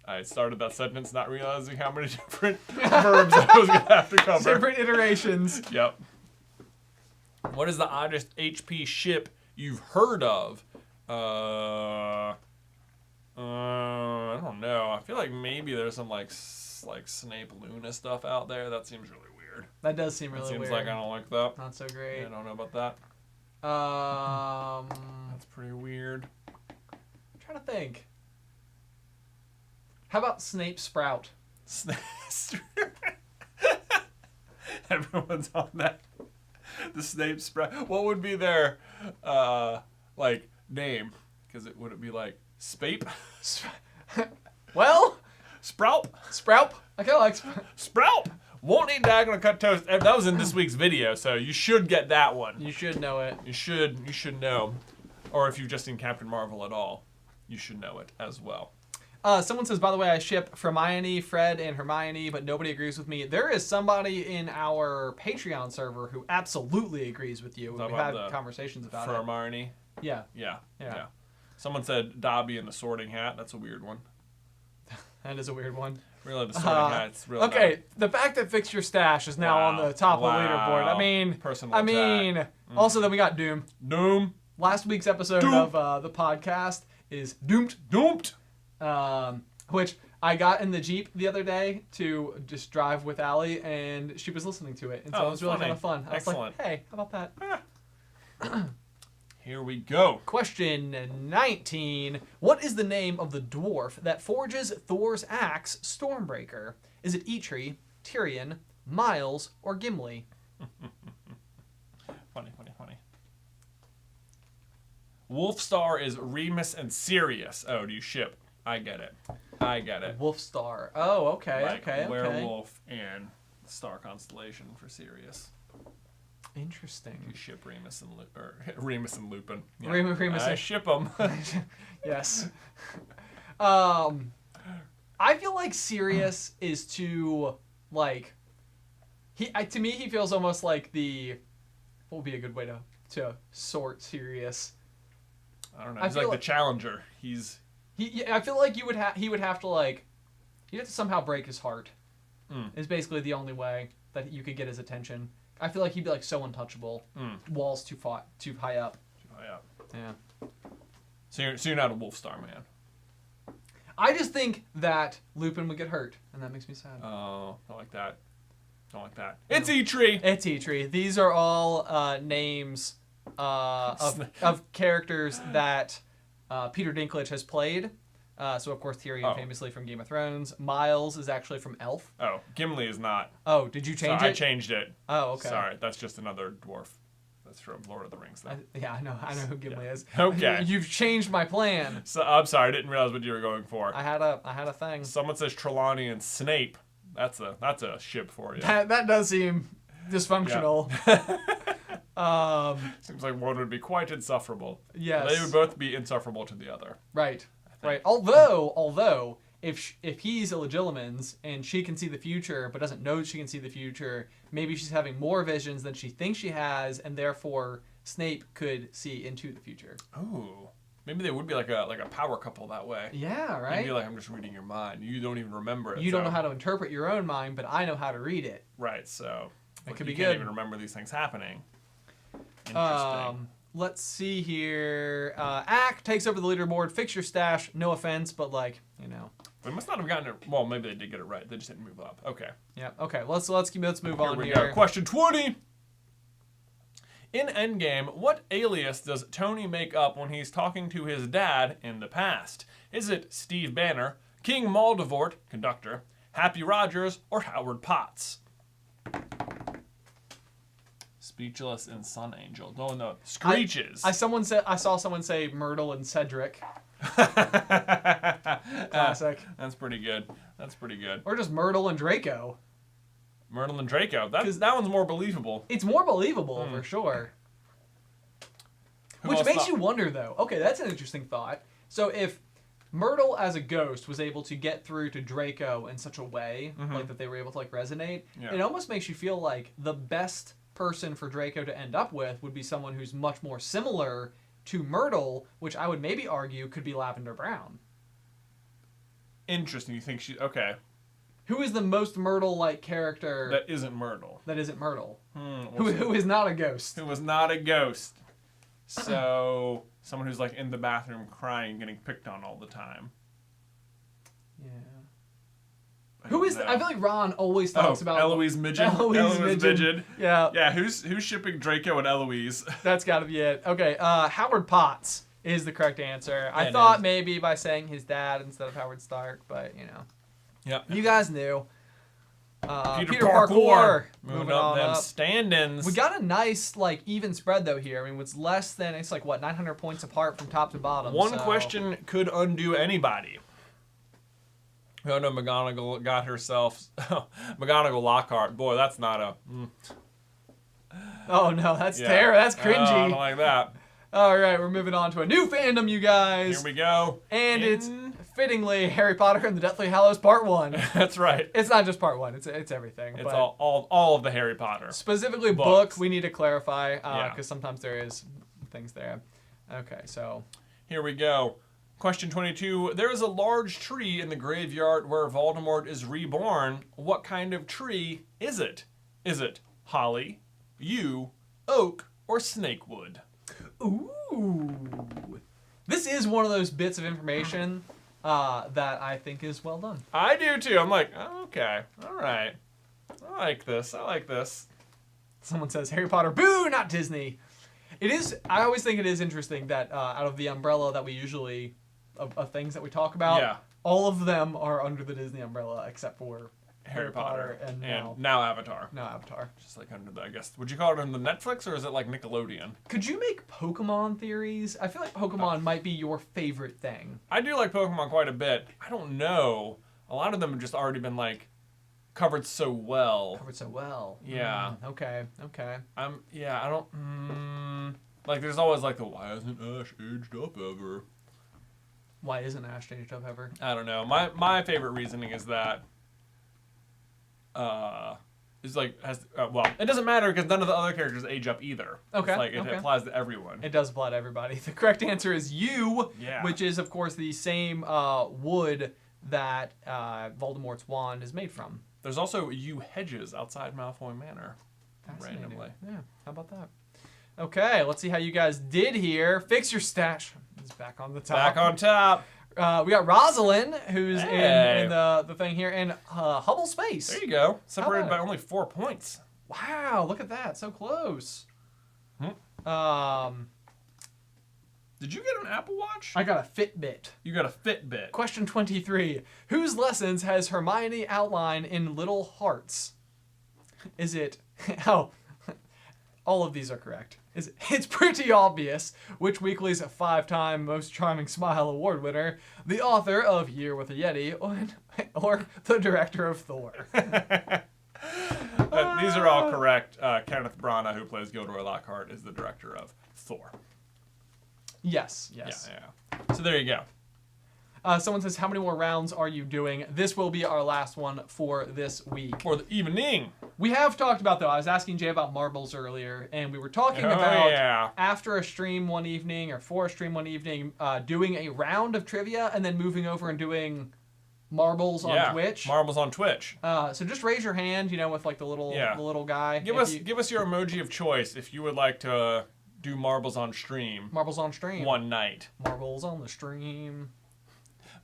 I started that sentence not realizing how many different verbs I was going to have to cover. Different iterations. Yep. What is the oddest HP ship you've heard of? I don't know. I feel like maybe there's some like Snape Luna stuff out there. That seems really weird. That does seem really weird. Seems like I don't like that. Not so great. Yeah, I don't know about that. That's pretty weird. I'm trying to think. How about Snape Sprout? Everyone's on that. The Snape Sprout. What would be their like name? Because it would it be like Spape? Well, Sprout. I kind of like Sprout. Won't eat diagonal cut toast. That was in this week's video, so you should get that one. You should know it. You should know. Or if you've just seen Captain Marvel at all, you should know it as well. Someone says, by the way, I ship Hermione, Fred, and Hermione, but nobody agrees with me. There is somebody in our Patreon server who absolutely agrees with you. We've had conversations about it. For Hermione? Yeah. Yeah. Someone said Dobby in the Sorting Hat. That's a weird one. That is a weird one. Really, the Sorting Hat's really okay, bad. The fact that Fix Your Stash is now on the top of the leaderboard. I mean, also then we got Doom. Last week's episode of the podcast is Doomed. Which I got in the Jeep the other day to just drive with Allie, and she was listening to it. And so it was really kind of fun. I was like, hey, how about that? Here we go. Question 19. What is the name of the dwarf that forges Thor's axe, Stormbreaker? Is it Eitri, Tyrion, Miles, or Gimli? Funny. Wolfstar is Remus and Sirius. Oh, do you ship? I get it. Wolfstar. Oh, okay, like werewolf and star constellation for Sirius. Interesting. You ship Remus and Lupin. Yeah. Remus. I ship them. Yes. I feel like Sirius is too like to me he feels almost like what would be a good way to sort Sirius. I don't know. He's like the challenger. I feel like he would have to like you'd have to somehow break his heart. Is basically the only way that you could get his attention. I feel like he'd be like so untouchable. Walls too high up. Too high up. Yeah. So you're not a Wolfstar man. I just think that Lupin would get hurt, and that makes me sad. Oh, not like that. It's Eitri. These are all names of characters that Peter Dinklage has played. So, of course, Tyrion famously from Game of Thrones. Miles is actually from Elf. Oh, Gimli is not. Oh, did you change it? I changed it. Oh, okay. Sorry, that's just another dwarf. That's from Lord of the Rings, though. Yeah, I know who Gimli is. Okay. You've changed my plan. So, I'm sorry, I didn't realize what you were going for. I had a thing. Someone says Trelawney and Snape. That's a ship for you. That does seem dysfunctional. Yeah. Seems like one would be quite insufferable. Yes. They would both be insufferable to the other. Right. Although if he's a Legilimens and she can see the future but doesn't know she can see the future, maybe she's having more visions than she thinks she has, and therefore Snape could see into the future. Oh. Maybe they would be like a power couple that way. Yeah, right? You'd be like, I'm just reading your mind. You don't even remember it. You don't know how to interpret your own mind, but I know how to read it. Right, so it could be you good. can't even remember these things happening. Interesting. Let's see here. Ack takes over the leaderboard. Fix Your Stash. No offense, but They must not have gotten it. Well, maybe they did get it right. They just didn't move up. Okay. Yeah. Okay. Let's move on here. Go. Question 20. In Endgame, what alias does Tony make up when he's talking to his dad in the past? Is it Steve Banner, King Maldivort, conductor, Happy Rogers, or Howard Potts? Speechless and Sun Angel. No. Screeches. I saw someone say Myrtle and Cedric. Classic. That's pretty good. Or just Myrtle and Draco. Myrtle and Draco. That one's more believable. It's more believable for sure. Which makes you wonder, though. Okay, that's an interesting thought. So if Myrtle as a ghost was able to get through to Draco in such a way, like that they were able to like resonate, it almost makes you feel like the best person for Draco to end up with would be someone who's much more similar to Myrtle, which I would maybe argue could be Lavender Brown. Interesting. You think okay. Who is the most Myrtle-like character that isn't Myrtle? Who is not a ghost? Who was not a ghost. So someone who's like in the bathroom crying, getting picked on all the time. Yeah. Who is? I feel like Ron always talks about Eloise Midget. Eloise Midget. Yeah. Yeah. Who's shipping Draco and Eloise? That's got to be it. Okay. Howard Potts is the correct answer. Yeah, I thought maybe by saying his dad instead of Howard Stark, but you know. Yeah. You guys knew. Peter Parkour. Moving up on them up. standings. We got a nice like even spread though here. I mean, it's less than it's like what 900 points apart from top to bottom. One question could undo anybody. Oh no, McGonagall got herself. McGonagall Lockhart. Boy, that's not a. Oh no, that's terrible. That's cringy. I don't like that. All right, we're moving on to a new fandom, you guys. Here we go. And it's fittingly Harry Potter and the Deathly Hallows Part 1. That's right. It's not just Part 1. It's everything. It's all of the Harry Potter. Specifically book, we need to clarify because sometimes there is things there. Okay, so. Here we go. Question 22. There is a large tree in the graveyard where Voldemort is reborn. What kind of tree is it? Is it holly, yew, oak, or snakewood? Ooh. This is one of those bits of information that I think is well done. I do too. I'm like, oh, okay. All right. I like this. Someone says Harry Potter. Boo, not Disney. It is. I always think it is interesting that out of the umbrella that we usually, of things that we talk about, all of them are under the Disney umbrella except for Harry Potter and now Avatar. Now Avatar. Just like under the, I guess, would you call it under the Netflix or is it like Nickelodeon? Could you make Pokemon theories? I feel like Pokemon might be your favorite thing. I do like Pokemon quite a bit. I don't know. A lot of them have just already been like covered so well. Yeah. Okay. I don't. Like, there's always like the why hasn't Ash aged up ever? Why isn't Ash aged up ever? I don't know. My favorite reasoning is that. It's like it doesn't matter because none of the other characters age up either. Okay. It's like it applies to everyone. It does apply to everybody. The correct answer is yew, which is of course the same wood that Voldemort's wand is made from. There's also yew hedges outside Malfoy Manor. Randomly. Yeah. How about that? Okay, let's see how you guys did here. Fix your stash. It's back on the top. Back on top. We got Rosalind, who's in the thing here, and Hubble Space. There you go. Separated by only 4 points. Wow, look at that. So close. Did you get an Apple Watch? I got a Fitbit. You got a Fitbit. Question 23. Whose lessons has Hermione outlined in Little Hearts? Is it... Oh, all of these are correct. It's pretty obvious which weekly's a 5-time Most Charming Smile award winner, the author of Year with a Yeti, or the director of Thor. These are all correct. Kenneth Branagh, who plays Gilderoy Lockhart, is the director of Thor. Yes. Yeah. So there you go. Someone says, how many more rounds are you doing? This will be our last one for this week. For the evening. We have talked about, though, I was asking Jay about marbles earlier, and we were talking about after a stream one evening, or for a stream one evening, doing a round of trivia, and then moving over and doing marbles on Twitch. Marbles on Twitch. So just raise your hand, with like the little guy. Give us your emoji of choice if you would like to do marbles on stream. Marbles on stream. One night. Marbles on the stream.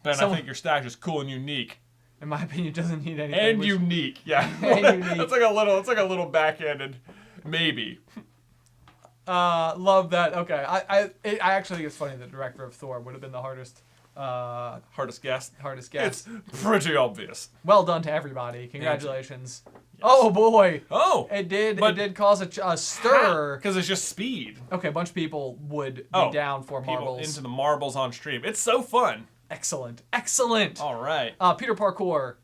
Ben, I think your stash is cool and unique. In my opinion, it doesn't need anything. And unique, yeah. And unique. It's like a little backhanded, maybe. Love that. Okay, I actually think it's funny. The director of Thor would have been the hardest Hardest guess. Hardest guess. It's pretty obvious. Well done to everybody. Congratulations. Yes. Oh boy. Oh. It did cause a stir. Because it's just speed. Okay, a bunch of people would be down for marbles. Into the marbles on stream. It's so fun. Excellent. Excellent. All right. Peter Parkour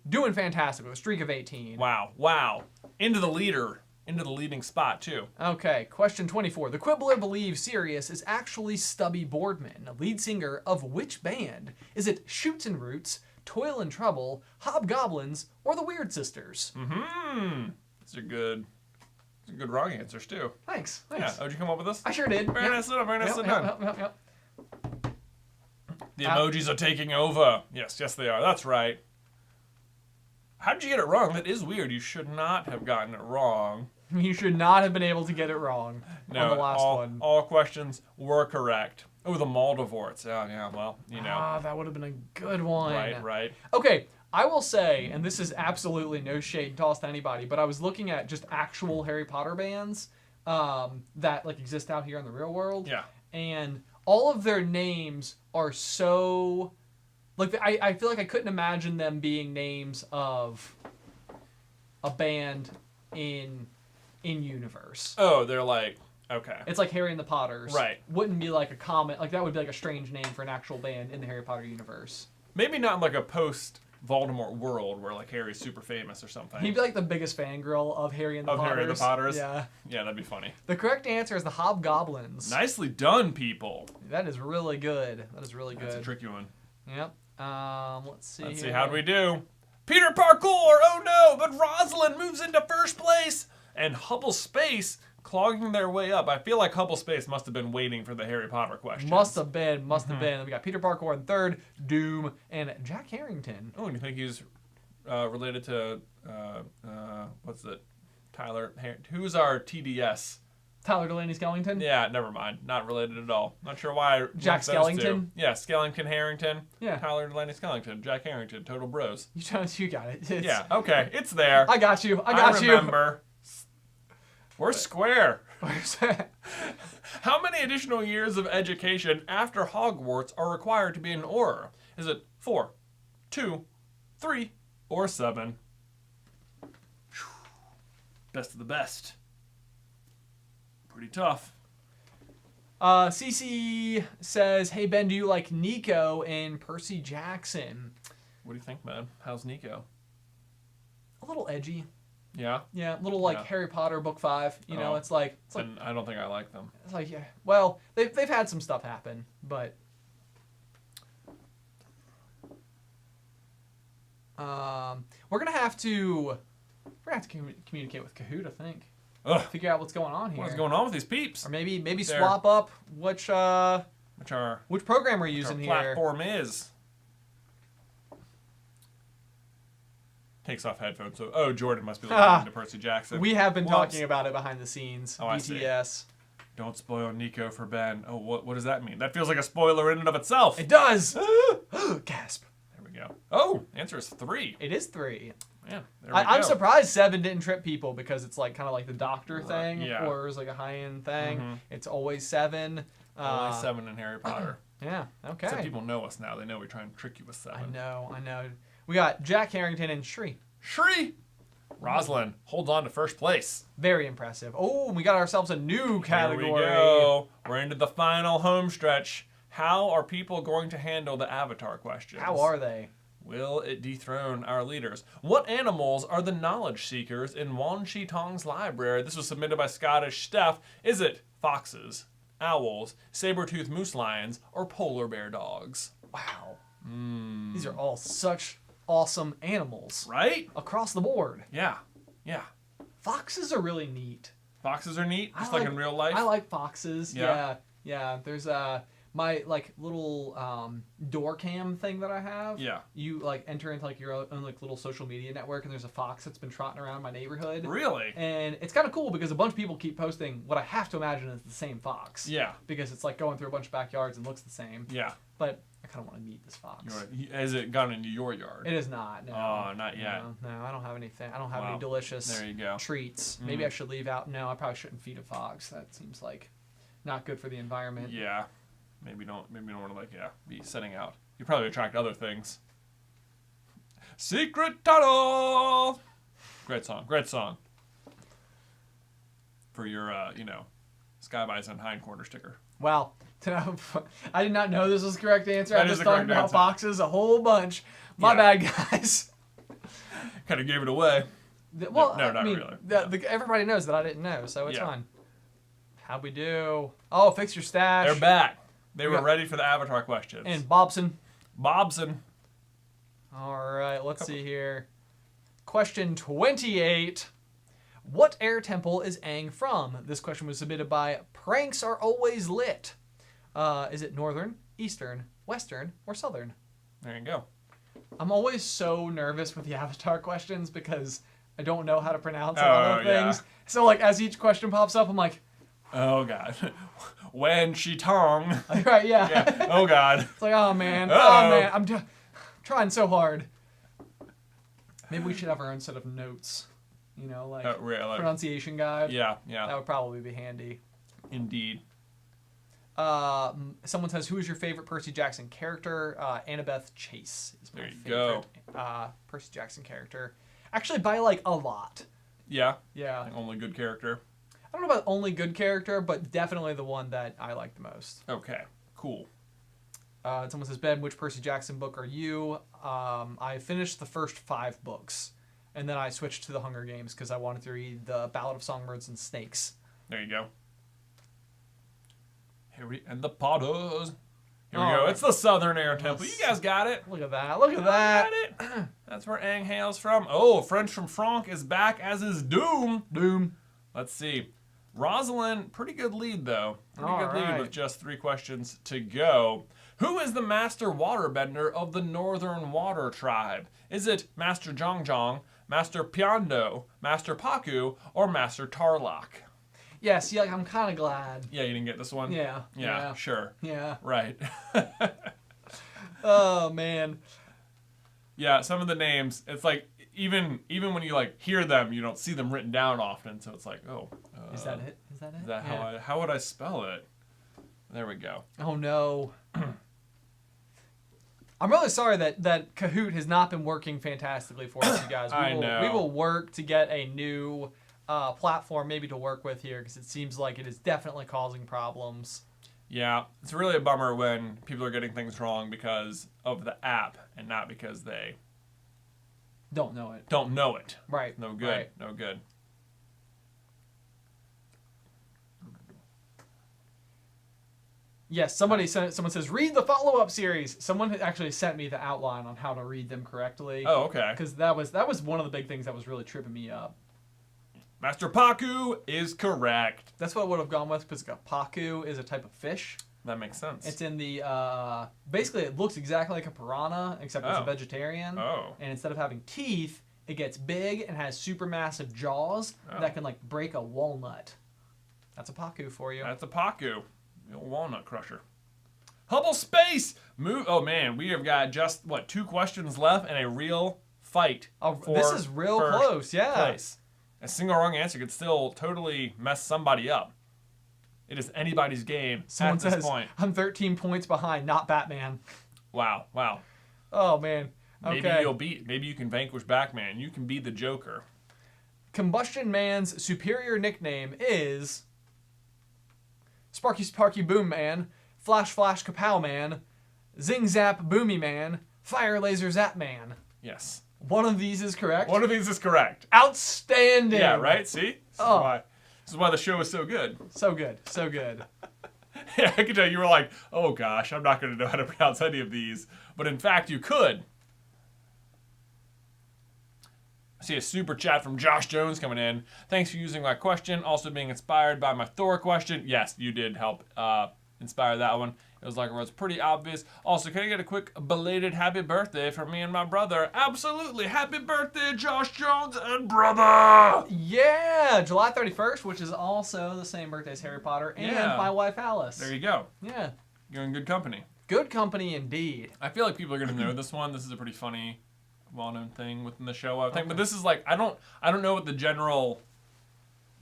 doing fantastic with a streak of 18. Wow. Into the leading spot too. Okay, question 24. The Quibbler believes Sirius is actually Stubby Boardman, lead singer of which band? Is it Shoots and Roots, Toil and Trouble, Hobgoblins, or the Weird Sisters? These are good wrong answers too. Thanks. Yeah. Oh, did you come up with this? I sure did. Very nice done. Yep. The emojis are taking over. Yes, they are. That's right. How did you get it wrong? That is weird. You should not have gotten it wrong. You should not have been able to get it wrong on the last one. All questions were correct. Oh, the Moldivorts. Yeah, well, you know. Ah, that would have been a good one. Right. Okay, I will say, and this is absolutely no shade tossed to anybody, but I was looking at just actual Harry Potter bands that like exist out here in the real world. Yeah. And all of their names are so... Like, I feel like I couldn't imagine them being names of a band in universe. Oh, they're like, okay. It's like Harry and the Potters. Right. Wouldn't be like a common... Like, that would be like a strange name for an actual band in the Harry Potter universe. Maybe not in like a post-Voldemort world where like Harry's super famous or something. He'd be like the biggest fangirl of Harry and the Potters. Harry and the Potters? Yeah. Yeah, that'd be funny. The correct answer is the Hobgoblins. Nicely done, people. That is really good. That's a tricky one. Yep. Let's see. Let's see, how'd we do? Peter Parkour! Oh no! But Rosalind moves into first place! And Hubble Space clogging their way up. I feel like Hubble Space must have been waiting for the Harry Potter question. Must have been. We got Peter Parkour in third, Doom, and Jack Harrington. Oh, and you think he's related to, what's it? Tyler, who's our TDS? Tyler Delaney Skellington? Yeah, never mind. Not related at all. Not sure why. Jack Skellington? Yeah, Skellington, Harrington. Yeah. Tyler Delaney Skellington. Jack Harrington. Total bros. You got it. Yeah, okay. It's there. I got you. I remember. We're square. Where's that? How many additional years of education after Hogwarts are required to be an Auror? Is it 4, 2, 3, or 7? Best of the best. Pretty tough. CC says, hey, Ben, do you like Nico and Percy Jackson? What do you think, man? How's Nico? A little edgy. Yeah? Yeah, a little like Harry Potter Book 5. You know, it's like... And I don't think I like them. It's like, yeah. Well, they've had some stuff happen, but... We're going to have to communicate with Kahoot, I think. Ugh. Figure out what's going on here. What's going on with these peeps? Or maybe swap up which program we're using here. Platform is. Takes off headphones. So, Jordan must be listening to Percy Jackson. We have been talking about it behind the scenes. Oh, BTS. Don't spoil Nico for Ben. Oh, what does that mean? That feels like a spoiler in and of itself. It does. Gasp. There we go. Oh, answer is 3. It is 3. Yeah, I'm surprised 7 didn't trip people because it's like kind of like the doctor thing, yeah. or it's like a high-end thing. It's always 7. Only 7 in Harry Potter. Yeah, okay. So people know us now. They know we try and trick you with 7. I know. We got Jack Harrington and Shri. Rosalind holds on to first place. Very impressive. Oh, we got ourselves a new category. Here we go. We're into the final home stretch. How are people going to handle the Avatar questions? How are they? Will it dethrone our leaders? What animals are the knowledge seekers in Wan Shi Tong's library? This was submitted by Scottish Steph. Is it foxes, owls, saber-toothed moose lions, or polar bear dogs? Wow. These are all such awesome animals. Right? Across the board. Yeah. Foxes are really neat. Foxes are neat, just like in real life? I like foxes. Yeah. Yeah. There's my like little door cam thing that I have. Yeah. You like enter into like your own like little social media network, and there's a fox that's been trotting around my neighborhood. Really? And it's kind of cool because a bunch of people keep posting what I have to imagine is the same fox. Yeah. Because it's like going through a bunch of backyards and looks the same. Yeah. But I kind of want to meet this fox. Has it gone into your yard? It is not. No. Oh, not yet. No, I don't have anything. I don't have any delicious there you go. treats. Maybe I should leave out. No, I probably shouldn't feed a fox. That seems like not good for the environment. Yeah. Maybe don't want to be setting out. You probably attract other things. Secret Tunnel. Great song. For your Sky Bison hind quarter sticker. Wow. I did not know this was the correct answer. That I is just the thought correct about answer. boxes a whole bunch. My bad, guys. Kind of gave it away. Well, No, not I mean, really. everybody knows that I didn't know, so it's Yeah. fine. How'd we do? Oh, fix your stash. They're back. They were got- ready for the Avatar questions. And Bobson. Bobson. All right, let's see here. Question 28. What air temple is Aang from? This question was submitted by Pranks Are Always Lit. Is it northern, eastern, western, or southern? There you go. I'm always so nervous with the Avatar questions because I don't know how to pronounce a Oh, lot of yeah. things. So, like, as each question pops up, I'm like, Oh God. When she tongue. right, yeah. Yeah. Oh God. It's like, oh man, Uh-oh. I'm trying so hard. Maybe we should have our own set of notes. You know, like Really? pronunciation guide. Yeah. That would probably be handy. Indeed. Someone says, who is your favorite Percy Jackson character? Annabeth Chase is my There you favorite Percy Jackson character. Actually, by like a lot. Yeah. Yeah. Only good character. I don't know about only good character, but definitely the one that I like the most. Okay. Cool. Someone says, Ben, which Percy Jackson book are you? I finished the first 5 books, and then I switched to the Hunger Games because I wanted to read the Ballad of Songbirds and Snakes. There you go. Harry and the Potters. Here we Oh, go. It's the Southern Air Temple. You guys got it. Look at that. Look at that. Got it. That's where Aang hails from. Oh, French from Franck is back, as is Doom. Doom. Let's see. Rosalind, pretty good lead, though. Pretty All good lead right. with just 3 questions to go. Who is the master waterbender of the Northern Water Tribe? Is it Master Jongjong, Master Pyondo, Master Paku, or Master Tarlok? Yeah, see, like, I'm kind of glad. Yeah, you didn't get this one? Yeah. Yeah, sure. Yeah. Right. Oh, man. Yeah, some of the names, it's like, even when you like hear them, you don't see them written down often, so it's like, oh. Is that it? Is that it? Is that Yeah. how would I spell it? There we go. Oh, no. I'm really sorry that Kahoot has not been working fantastically for us, you guys. I know. We will work to get a new platform maybe to work with here because it seems like it is definitely causing problems. Yeah, it's really a bummer when people are getting things wrong because of the app and not because they Don't know it. don't know it. Right. No good. Right. No good. Yes, someone says read the follow-up series. Someone had actually sent me the outline on how to read them correctly. Oh, okay. Because that was one of the big things that was really tripping me up. Master Paku is correct. That's what I would have gone with because Paku is a type of fish. That makes sense. It's in the basically it looks exactly like a piranha except it's a Oh. vegetarian. Oh. And instead of having teeth, it gets big and has super massive jaws Oh. that can like break a walnut. That's a Paku for you. That's a Paku. The old walnut crusher. Hubble Space! Move. Oh, man. We have got just, 2 questions left and a real fight. Oh, for this is real first close, yeah. place. A single wrong answer could still totally mess somebody up. It is anybody's game Someone at this says, point. I'm 13 points behind, not Batman. Wow. Oh, man. Okay. Maybe you can vanquish Batman. You can be the Joker. Combustion Man's superior nickname is Sparky Sparky Boom Man, Flash Flash Kapow Man, Zing Zap Boomy Man, Fire Laser Zap Man. Yes. One of these is correct. One of these is correct. Outstanding. Yeah, right? See? Oh. This is why the show is so good. So good. So good. Yeah, I can tell you were like, oh gosh, I'm not going to know how to pronounce any of these. But in fact, you could. I see a super chat from Josh Jones coming in. Thanks for using my question. Also being inspired by my Thor question. Yes, you did help inspire that one. It was like it was pretty obvious. Also, can I get a quick belated happy birthday from me and my brother? Absolutely. Happy birthday, Josh Jones and brother! Yeah, July 31st, which is also the same birthday as Harry Potter and Yeah. my wife Alice. There you go. Yeah. You're in good company. Good company indeed. I feel like people are going to know this one. This is a pretty funny, well-known thing within the show, I think. But this is like, I don't know what the general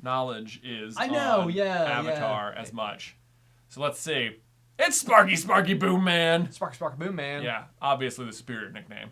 knowledge is I know, on yeah, Avatar yeah. as much. So let's see. It's Sparky Sparky Boom Man. Spark, Spark, Boom Man. Yeah, obviously the superior nickname.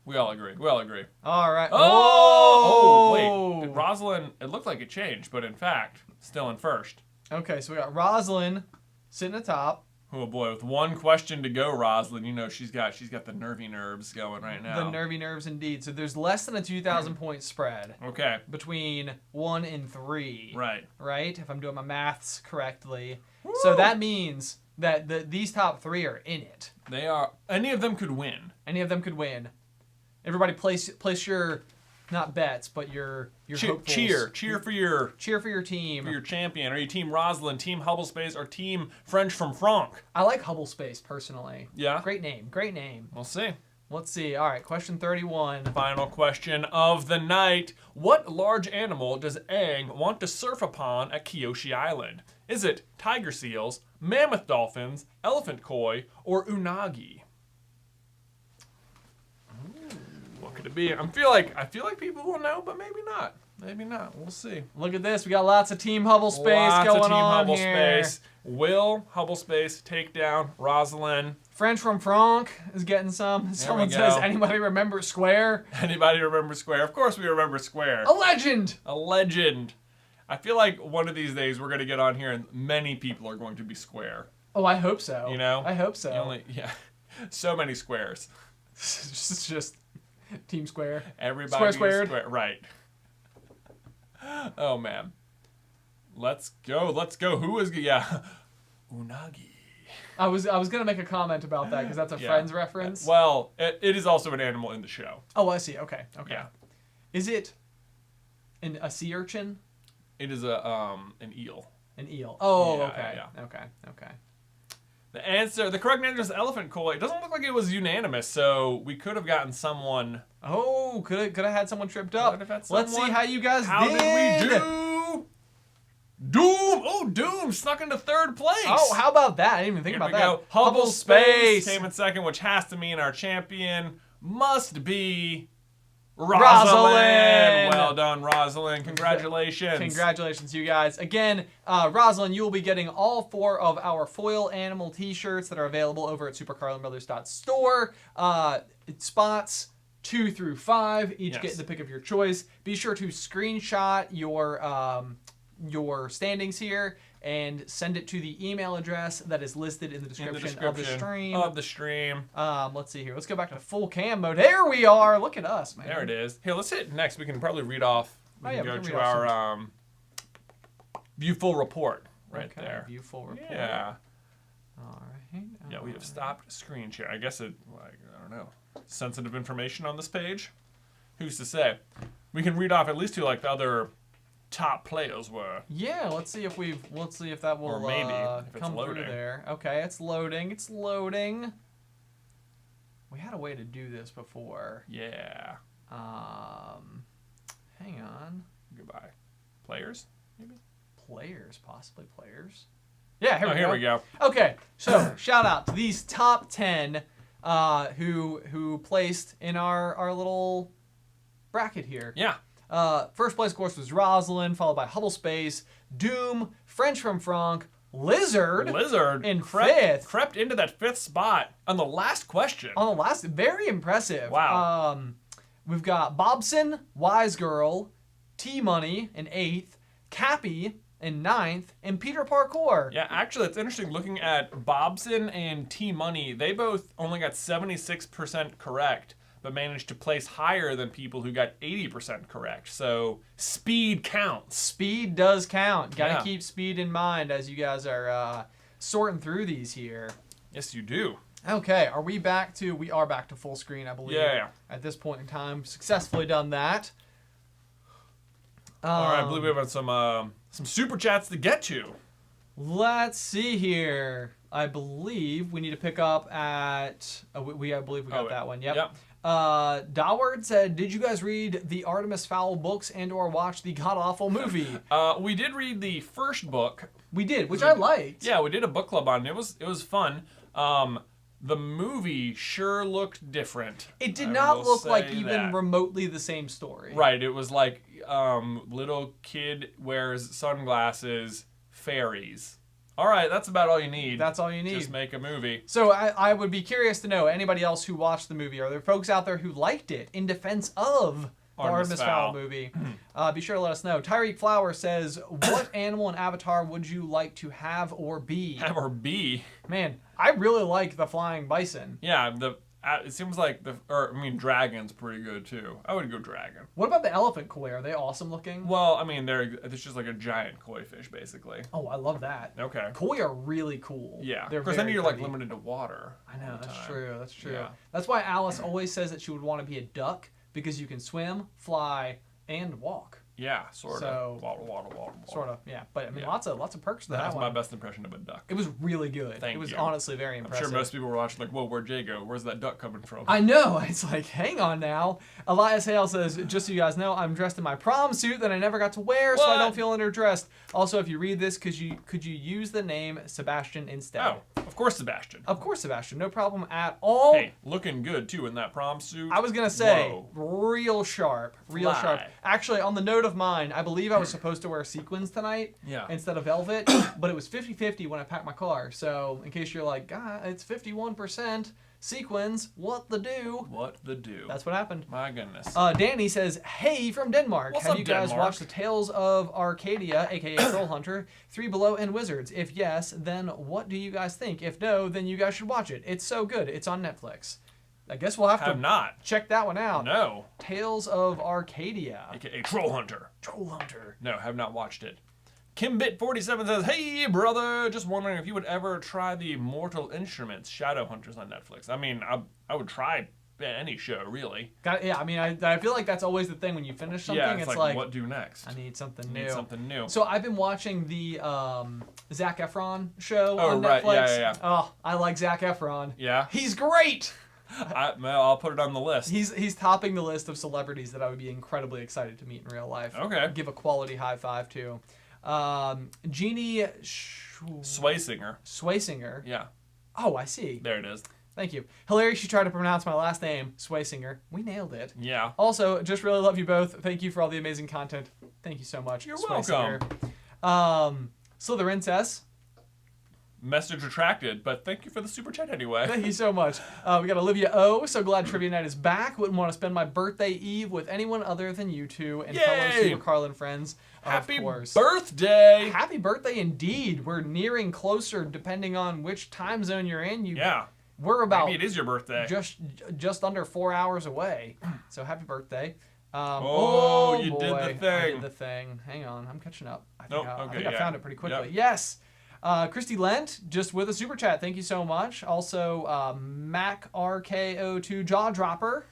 We all agree. We all agree. All right. Oh, wait. Rosalind, it looked like it changed, but in fact, still in first. Okay, so we got Rosalind sitting atop. Oh boy, with one question to go, Rosalind, you know she's got the nervy nerves going right now. The nervy nerves indeed. So there's less than a 2,000 point spread. Okay. Between 1 and 3. Right. Right? If I'm doing my maths correctly. Woo! So that means that these top 3 are in it. They are. Any of them could win. Any of them could win. Everybody place your, not bets, but your hopefuls. Cheer for your team. For your champion. Are you Team Rosalind, Team Hubble Space, or Team French from Franck? I like Hubble Space personally. Yeah. Great name. Great name. We'll see. Let's see. All right, question 31. Final question of the night. What large animal does Aang want to surf upon at Kyoshi Island? Is it tiger seals, mammoth dolphins, elephant koi, or unagi? What could it be? I feel like people will know, but maybe not. Maybe not. We'll see. Look at this. We got lots of Team Hubble Space Lots going of Team on Hubble here. Space. Will Hubble Space take down Rosalind? French from Franck is getting some. Someone says, anybody remember Square? Anybody remember Square? Of course we remember Square. A legend! A legend. I feel like one of these days we're going to get on here and many people are going to be Square. Oh, I hope so. You know? I hope so. Yeah. So many squares. just Team Square. Everybody squared. Right. Oh, man. Let's go. Who is... Yeah. Unagi. I was gonna make a comment about that because that's a Friends reference. Well, it is also an animal in the show. Oh, I see. Okay. Yeah. Is it a sea urchin? It is an eel. An eel. Oh, Yeah, okay. yeah. Okay. The correct answer is elephant koi. It doesn't look like it was unanimous, so we could have gotten someone. Oh, could have had someone tripped up. Let's see how you guys How did we do? Doom! Oh, Doom snuck into third place. Oh, how about that? I didn't even think about that. Go. Hubble Space came in second, which has to mean our champion must be Rosalind. Well done, Rosalind. Congratulations. Congratulations, you guys. Again, Rosalind, you will be getting all 4 of our foil animal t-shirts that are available over at supercarlinbrothers.store. Spots 2 through 5, each get the pick of your choice. Be sure to screenshot your standings here and send it to the email address that is listed in the description of the stream. Let's see here. Let's go back to full cam mode. There we are. Look at us, man. There it is. Here, let's hit next. We can probably read off. We can go to our view full report there. View full report. Yeah. All right. Yeah, we have stopped screen share. I guess I don't know. Sensitive information on this page? Who's to say? We can read off at least who like the other top players were. Yeah, let's see if that will or maybe if it's come loading. through there. Okay, it's loading. It's loading. We had a way to do this before. Yeah. Hang on. Goodbye. Players? Maybe? Possibly players. Yeah, here we go. We go. Okay, so shout out to these top 10 who placed in our little bracket here. Yeah. First place, of course, was Rosalind, followed by Hubble Space, Doom, French from Franck, Lizard in fifth. Crept into that 5th spot on the last question. On the last, very impressive. Wow. We've got Bobson, Wise Girl, T-Money in 8th, Cappy in 9th, and Peter Parkour. Yeah, actually, it's interesting looking at Bobson and T-Money. They both only got 76% correct, but managed to place higher than people who got 80% correct. So speed counts. Speed does count. Got to keep speed in mind as you guys are sorting through these here. Yes, you do. Okay, we are back to full screen, I believe. Yeah. At this point in time, successfully done that. All right, I believe we have some super chats to get to. Let's see here. I believe we need to pick up at. I believe we got that one. Yep. Daward said, "Did you guys read the Artemis Fowl books and/or watch the god awful movie?" We did read the first book. We did, which I liked. Yeah, we did a book club on it. It was fun. The movie sure looked different. It did not look like even remotely the same story. Right. It was like little kid wears sunglasses, fairies. All right, that's about all you need. That's all you need. Just make a movie. So I would be curious to know, anybody else who watched the movie, are there folks out there who liked it in defense of the Artemis Fowl movie? Be sure to let us know. Tyreek Flower says, what animal and avatar would you like to have or be? Have or be? Man, I really like the flying bison. Yeah, it seems like dragon's pretty good too. I would go dragon. What about the elephant koi? Are they awesome looking? Well, I mean, it's just like a giant koi fish, basically. Oh, I love that. Okay. Koi are really cool. Yeah. They're Because then you're pretty. like limited to water. I know, that's true. That's true. Yeah. That's why Alice always says that she would want to be a duck, because you can swim, fly, and walk. Yeah, sort of. So, water. Sort of, yeah. But I mean, Yeah. lots of perks to that That's one. my best impression of a duck. It was really good. Thank it was you. honestly very I'm impressive. sure most people were watching like, whoa, where'd Jay go? Where's that duck coming from? I know. It's like, hang on now. Elias Hale says, just so you guys know, I'm dressed in my prom suit that I never got to wear, so I What? don't feel underdressed. Also, if you read this, could you use the name Sebastian instead? Oh, of course, Sebastian. Of course, Sebastian. No problem at all. Hey, looking good too in that prom suit. I was going to say, Whoa. real sharp. Real Fly. sharp. Actually, on the note of mine, I believe I was supposed to wear sequins tonight Yeah. instead of velvet, but it was 50-50 when I packed my car. So, in case you're like, God, it's 51% sequins, what the do? What the do? That's what happened. My goodness. Danny says, hey from Denmark. What's Have up, you guys Denmark? watched the Tales of Arcadia, aka Troll Hunter, Three Below, and Wizards? If yes, then what do you guys think? If no, then you guys should watch it. It's so good. It's on Netflix. I guess we'll have Have to not. check that one out. No. Tales of Arcadia. AKA Troll Hunter. Troll Hunter. No, have not watched it. Kimbit47 says, hey, brother, just wondering if you would ever try the Mortal Instruments Shadow Hunters on Netflix. I mean, I would try any show, really. Yeah, I mean, I feel like that's always the thing when you finish something. Yeah, it's it's like, what do next? I need something new. Need something new. So I've been watching the Zac Efron show Oh, on right. Netflix. Yeah. Oh, I like Zac Efron. Yeah? He's great! Well, I'll put it on the list. He's topping the list of celebrities that I would be incredibly excited to meet in real life. Okay. Give a quality high five to. Jeannie Swaysinger. Yeah, Oh, I see. there it is. Thank you. Hilarious you tried to pronounce my last name, Swaysinger. We nailed it. Yeah. Also, just really love you both. Thank you for all the amazing content. Thank you so much. You're Swaysinger. Slytherin says, Message retracted, but thank you for the super chat anyway. thank you so much. We got Olivia O. So glad Trivia Night is back. Wouldn't want to spend my birthday eve with anyone other than you two and fellow Yay! Super Carlin friends. Happy of course. birthday! Happy birthday indeed. We're nearing closer depending on which time zone you're in. Yeah. We're about Maybe it is your birthday. just under 4 hours away. So happy birthday. You boy, did the I thing. did the thing. Hang on, I'm catching up. I Nope, think, I, okay, think I yeah. found it pretty quickly. Yep. Yes. Christy Lent, just with a super chat. Thank you so much. Also, MacRKO2 Jaw Dropper.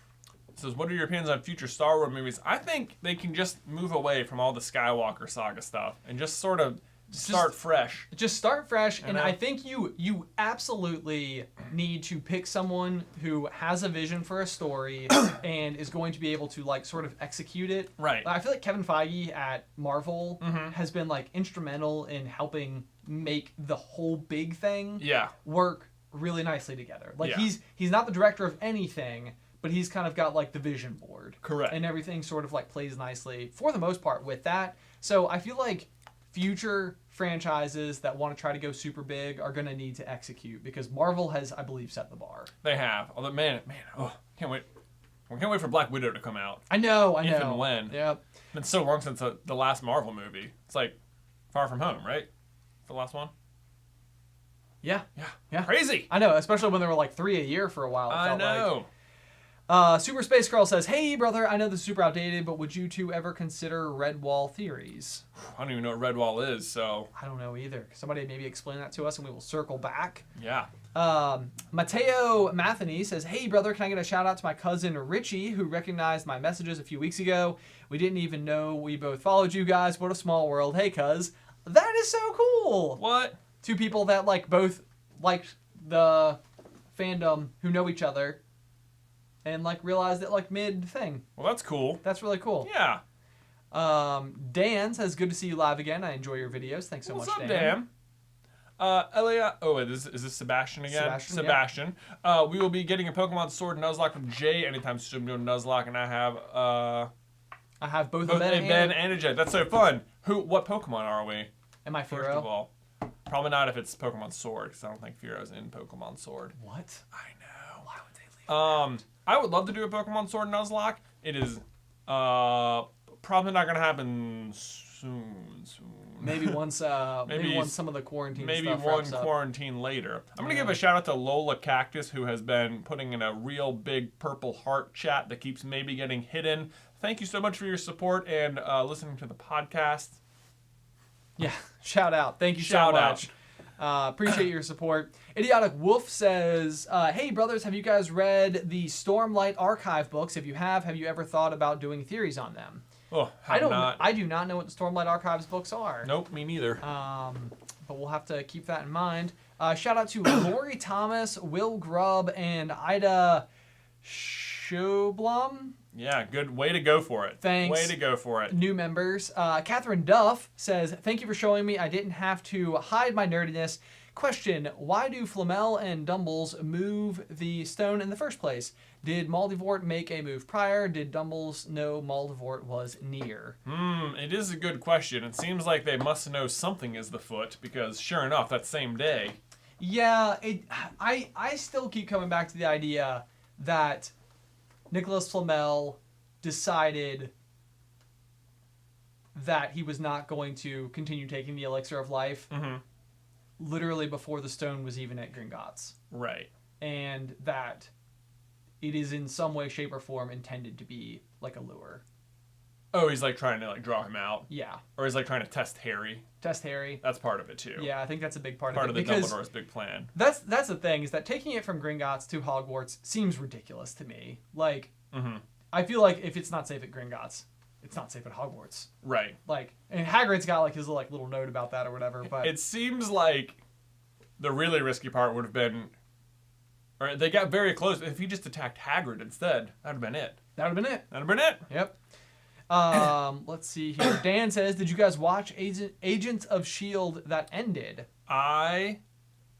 Says, what are your opinions on future Star Wars movies? I think they can just move away from all the Skywalker saga stuff and just sort of start fresh. Just start fresh, and know. I think you absolutely need to pick someone who has a vision for a story and is going to be able to like sort of execute it. Right. I feel like Kevin Feige at Marvel Mhm. has been like instrumental in helping make the whole big thing Yeah. work really nicely together. Like Yeah. he's not the director of anything, but he's kind of got like the vision board. Correct. And everything sort of like plays nicely for the most part with that. So I feel like future franchises that want to try to go super big are going to need to execute because Marvel has, I believe, set the bar. They have. Although, can't wait. I can't wait for Black Widow to come out. I know. If and when. Yep. It's been so long since the last Marvel movie. It's like Far From Home, right? The last one? Yeah. Yeah. Crazy. I know, especially when there were like 3 a year for a while. It I felt like. know. Super Space Girl says, hey, brother, I know this is super outdated, but would you two ever consider red wall theories? I don't even know what Redwall is, so I don't know either. Somebody maybe explain that to us and we will circle back. yeah. Mateo Matheny says, hey, brother, can I get a shout out to my cousin Richie, who recognized my messages a few weeks ago? We didn't even know we both followed you guys. What a small world. Hey, cuz. That is so cool. What? Two people that like both liked the fandom who know each other and like realized it like mid thing. Well, that's cool. That's really cool. Yeah. Dan says, good to see you live again. I enjoy your videos. Thanks so What's much, up, Dan. Elia. Oh, wait, is this Sebastian again? Sebastian, We will be getting a Pokemon Sword Nuzlocke from Jay anytime soon. Doing Nuzlocke, and I have both both Ben a Ben and a Jay. That's so fun. What Pokemon are we? and my First of all, Probably not if it's Pokemon Sword, because I don't think Fearo's in Pokemon Sword. What? I know. Why would they leave I would love to do a Pokemon Sword Nuzlocke. It is probably not gonna happen soon. Maybe once maybe once some of the quarantine stuff wraps up. Quarantine later. I'm gonna give a shout out to Lola Cactus, who has been putting in a real big purple heart chat that keeps maybe getting hidden. Thank you so much for your support and listening to the podcast. Yeah, shout out. Thank you so much. Appreciate your support. Idiotic Wolf says, hey brothers, have you guys read the Stormlight archive books? If you have you ever thought about doing theories on them? Oh, I do not know what the Stormlight archives books are. Nope, me neither. But we'll have to keep that in mind. Shout out to Lori Thomas, Will Grubb, and Ida Schoblum. Yeah, good way to go for it. Thanks. Way to go for it. New members. Catherine Duff says, thank you for showing me. I didn't have to hide my nerdiness. Question, why do Flamel and Dumbles move the stone in the first place? Did Maldivort make a move prior? Did Dumbles know Maldivort was near? It is a good question. It seems like they must know something is the foot, because sure enough, that same day. Yeah, I still keep coming back to the idea that Nicholas Flamel decided that he was not going to continue taking the elixir of life literally before the stone was even at Gringotts. Right. And that it is in some way, shape, or form intended to be like a lure. Oh, he's like trying to like draw him out? Yeah. Or he's like trying to test Harry? Test Harry. That's part of it too. Yeah, I think that's a big part of it. Part of the Dumbledore's big plan. That's the thing, is that taking it from Gringotts to Hogwarts seems ridiculous to me. Like, I feel like if it's not safe at Gringotts, it's not safe at Hogwarts. Right. Like, and Hagrid's got like his like little note about that or whatever, but it seems like the really risky part would have been, or they got very close. If he just attacked Hagrid instead, that'd have been it. That'd have been it. That'd have been it. Yep. Let's see here. Dan says, did you guys watch Agents of S.H.I.E.L.D. that ended? I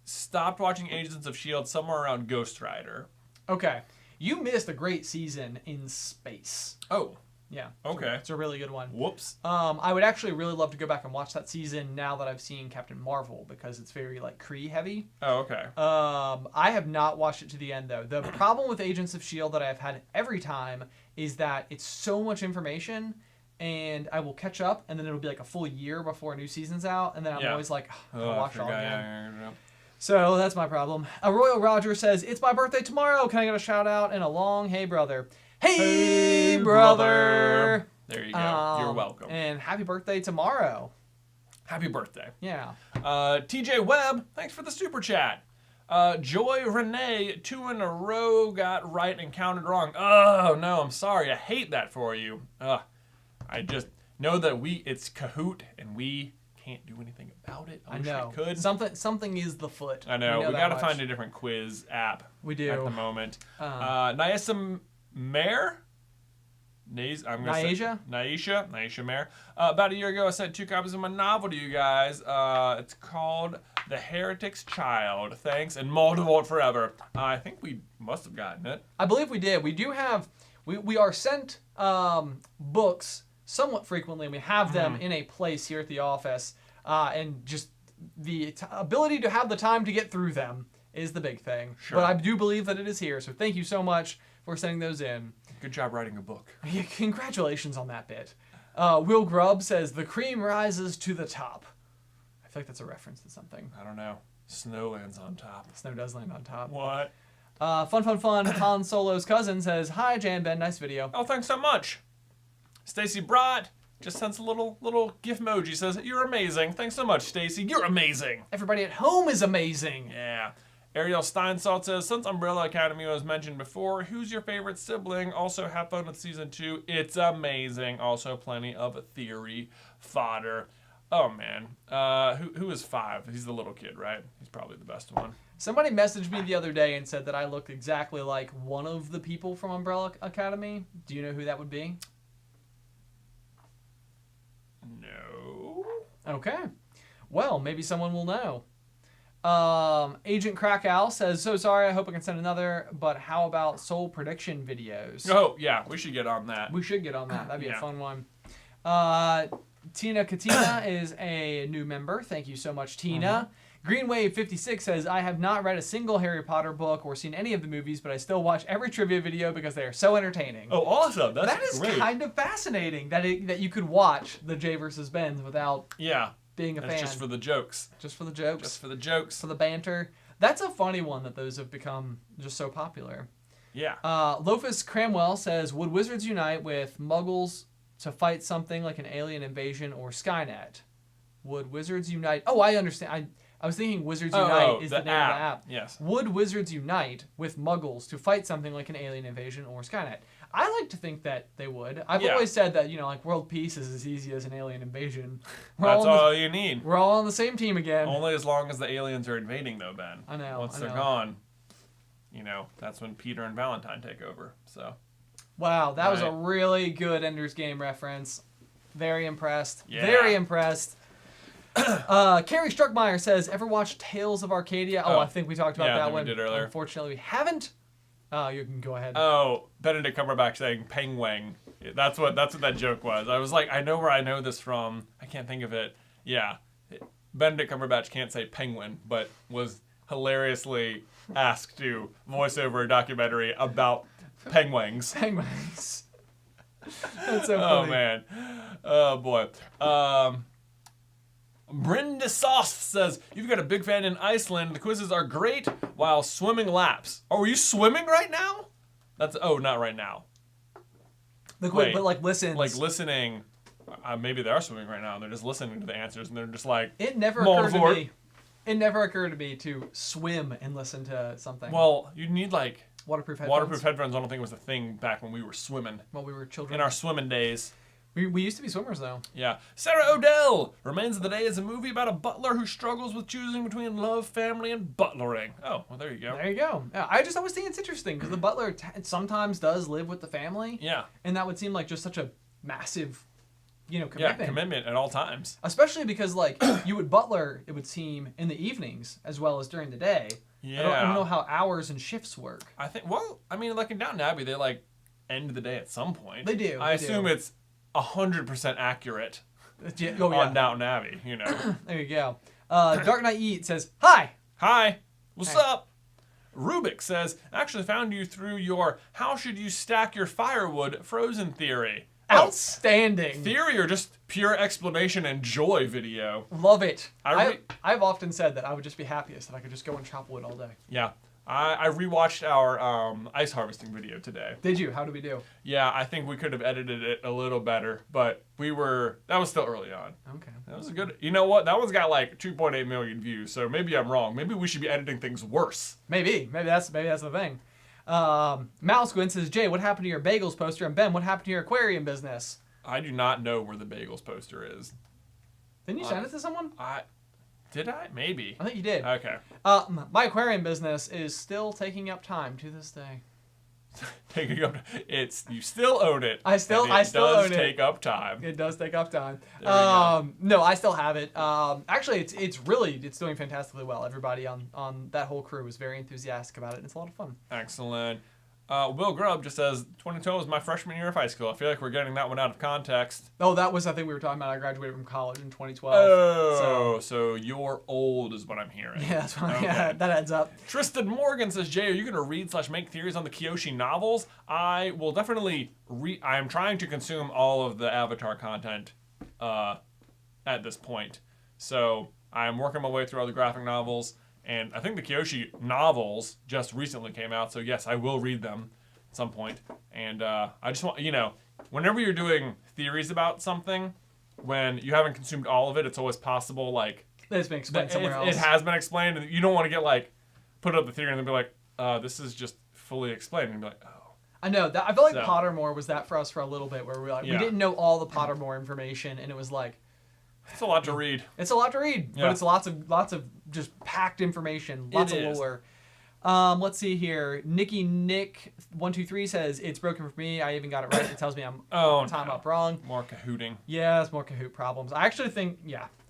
stopped watching Agents of S.H.I.E.L.D. somewhere around Ghost Rider. Okay. You missed a great season in space. Oh. Yeah. Okay. It's a really good one. Whoops. I would actually really love to go back and watch that season now that I've seen Captain Marvel, because it's very like Kree heavy. Oh, okay. I have not watched it to the end though. The problem with Agents of S.H.I.E.L.D. that I've had every time is that it's so much information, and I will catch up, and then it'll be like a full year before a new season's out, and then I'm always like, I'll watch it all again. So that's my problem. Royal Roger says, it's my birthday tomorrow. Can I get a shout out and a long hey brother? Hey brother! There you go. You're welcome. And happy birthday tomorrow. Happy birthday. Yeah. TJ Webb, thanks for the super chat. Joy Renee, 2 in a row got right and counted wrong. Oh, no, I'm sorry. I hate that for you. I just know that it's Kahoot, and we can't do anything about it. I wish know. we could. Something is the foot. I know. We got to find a different quiz app. We do. At the moment. Nyasa Mare? Naisha Mare. About a year ago, I sent 2 copies of my novel to you guys. It's called The Heretic's Child. Thanks, and Maldivort Forever. I think we must have gotten it. I believe we did. We do have. We are sent books somewhat frequently, and we have them in a place here at the office. And just the ability to have the time to get through them is the big thing. Sure. But I do believe that it is here. So thank you so much for sending those in. Good job writing a book. Yeah, congratulations on that bit. Will Grubb says, the cream rises to the top. I feel like that's a reference to something. I don't know. Snow lands on top. Snow does land on top. What? Fun. Han Solo's cousin says, hi, Jan Ben, nice video. Oh, thanks so much. Stacy Brott just sends a little GIF emoji. Says, you're amazing. Thanks so much, Stacy. You're amazing. Everybody at home is amazing. Yeah. Ariel Steinsalt says, since Umbrella Academy was mentioned before, who's your favorite sibling? Also, have fun with season 2. It's amazing. Also, plenty of theory fodder. Oh, man. Who is 5? He's the little kid, right? He's probably the best one. Somebody messaged me the other day and said that I looked exactly like one of the people from Umbrella Academy. Do you know who that would be? No. Okay. Well, maybe someone will know. Agent Krakow says, so sorry, I hope I can send another, but how about soul prediction videos? Oh, yeah, we should get on that. We should get on that. That'd be a fun one. Tina Katina is a new member. Thank you so much, Tina. Greenwave56 says, I have not read a single Harry Potter book or seen any of the movies, but I still watch every trivia video because they are so entertaining. Oh, awesome. That is great. kind of fascinating that you could watch the Jay versus Ben's without being a fan. Just for the jokes. Just for the jokes. Just for the jokes. For the banter. That's a funny one that those have become just so popular. Yeah. Lofus Cramwell says, would Wizards unite with Muggles to fight something like an alien invasion or Skynet? Would Wizards unite? Oh, I understand. I was thinking Wizards Unite is the name of the app. Yes. Would Wizards unite with Muggles to fight something like an alien invasion or Skynet? I like to think that they would. I've always said that, like world peace is as easy as an alien invasion. That's all you need. We're all on the same team again. Only as long as the aliens are invading, though, Ben. I know. Once they're gone, that's when Peter and Valentine take over. So. Wow, that was a really good Ender's Game reference. Very impressed. Yeah. Very impressed. Carrie Struckmeyer says, ever watched Tales of Arcadia? Oh, I think we talked about that one. We did earlier. Unfortunately, we haven't. You can go ahead. Oh, Benedict Cumberbatch saying Penguin. That's what that joke was. I was like, I know where I know this from. I can't think of it. Yeah. Benedict Cumberbatch can't say penguin, but was hilariously asked to voice over a documentary about penguins. Penguins. That's so funny. Oh, man. Oh, boy. Brenda Sauce says, you've got a big fan in Iceland. The quizzes are great while swimming laps. Oh, are you swimming right now? Not right now. But like listens. Like listening. Maybe they are swimming right now and they're just listening to the answers and they're just like, it never occurred to me. It never occurred to me to swim and listen to something. Well, you need like waterproof headphones. Waterproof headphones I don't think was a thing back when we were swimming. While we were children. In our swimming days. We used to be swimmers, though. Yeah. Sarah Odell! Remains of the Day is a movie about a butler who struggles with choosing between love, family, and butlering. Oh, well, there you go. There you go. Yeah, I just always think it's interesting because the butler sometimes does live with the family. Yeah. And that would seem like just such a massive, commitment. Yeah, commitment at all times. Especially because, you would butler, it would seem, in the evenings as well as during the day. Yeah. I don't know how hours and shifts work. I think, in Downton Abbey, they, end the day at some point. They do. I assume it's 100% accurate on Downton Abbey, There you go. Dark Knight Eat says, Hi! Hi! What's up? Rubik says, actually found you through your how should you stack your firewood frozen theory. Outstanding. Theory or just pure explanation and joy video. Love it. I've often said that I would just be happiest if I could just go and chop wood all day. Yeah. I rewatched our ice harvesting video today. Did you? How did we do? Yeah, I think we could have edited it a little better, but that was still early on. Okay. That was a good, you know what? That one's got 2.8 million views, so maybe I'm wrong. Maybe we should be editing things worse. Maybe that's the thing. Mouse Gwyn says, Jay, what happened to your bagels poster? And Ben, what happened to your aquarium business? I do not know where the bagels poster is. Didn't you send it to someone? Did I? Maybe. I think you did. Okay. My aquarium business is still taking up time to this day. You still own it. I still own it. It does take up time. It does take up time. There we go. No, I still have it. Actually, it's doing fantastically well. Everybody on that whole crew is very enthusiastic about it. And it's a lot of fun. Excellent. Will Grubb just says, 2012 was my freshman year of high school. I feel like we're getting that one out of context. Oh, that was, I think we were talking about, I graduated from college in 2012. Oh, so you're old is what I'm hearing. Yeah, that's what that adds up. Tristan Morgan says, Jay, are you going to read/make theories on the Kyoshi novels? I will definitely I am trying to consume all of the Avatar content at this point. So I'm working my way through all the graphic novels. And I think the Kyoshi novels just recently came out, so yes, I will read them at some point. And I just want, whenever you're doing theories about something, when you haven't consumed all of it, it's always possible, it's been explained somewhere else. It has been explained, and you don't want to get, put up the theory and then be like, this is just fully explained, and be like, oh. I know. I feel like Pottermore was that for us for a little bit, where we didn't know all the Pottermore information, and it was like, it's a lot to read. It's a lot to read, but it's lots of just packed information, lots of lore. Let's see here. Nicky Nick 123 says it's broken for me. I even got it right. It tells me I'm time up wrong. More Kahooting. Yeah, it's more Kahoot problems. I actually think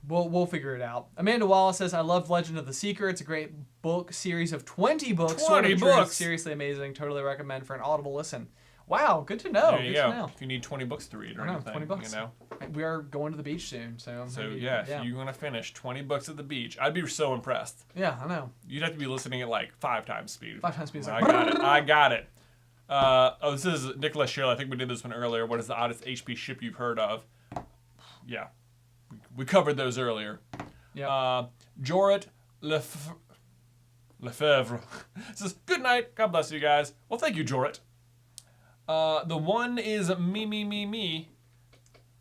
we'll figure it out. Amanda Wallace says I loved Legend of the Seeker. It's a great book series of 20 books. 20 books. Seriously amazing. Totally recommend for an audible listen. Wow, good to know. There you good go. to know. If you need 20 books to read or I know, anything, 20 bucks. you know. We are going to the beach soon, so. So maybe, yeah, if you're gonna finish 20 books at the beach, I'd be so impressed. Yeah, I know. You'd have to be listening at like 5 times speed. 5 times speed is I like. got it. I got it. Oh, this is Nicholas Schill. I think we did this one earlier. What is the oddest HP ship you've heard of? Yeah, we covered those earlier. Yeah. Jorit Lefebvre says, good night. God bless you guys. Well, thank you, Jorit. The one is me.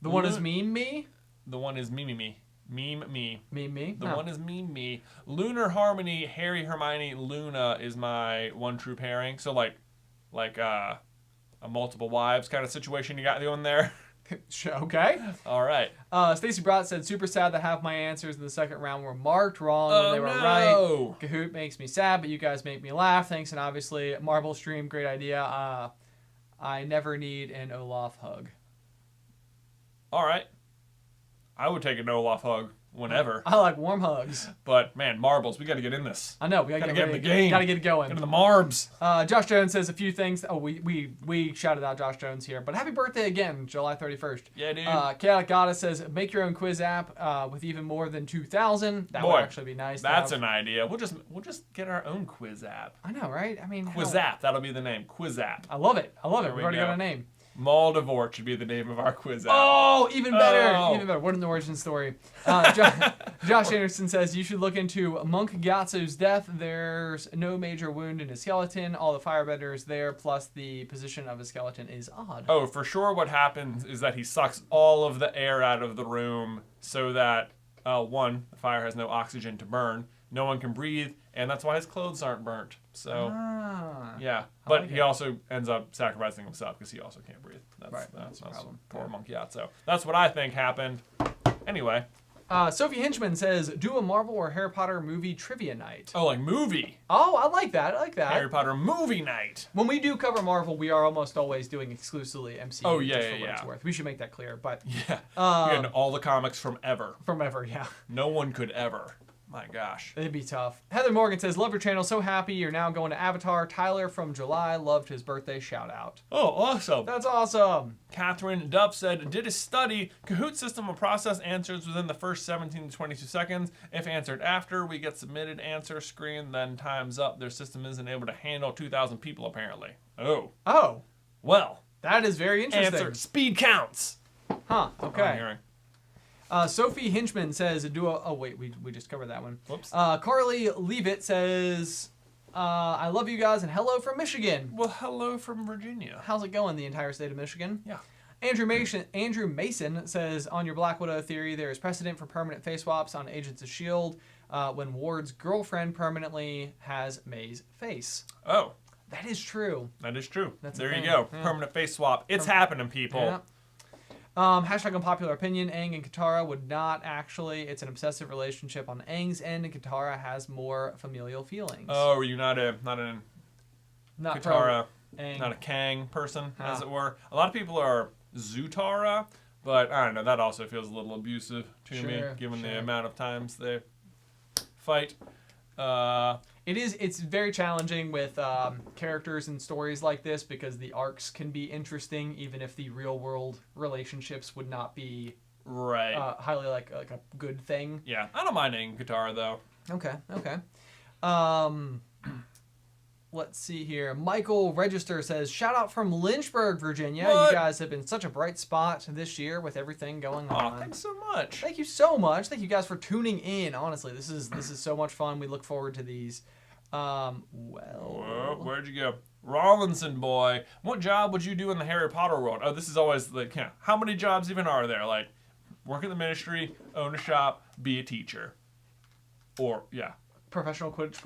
The one is me. The one is me. Meme me. Me. The one is me. Lunar Harmony, Harry, Hermione, Luna is my one true pairing. So like a multiple wives kind of situation you got going there. Okay. All right. Stacey Brott said, super sad that half my answers in the second round were marked wrong when they were right. Kahoot makes me sad, but you guys make me laugh. Thanks, and obviously, Marble Stream, great idea. I never need an Olaf hug. All right. I would take an Olaf hug whenever. I like warm hugs. But, man, marbles, we got to get in this. I know. We got to get in the game. Got to get it going. Get in the marbs. Josh Jones says a few things. Oh, we shouted out Josh Jones here. But happy birthday again, July 31st. Yeah, dude. Chaotic Goddess says, make your own quiz app with even more than 2,000. That would actually be nice. That's an idea. We'll just get our own quiz app. I know, right? I mean, Quiz app. That'll be the name. Quiz app. I love it. We've already got a name. Moldavort should be the name of our quiz app. Oh, even better. Even better. What an origin story. Josh Anderson says, you should look into Monk Gyatso's death. There's no major wound in his skeleton. All the firebenders there, plus the position of his skeleton is odd. Oh, for sure what happens is that he sucks all of the air out of the room so that, one, the fire has no oxygen to burn. No one can breathe, and that's why his clothes aren't burnt. So, yeah. But he also ends up sacrificing himself because he also can't breathe. That's a problem. Poor Monk Gyatso. That's what I think happened. Anyway. Sophie Hinchman says, do a Marvel or Harry Potter movie trivia night. Oh, like movie. Oh, I like that. Harry Potter movie night. When we do cover Marvel, we are almost always doing exclusively MCU. Oh, yeah. We should make that clear. But yeah. We're getting all the comics from ever. From ever, yeah. No one could ever. My gosh. It'd be tough. Heather Morgan says, love your channel. So happy you're now going to Avatar. Tyler from July loved his birthday shout out. Oh, awesome. That's awesome. Catherine Duff said, did a study. Kahoot system will process answers within the first 17 to 22 seconds. If answered after, we get submitted answer screen, then time's up. Their system isn't able to handle 2,000 people, apparently. Oh. Well. That is very interesting. Answer. Speed counts. Huh. Okay. Sophie Hinchman says, wait, we just covered that one. Whoops. Carly Leavitt says, I love you guys and hello from Michigan. Well, hello from Virginia. How's it going, the entire state of Michigan? Yeah. Andrew Mason says, on your Black Widow theory, there is precedent for permanent face swaps on Agents of S.H.I.E.L.D. When Ward's girlfriend permanantly has May's face. Oh. That is true. That is true. That's there you go. Yeah. Permanent face swap. It's happening, people. Yeah. Hashtag unpopular opinion, Aang and Katara would not actually. It's an obsessive relationship on Aang's end, and Katara has more familial feelings. Oh, are you not a Katara, not a Kang person, as it were? A lot of people are Zutara, but I don't know. That also feels a little abusive to me, given the amount of times they fight. It's very challenging with characters and stories like this because the arcs can be interesting even if the real world relationships would not be highly like a good thing. Yeah, I don't mind Aang Katara though. Okay. Let's see here. Michael Register says, shout out from Lynchburg, Virginia. What? You guys have been such a bright spot this year with everything going on. Thanks so much. Thank you so much. Thank you guys for tuning in. Honestly, this is so much fun. We look forward to these. Whoa, where'd you go? Rollinson boy, what job would you do in the Harry Potter world? Oh, this is always like, how many jobs even are there? Like, work in the ministry, own a shop, be a teacher. Or, Professional Quidditch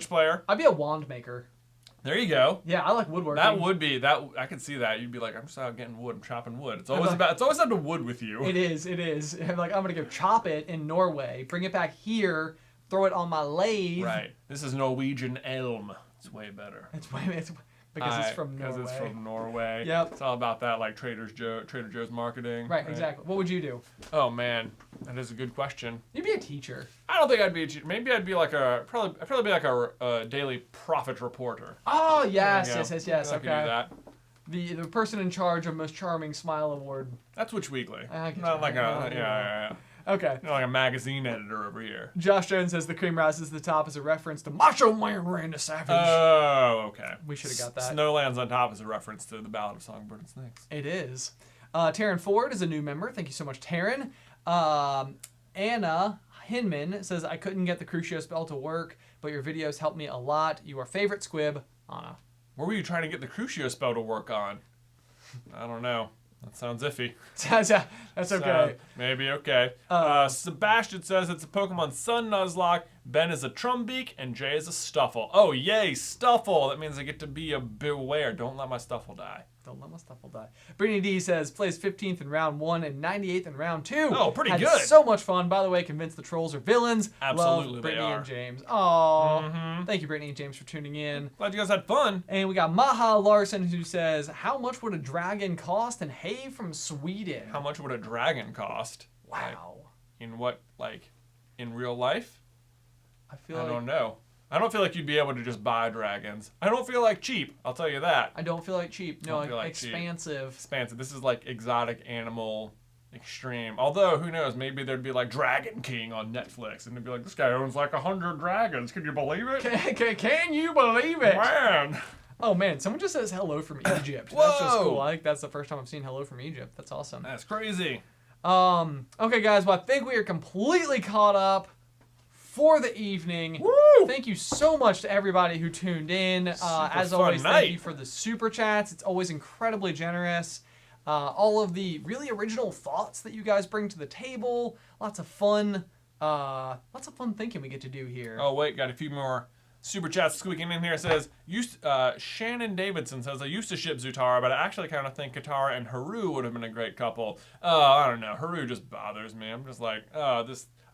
player. I'd be a wand maker. There you go. Yeah, I like woodworking. That would be that. I could see that. You'd be like, I'm just out getting wood. I'm chopping wood. It's always about the wood with you. It is. I'm like, I'm gonna go chop it in Norway, bring it back here, throw it on my lathe. Right. This is Norwegian elm. It's way better. It's because it's from Norway. Because it's from Norway. Yep. It's all about that, like Trader Joe's marketing. Right. Exactly. What would you do? Oh man, that is a good question. You'd be a teacher. I don't think I'd be a teacher. Maybe I'd be like I'd probably be like a daily profit reporter. Oh yes. I could do that. the person in charge of Most Charming Smile Award. That's Witch Weekly. I get Not you. like Yeah. yeah. Okay. Like a magazine editor over here. Josh Jones says the cream rises to the top is a reference to Macho Man Randy Savage. Oh, okay. We should have got that. Snowlands on Top is a reference to the Ballad of Songbird and Snakes. It is. Taryn Ford is a new member. Thank you so much, Taryn. Anna Hinman says, I couldn't get the Crucio spell to work, but your videos helped me a lot. You are favorite squib, Anna. Where were you trying to get the Crucio spell to work on? I don't know. That sounds iffy. That's okay. Maybe okay. Sebastian says it's a Pokemon Sun Nuzlocke. Ben is a Trumbeak, and Jay is a Stuffle. Oh, yay, Stuffle! That means I get to be a Beware. Don't let my Stuffle die. Don't let my Stuffle die. Brittany D says, plays 15th in round 1 and 98th in round 2. Oh, pretty Had good. So much fun. By the way, convinced the trolls are villains. Absolutely, Love they Brittany are. and James. Aww. Thank you, Brittany and James, for tuning in. Glad you guys had fun. And we got Maha Larson, who says, how much would a dragon cost? And hey from Sweden. How much would a dragon cost? Wow. In what, like, in real life? I feel I like don't know. I don't feel like you'd be able to just buy dragons. I don't feel like cheap. I'll tell you that. I don't feel like cheap. No, Don't feel like cheap. expansive. Expansive. This is like exotic animal extreme. Although, who knows? Maybe there'd be like Dragon King on Netflix, and they'd be like, this guy owns like 100 dragons. Can you believe it? Can you believe it? Man. Oh man, someone just says hello from Egypt. Whoa. That's just cool. I think that's the first time I've seen hello from Egypt. That's awesome. That's crazy. Okay guys, well I think we are completely caught up for the evening. Woo! Thank you so much to everybody who tuned in. As fun always, night. thank you for the super chats. It's always incredibly generous. All of the really original thoughts that you guys bring to the table. Lots of fun thinking we get to do here. Oh, wait. Got a few more super chats squeaking in here. It says, Shannon Davidson says, I used to ship Zutara, but I actually kind of think Katara and Haru would have been a great couple. I don't know. Haru just bothers me. I'm just like, I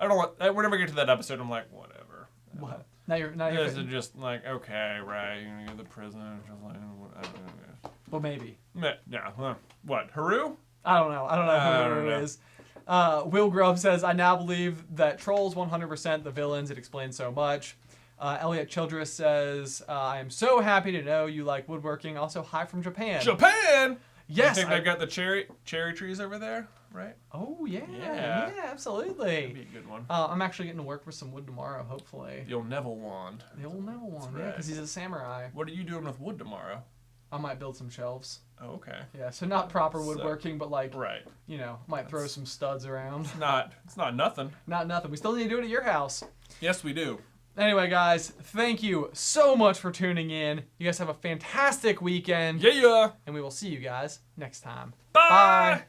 don't want, whenever I get to that episode, I'm like, whatever. What? Now you're This is just like, okay, right, you're gonna get the prison, just like, well, maybe. no, what, Haru? I don't know who Haru is. Will Grubb says, I now believe that trolls 100% the villains. It explains so much. Elliot Childress says, I am so happy to know you like woodworking. Also, hi from Japan. Japan? Yes. I think they've got the cherry trees over there, right? Oh, yeah. Yeah. Yeah, absolutely. That'd be a good one. I'm actually getting to work with some wood tomorrow, hopefully. You'll never wand. The old Neville one, That's yeah, right. because he's a samurai. What are you doing with wood tomorrow? I might build some shelves. Oh, okay. Yeah, so not proper woodworking, but like, Right. you know, might throw some studs around. It's not nothing. Not nothing. We still need to do it at your house. Yes, we do. Anyway, guys, thank you so much for tuning in. You guys have a fantastic weekend. Yeah. And we will see you guys next time. Bye.